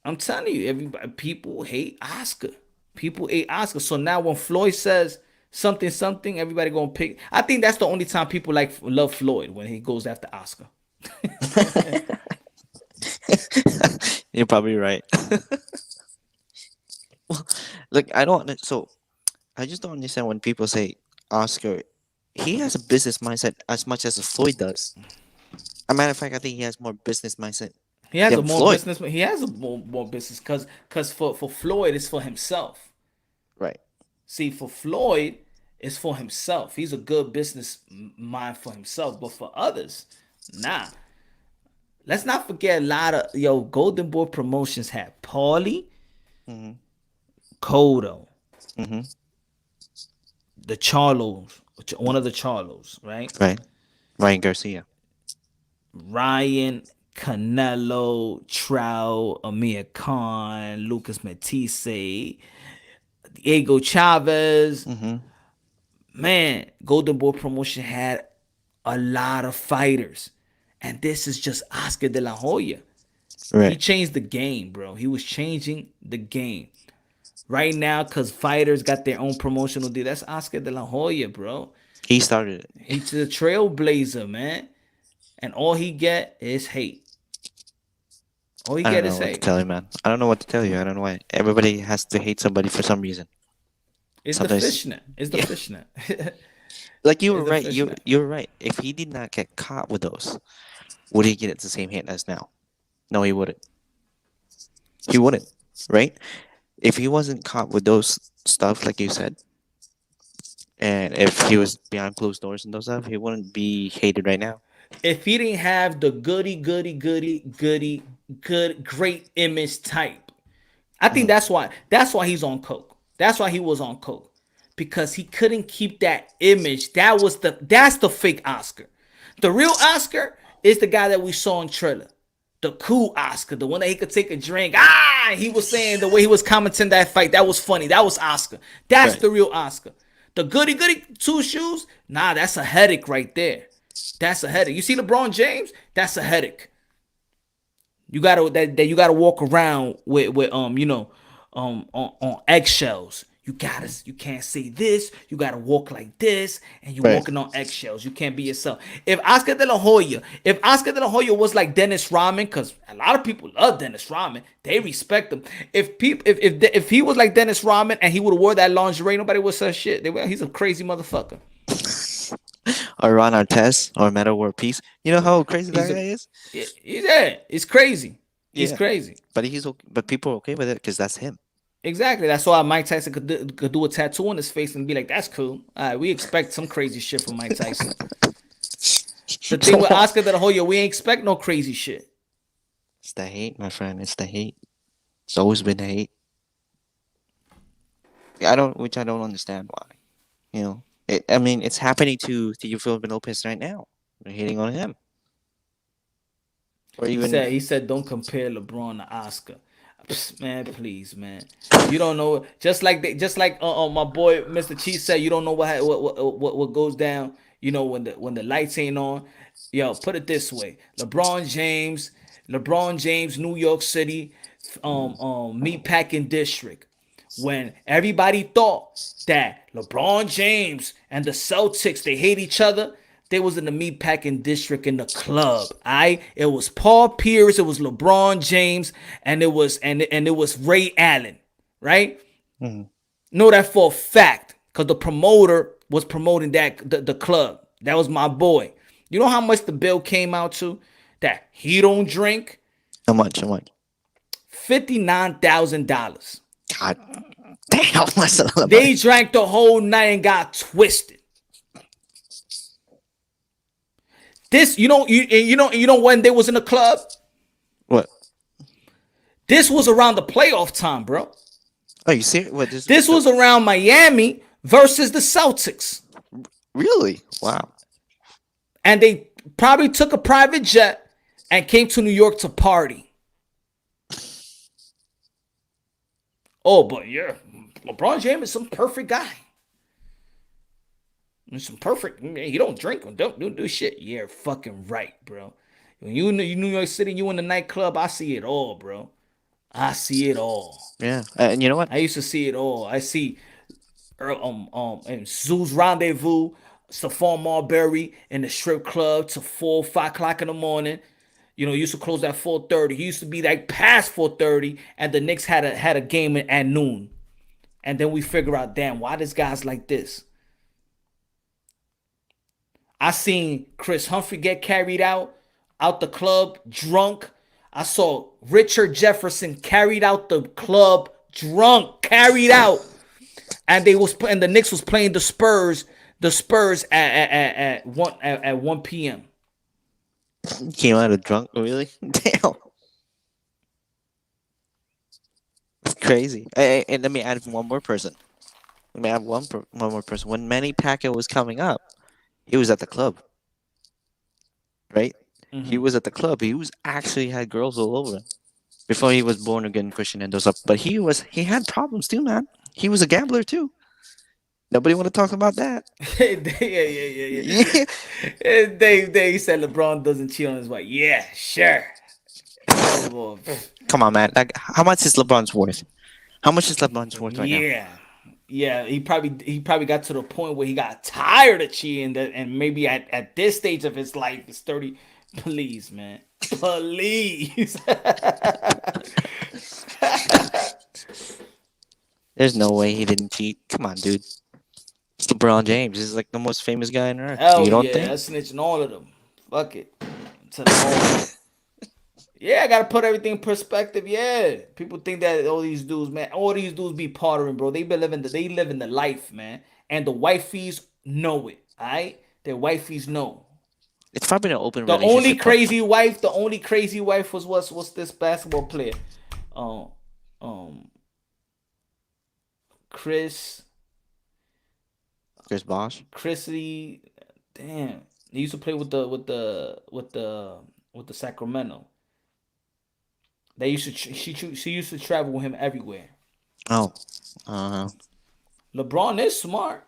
I'm telling you, people hate Oscar. People hate Oscar. So now when Floyd says something, everybody gonna pick. I think that's the only time people love Floyd, when he goes after Oscar. You're probably right. Like I don't. So I just don't understand when people say Oscar. He has a business mindset as much as Floyd does. As a matter of fact, I think he has more business mindset He has a than more Floyd. business. He has a more business because for Floyd it's for himself. Right. See, for Floyd it's for himself. He's a good business mind for himself, but for others, nah. Let's not forget a lot of Golden Boy Promotions had Paulie, Mm-hmm. Kodo, Mm-hmm. the Charlos, one of the Charlos, right? Right. Ryan Garcia. Ryan, Canelo, Trout, Amir Khan, Lucas Matisse, Diego Chavez. Mm-hmm. Man, Golden Boy Promotion had a lot of fighters. And this is just Oscar de la Hoya. He Right. changed the game, bro. He was changing the game. Right now, because fighters got their own promotional deal. That's Oscar de la Hoya, bro. He started it. He's a trailblazer, man. And all he get is hate. All he I don't get know is what to hate. tell you, man. I don't know what to tell you. I don't know why. Everybody has to hate somebody for some reason. It's Sometimes- the fishnet. It's the Yeah. fishnet. Like you were It's a right. fishnet. You're right. If he did not get caught with those, would he get the same hit as now? No, he wouldn't. He wouldn't, right? If he wasn't caught with those stuff, like you said, and if he was behind closed doors and those stuff, he wouldn't be hated right now. If he didn't have the good, great image type, I think that's why he's on coke. That's why he was on coke. Because he couldn't keep that image. That's the fake Oscar. The real Oscar is the guy that we saw in Triller. The cool Oscar, the one that he could take a drink. He was saying the way he was commenting that fight. That was funny. That was Oscar. That's Right. the real Oscar. The goody two shoes, nah, that's a headache right there. That's a headache. You see LeBron James? That's a headache. You gotta walk around with on eggshells. You can't say this. You gotta walk like this, and you Right. walking on eggshells. You can't be yourself. If Oscar de la Hoya was like Dennis Rodman, because a lot of people love Dennis Rodman, they respect him. If he was like Dennis Rodman and he would have wore that lingerie, nobody would say shit. He's a crazy motherfucker. Or Ron Artest or Metal World Peace. You know how crazy that He's a- guy is. Yeah, it's crazy. He's Yeah. crazy. But people are okay with it because that's him. Exactly. That's why Mike Tyson could do a tattoo on his face and be like, "That's cool." All right, we expect some crazy shit from Mike Tyson. The thing with Oscar de la Hoya, we ain't expect no crazy shit. It's the hate, my friend. It's the hate. It's always been the hate. Which I don't understand why. You know, I mean, it's happening to Teofimo Lopez right now. They're hating on him. Or even He said, "Don't compare LeBron to Oscar." Psst, man, please, man. You don't know. Just like my boy Mr. Cheese said, you don't know what goes down. You know when the lights ain't on. Yo, put it this way: LeBron James, New York City, meatpacking district. When everybody thought that LeBron James and the Celtics they hate each other, they was in the meatpacking district in the club. It was Paul Pierce, it was LeBron James, and it was Ray Allen, right? Know that for a fact, because the promoter was promoting the club. That was my boy. You know how much the bill came out to? That he don't drink? how much? $59,000. God damn, that's a lot of They money. drank the whole night and got twisted. This, you know when they was in the club? What? This was around the playoff time, bro. Oh, you serious? What? This was around Miami versus the Celtics. really? Wow. And they probably took a private jet and came to New York to party. Oh, but yeah, LeBron James is some perfect guy. He's some perfect. He don't drink. Don't do shit. Yeah, fucking right, bro. When you in New York City, you in the nightclub, I see it all, bro. I see it all. Yeah. And you know what? I used to see it all. I see and Zoo's Rendezvous, Stephon Marbury in the strip club till 4, 5 o'clock in the morning. You know, used to close at 4:30. He used to be like past 4:30, and the Knicks had a game at noon. And then we figure out, damn, why this guy's like this? I seen Chris Humphrey get carried out the club drunk. I saw Richard Jefferson carried out the club drunk, carried out. And the Knicks was playing the Spurs at 1 p.m. Came out of drunk, really? Damn. It's crazy. And let me add one more person. Let me add one more person. When Manny Pacquiao was coming up, he was at the club. Right? Mm-hmm. He was at the club. He was actually had girls all over him. Before he was born again Christian and those stuff. But he had problems too, man. He was a gambler too. Nobody want to talk about that. Yeah. They said LeBron doesn't cheat on his wife. Yeah, sure. Come on, man. Like, how much is LeBron's worth? How much is LeBron's worth right now? Yeah. He probably got to the point where he got tired of cheating, and maybe at this stage of his life, it's 30. Please, man. Please. There's no way he didn't cheat. Come on, dude. It's LeBron James. He's like the most famous guy on earth. Hell you don't yeah, think? I'm snitching all of them. Fuck it. To the yeah, I gotta put everything in perspective. Yeah, people think that all these dudes be partying, bro. They living the life, man. And the wifeys know it. Alright, their wifeys know. It's probably an open The relationship. only crazy wife was what's this basketball player? Chris Bosh. Chrissy, damn. He used to play with the Sacramento. They used to she used to travel with him everywhere. Oh. LeBron is smart.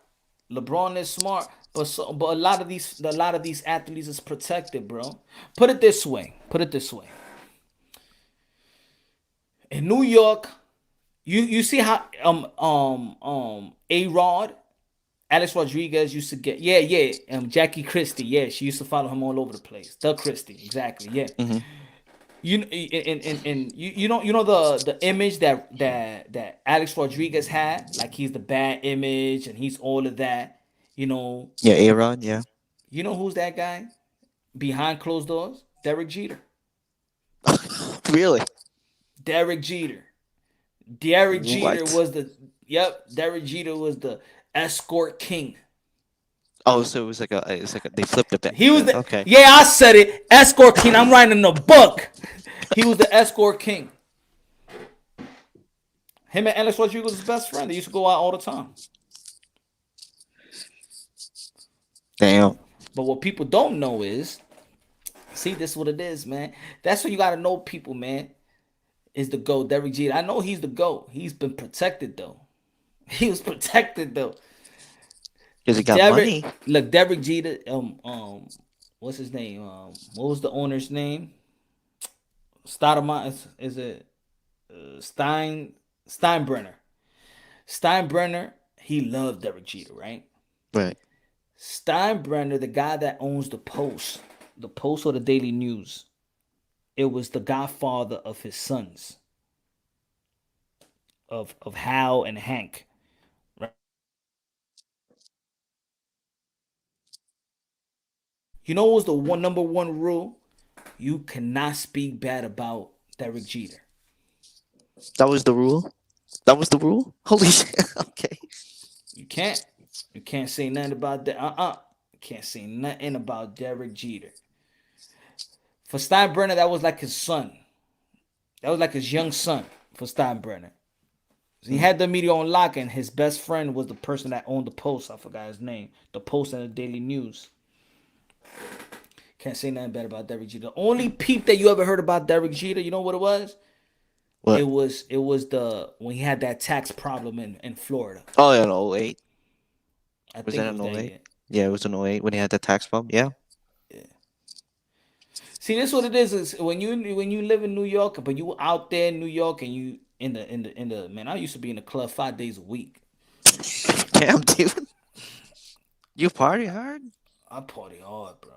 But a lot of these athletes is protected, bro. Put it this way. In New York, you see how A-Rod, Alex Rodriguez used to get Jackie Christie, she used to follow him all over the place. Doug Christie, exactly, yeah. Mm-hmm. You know the image that Alex Rodriguez had, like he's the bad image and he's all of that, you know. Yeah, A-Rod, yeah. You know who's that guy behind closed doors? Derek Jeter. Really? Derek Jeter. Derek Jeter What? was Derek Jeter was the escort king. Oh, so it was like they flipped it back. He was the okay. Yeah, I said it. Escort king. I'm writing in the book. He was the escort king. Him and Alex Rodriguez was his best friend. They used to go out all the time. Damn. But what people don't know is, see, this is what it is, man. That's what you gotta know, people, man. Is the GOAT, Derek Jeter. I know he's the GOAT. He's been protected though. He was protected though. Because he got money. Look, Derek Jeter. What's his name? What was the owner's name? Stoudemire. Is it Steinbrenner? Steinbrenner. He loved Derek Jeter, right? Right. Steinbrenner, the guy that owns the Post or the Daily News, it was the godfather of his sons, of Hal and Hank. Right? You know what was the number one rule? You cannot speak bad about Derek Jeter. That was the rule? Holy shit. Okay. You can't say nothing about that. You can't say nothing about Derek Jeter. For Steinbrenner, that was like his son. That was like his young son for Steinbrenner. He had the media on lock, and his best friend was the person that owned the Post. I forgot his name. The Post and the Daily News. Can't say nothing bad about Derek Jeter. The only peep that you ever heard about Derek Jeter, you know what it was? What? It was when he had that tax problem in Florida. Oh, yeah, in 08. Was that in 08? Yeah, it was in 08 when he had the tax problem. Yeah. See, this is what it is when you live in New York, but you out there in New York and you in the man. I used to be in the club 5 days a week. Damn, dude. You party hard? I party hard, bro.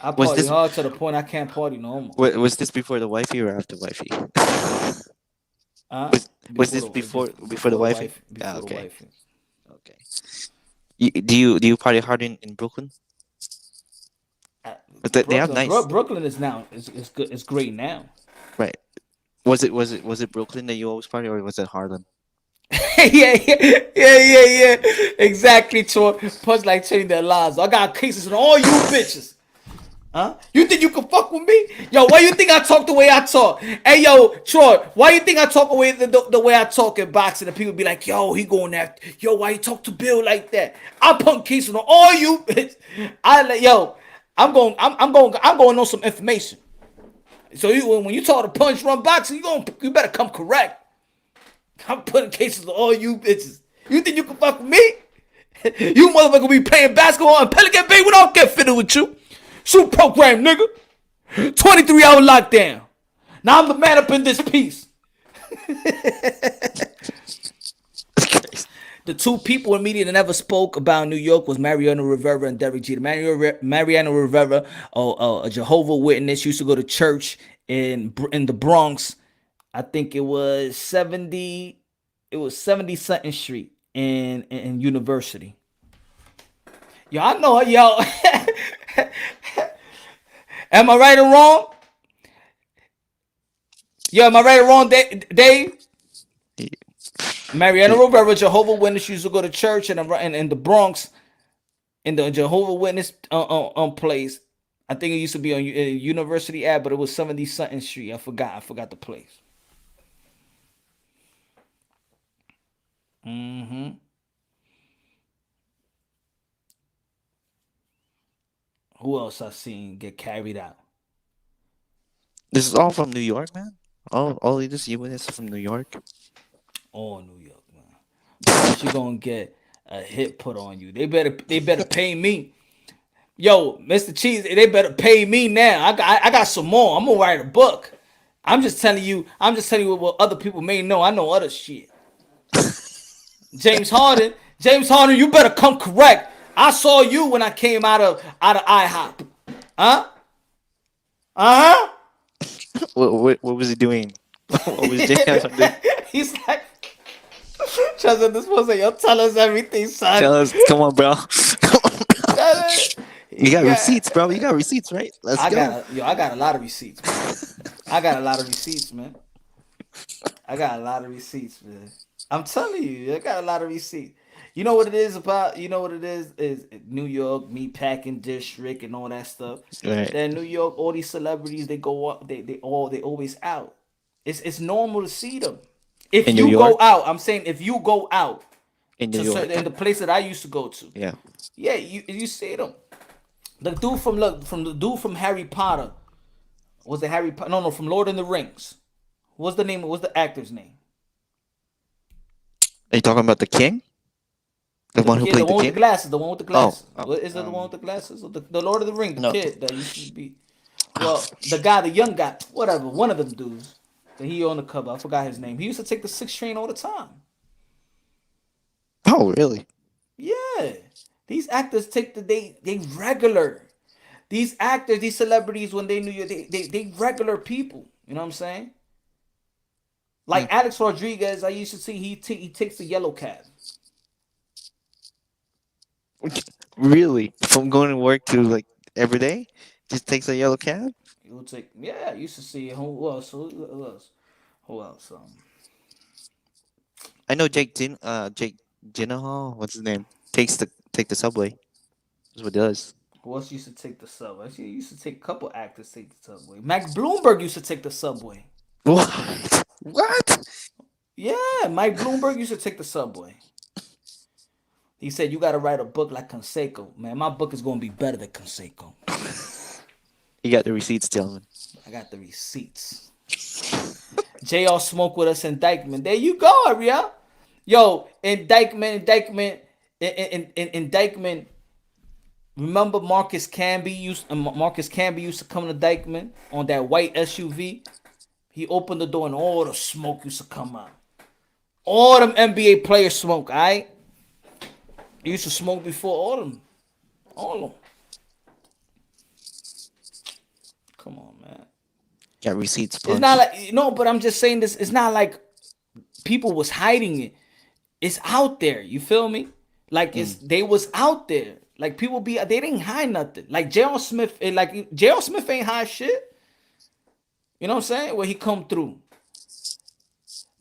I party hard to the point I can't party no more. Was this before the wifey or after wifey? Was this before the wife? Before the Okay. wife. Okay. Do you party hard in Brooklyn? But they have nice, Brooklyn is now is good. It's great now. right? Was it Brooklyn that you always party, or was it Harlem? Yeah. Exactly, Troy. Punch like changing their lives. I got cases on all you bitches. Huh? You think you can fuck with me? Yo, why you think I talk the way I talk? Hey, yo, Troy, why you think I talk the way I talk in boxing? And people be like, yo, he going after. Yo, why you talk to Bill like that? I punk cases on all you bitches. I'm going on some information. So when you talk to Punch Run Boxing, you better come correct. I'm putting cases on all you bitches. You think you can fuck with me? You motherfucker be playing basketball in Pelican Bay when I don't get fitted with you. Shoot program, nigga. 23-hour lockdown. Now I'm the man up in this piece. The two people in media that never spoke about New York was Mariano Rivera and Derek Jeter. Mariano Rivera, a Jehovah's Witness, used to go to church in the Bronx. I think it was 70 Sutton Street in University. Yo, I know it, yo. Am I right or wrong? Yo, am I right or wrong, Dave? Mariano Rivera, Jehovah's Witness, used to go to church in the Bronx, in the Jehovah's Witness place. I think it used to be on University Ave, but it was 70 Sutton Street. I forgot the place. Who else I seen get carried out? This is all from New York, man. All of this units are from New York. All New York, man. You gonna get a hit put on you. They better pay me. Yo, Mr. Cheese, they better pay me now. I got some more. I'm gonna write a book. I'm just telling you what other people may know. I know other shit. James Harden, you better come correct. I saw you when I came out of IHOP. Huh? What was he doing? What was James doing? He's like, Chester, this was yo, tell us everything, son. Tell us, come on, bro. You got receipts, bro. You got receipts, right? Let's go. I got a lot of receipts, man. I got a lot of receipts, man. I'm telling you, I got a lot of receipts. You know what it is about? You know what it is New York, meatpacking district, and all that stuff. Right. Then New York, all these celebrities, they go up, they always out. It's normal to see them. If you go out, I'm saying if you go out in New York, in the place that I used to go to, yeah, you see them. The dude from Harry Potter, was it Harry Potter? No, from Lord of the Rings. What's the actor's name? Are you talking about the king? The one who played the king? With the glasses. The one with the glasses. Is it the one with the glasses? Or the Lord of the Rings, the kid that used to be. Well, the young guy, whatever, one of them dudes. That he on the cover. I forgot his name. He used to take the 6 train all the time. Oh, really? Yeah. These actors take they regular. These actors, these celebrities, when they New York, they regular people. You know what I'm saying? Like Alex Rodriguez, I used to see he takes the yellow cab. Really? From going to work to like every day? Just takes a yellow cab? He would take. Yeah, I used to see who else? Who else? I know Jake Gyllenhaal. What's his name? Take the subway. That's what he does. Who else used to take the subway? Actually, used to take a couple actors take the subway. Max Bloomberg used to take the subway. What? What? Yeah, Mike Bloomberg used to take the subway. He said, you got to write a book like Canseco. Man, my book is going to be better than Canseco. You got the receipts, gentlemen. I got the receipts. JR smoked with us in Dykeman. There you go, Ariel. Yo, in Dykeman. Remember Marcus Camby used to come to Dykeman on that white SUV. He opened the door and all the smoke used to come out. All them NBA players smoke, all right? He used to smoke before all of them. All of them. Come on, man. Got receipts. It's not like, but I'm just saying this. It's not like people was hiding it. It's out there. You feel me? Like they was out there. Like people they didn't hide nothing. Like J.R. Smith, J.R. Smith ain't hide shit. You know what I'm saying? Where he come through.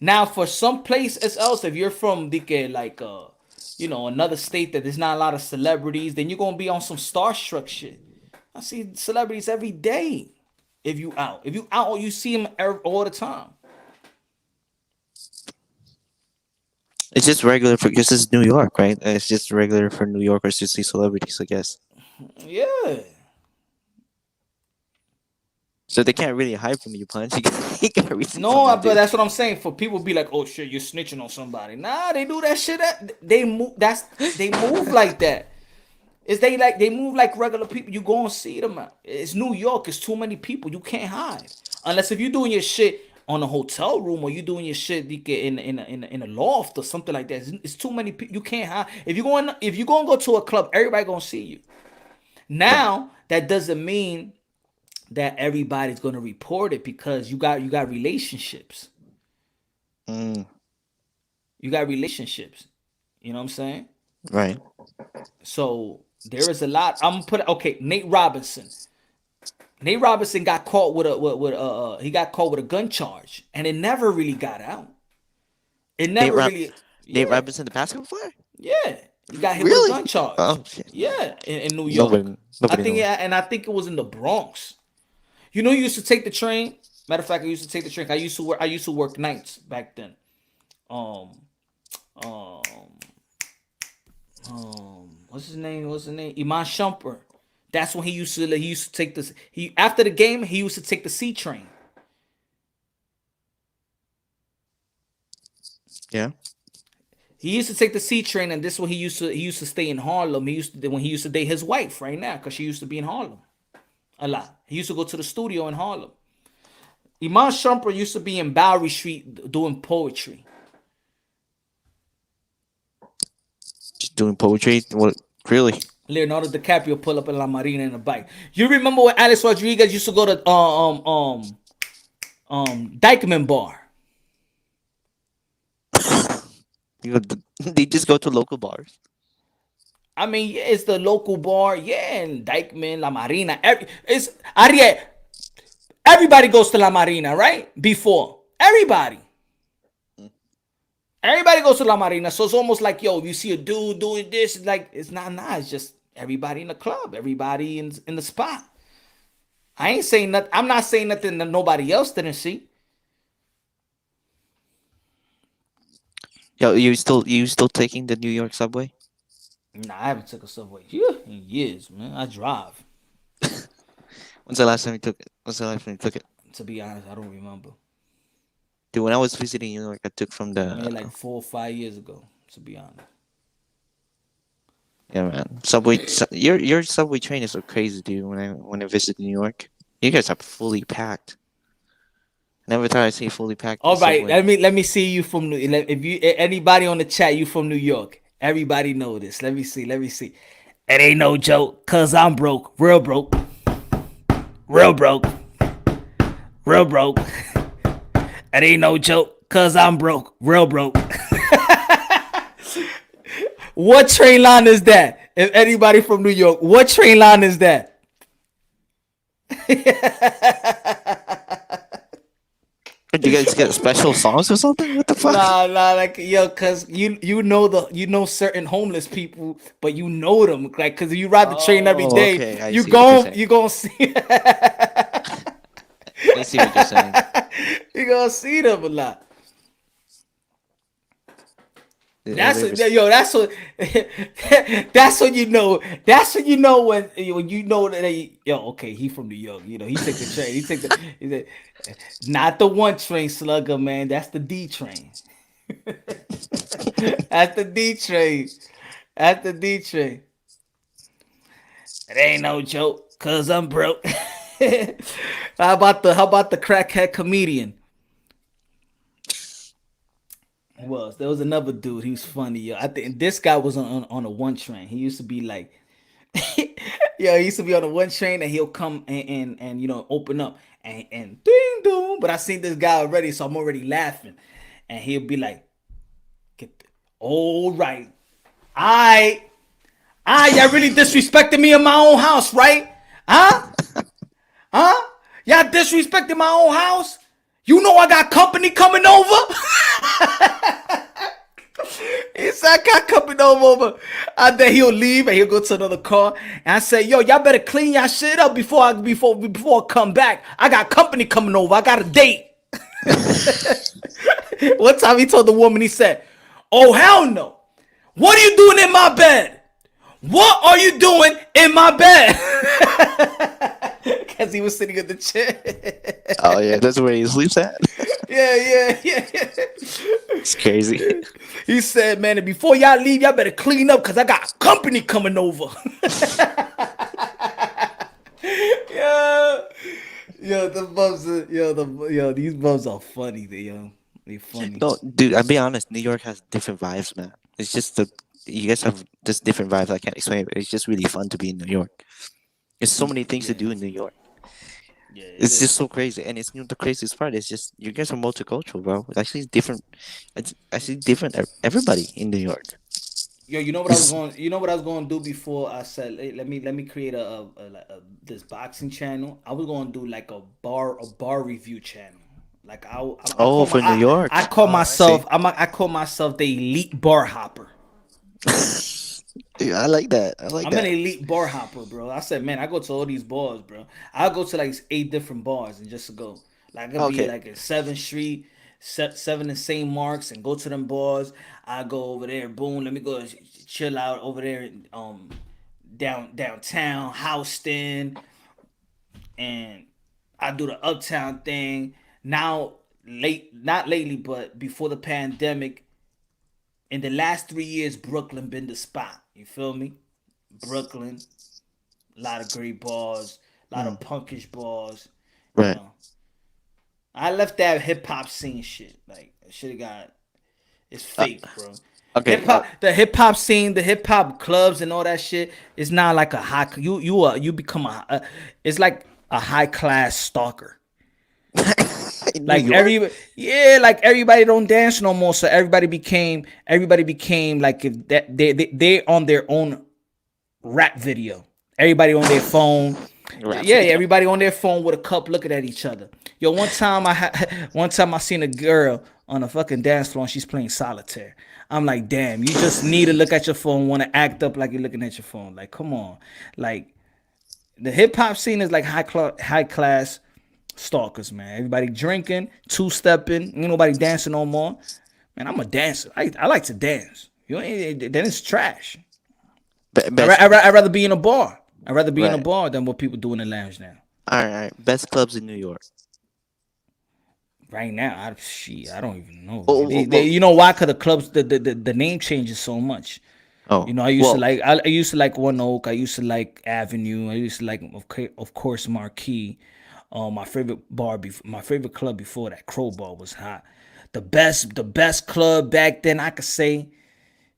Now for some place else, if you're from another state that there's not a lot of celebrities, then you're gonna be on some starstruck shit. I see celebrities every day. If you out, you see them all the time. It's just regular for this is New York, right? It's just regular for New Yorkers to see celebrities, I guess. Yeah. So they can't really hide from you, Punch. You can't really see No, something, but dude. that's what I'm saying. For people be like, "Oh shit, you're snitching on somebody." Nah, they do that shit. They move. They move like that. They move like regular people. You go and see them. It's New York. It's too many people. You can't hide unless if you're doing your shit on a hotel room or you doing your shit in a loft or something like that. It's too many people. You can't hide. If you're going to go to a club, everybody gonna see you. Now that doesn't mean that everybody's gonna report it because you got relationships. You got relationships. You know what I'm saying? Right. So there is a lot. I'm gonna put Nate Robinson. Nate Robinson got caught with a gun charge, and it never really got out. It never really. Nate Robinson, the basketball player. Yeah, he got hit Really? with a gun charge. Oh shit. Yeah, in New York. Nobody knows. I think it was in the Bronx. You know, you used to take the train. Matter of fact, I used to take the train. I used to work nights back then. What's his name? Iman Shumpert. That's when he used to take this. After the game, he used to take the C train. Yeah. He used to take the C train, and this is when he used to stay in Harlem. He used to date his wife right now because she used to be in Harlem a lot. He used to go to the studio in Harlem. Iman Shumpert used to be in Bowery Street doing poetry. Just doing poetry. What? Really? Leonardo DiCaprio pull up in La Marina in a bike. You remember when Alex Rodriguez used to go to Dykeman Bar? They just go to local bars. I mean, yeah, it's the local bar, yeah, and Dykeman, La Marina. Everybody goes to La Marina, right? Before everybody goes to La Marina, so it's almost like, yo, you see a dude doing this, it's not. It's just everybody in the club, everybody in the spot. I ain't saying nothing. I'm not saying nothing that nobody else didn't see. Yo, you still taking the New York subway? Nah, I haven't took a subway in years, man. I drive. When's the last time you took it? To be honest, I don't remember. Dude, when I was visiting New York, I took from the. Maybe like 4 or 5 years ago. To be honest. Yeah, man. Your subway train is so crazy, dude. When I visit New York, you guys are fully packed. Never thought I'd see fully packed. All right, subway. let me see you from New. If you anybody on the chat, you from New York. Everybody know this. Let me see. It ain't no joke, cause I'm broke, real broke, real broke, real broke. It ain't no joke, cause I'm broke, real broke. What train line is that? If anybody from New York, what train line is that? You guys get special songs or something? What the fuck? Nah, like yo, cause you know certain homeless people, but you know them, like, cause you ride the train every day. Okay, You gonna see. I see what you're saying. You gonna see them a lot. That's what you know. That's when you know when you know that okay, he from New York. You know, he take the train. He said, not the 1 train slugger, man. That's the D train. That's the D train. It ain't no joke, cause I'm broke. How about the crackhead comedian? There was another dude. He was funny, yo. I think this guy was on a 1 train. He used to be like, he used to be on a 1 train, and he'll come and open up and ding dong. But I seen this guy already, so I'm already laughing. and he'll be like, all right, y'all really disrespecting me in my own house, right? Huh? Y'all disrespecting my own house? You know I got company coming over? He said, I got company over. And then he'll leave and he'll go to another car. And I say, yo, y'all better clean y'all shit up before I come back. I got company coming over. I got a date. One time he told the woman, he said, oh, hell no. What are you doing in my bed? What are you doing in my bed? Because he was sitting in the chair. Oh yeah, that's where he sleeps at. Yeah. It's crazy. He said, man, and before y'all leave, y'all better clean up because I got company coming over. These bums are funny. They funny. No, dude, I'll be honest. New York has different vibes, man. It's just you guys have just different vibes. I can't explain it. It's just really fun to be in New York. There's so many things to do in New York. Yeah, It's just so crazy, and it's the craziest part is just you guys are multicultural, bro. It's actually different. It's actually different. Everybody in New York. Yo, you know what I was going? You know what I was going to do before I said, hey, let me create a this boxing channel. I was going to do like a bar review channel. Like I for New York. I call myself I call myself the elite bar hopper. Yeah, I like that. I'm an elite bar hopper, bro. I said, man, I go to all these bars, bro. I go to like 8 different bars and just to go. Like I could be like at 7th Street, 7 and St. Mark's, and go to them bars. I go over there, boom. Let me go chill out over there, downtown Houston, and I do the uptown thing. Now, not lately, but before the pandemic, in the last 3 years, Brooklyn been the spot. You feel me? Brooklyn, a lot of great bars, a lot of punkish bars. Right. You know. I left that hip hop scene shit. Like, should have got. It's fake, bro. Okay. The hip hop scene, the hip hop clubs, and all that shit is not like a high. You become it's like a high class stalker. Like everybody don't dance no more, so everybody became like if that they on their own rap video. Everybody on their phone. Everybody on their phone with a cup looking at each other. Yo, one time I seen a girl on a fucking dance floor and she's playing solitaire. I'm like, damn, you just need to look at your phone, want to act up like you're looking at your phone. Like, come on. Like, the hip hop scene is like high class stalkers, man. Everybody drinking, 2-stepping, ain't nobody dancing no more. Man, I'm a dancer. I like to dance. Then it's trash. I'd rather be in a bar. I'd rather be in a bar than what people do in the lounge now. All right. Best clubs in New York. Right now, I don't even know. You know why? Because the clubs, the name changes so much. Oh, you know, I used to like One Oak. I used to like Avenue. I used to like, of course, Marquee. My favorite club before that, Crowbar, was hot. The best club back then, I could say,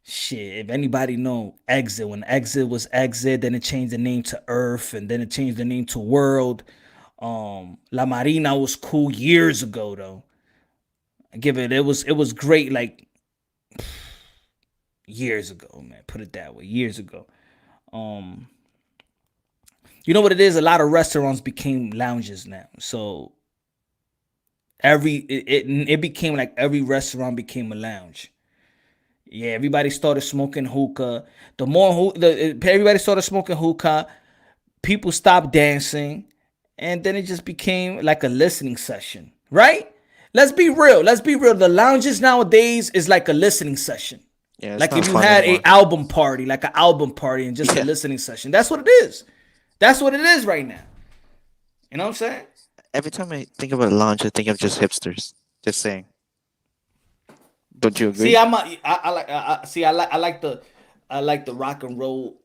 shit, if anybody know, Exit. When Exit was Exit, then it changed the name to Earth, and then it changed the name to World. La Marina was cool years ago though. It was great like years ago, man. Put it that way, years ago. You know what it is? A lot of restaurants became lounges now. So it became like every restaurant became a lounge. Yeah, everybody started smoking hookah. Everybody started smoking hookah. People stopped dancing, and then it just became like a listening session, right? Let's be real. The lounges nowadays is like a listening session. Yeah, like if you had an album party, and just a listening session. That's what it is. That's what it is right now. You know what I'm saying? Every time I think about a lounge, I think of just hipsters. Just saying. Don't you agree? See, I like the rock and roll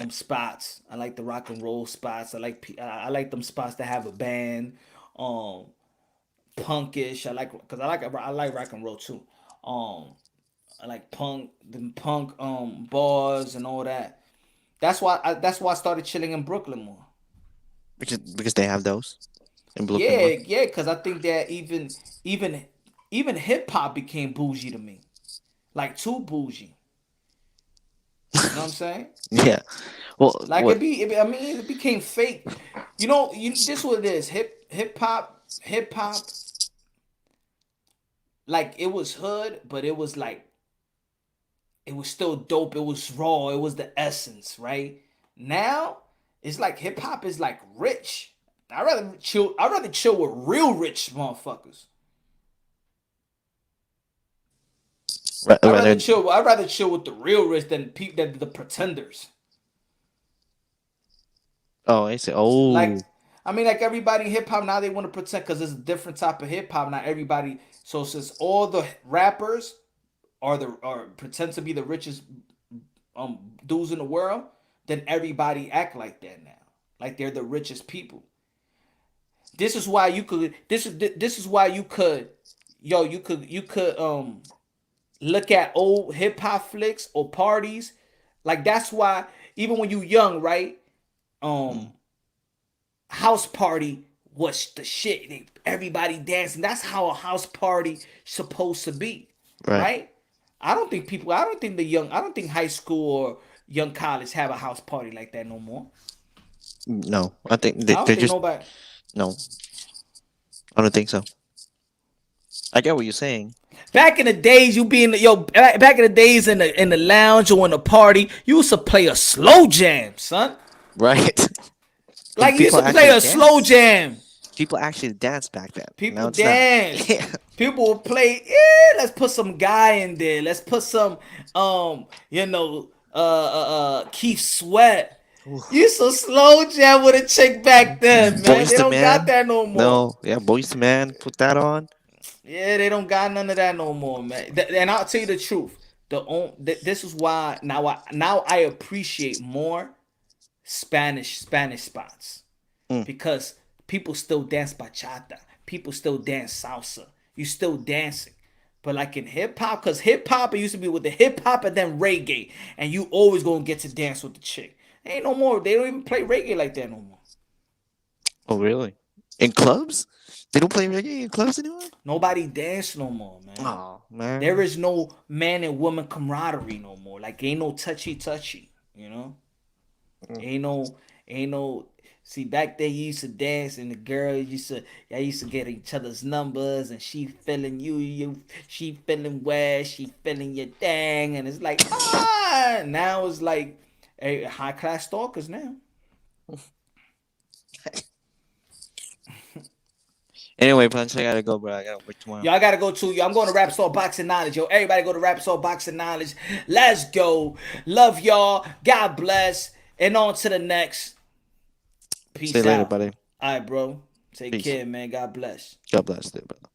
spots. I like the rock and roll spots. I like them spots that have a band. Punkish. I like rock and roll too. I like punk bars and all that. That's why I started chilling in Brooklyn more. Because they have those in Brooklyn. Yeah, because I think that even even hip hop became bougie to me, like too bougie. You know what I'm saying? Yeah. Well, Like what? I mean, it became fake. You know, this what it is. Hip hop. Like it was hood, but it was like it was still dope. It was raw. It was the essence, right? Now it's like hip hop is like rich. I rather chill. I rather chill with real rich motherfuckers. I rather chill. I rather chill with the real rich than the pretenders. Oh, I see. Oh, Like, I mean, like everybody in hip hop now they want to pretend because it's a different type of hip hop. Not everybody. So since all the rappers are pretend to be the richest dudes in the world, then everybody act like that now. Like they're the richest people. This is why you could. This is why you could. Yo, you could look at old hip hop flicks or parties. Like that's why even when you young, right? House party was the shit. Everybody dancing. That's how a house party supposed to be, right? I don't think high school or young college have a house party like that no more. no, I think I don't they're think just nobody. no. I don't think so. I get what you're saying. Back in the days, back in the days in the lounge or in the party, you used to play a slow jam, son. Right. Like you used to play a slow jam. People actually dance back then. People dance. Yeah. People will play. Yeah, let's put some guy in there. Let's put some Keith Sweat. You so slow jam with a chick back then, man. They don't got that no more. No, yeah, Boys to Man, put that on. Yeah, they don't got none of that no more, man. And I'll tell you the truth. This is why now I appreciate more Spanish spots because people still dance bachata. People still dance salsa. You still dancing. But like in hip hop, because hip hop, it used to be with the hip hop and then reggae. And you always gonna get to dance with the chick. Ain't no more. They don't even play reggae like that no more. Oh, really? In clubs? They don't play reggae in clubs anymore? Nobody dance no more, man. Oh, man. There is no man and woman camaraderie no more. Like ain't no touchy, you know? Ain't no see back there you used to dance and the girl used to get each other's numbers and she feeling you she feeling where she feeling your thing and it's like now it's like high class stalkers now. Anyway, Punch, I gotta go, bro. I gotta work tomorrow. Yo, I gotta go too. Yo, I'm going to Rap Soul Boxing Knowledge. Yo, everybody go to Rap Soul Boxing Knowledge. Let's go. Love y'all. God bless. And on to the next. Peace See you later, out. buddy. All right, bro. Take Peace. care, man. God bless. God bless, dude, brother.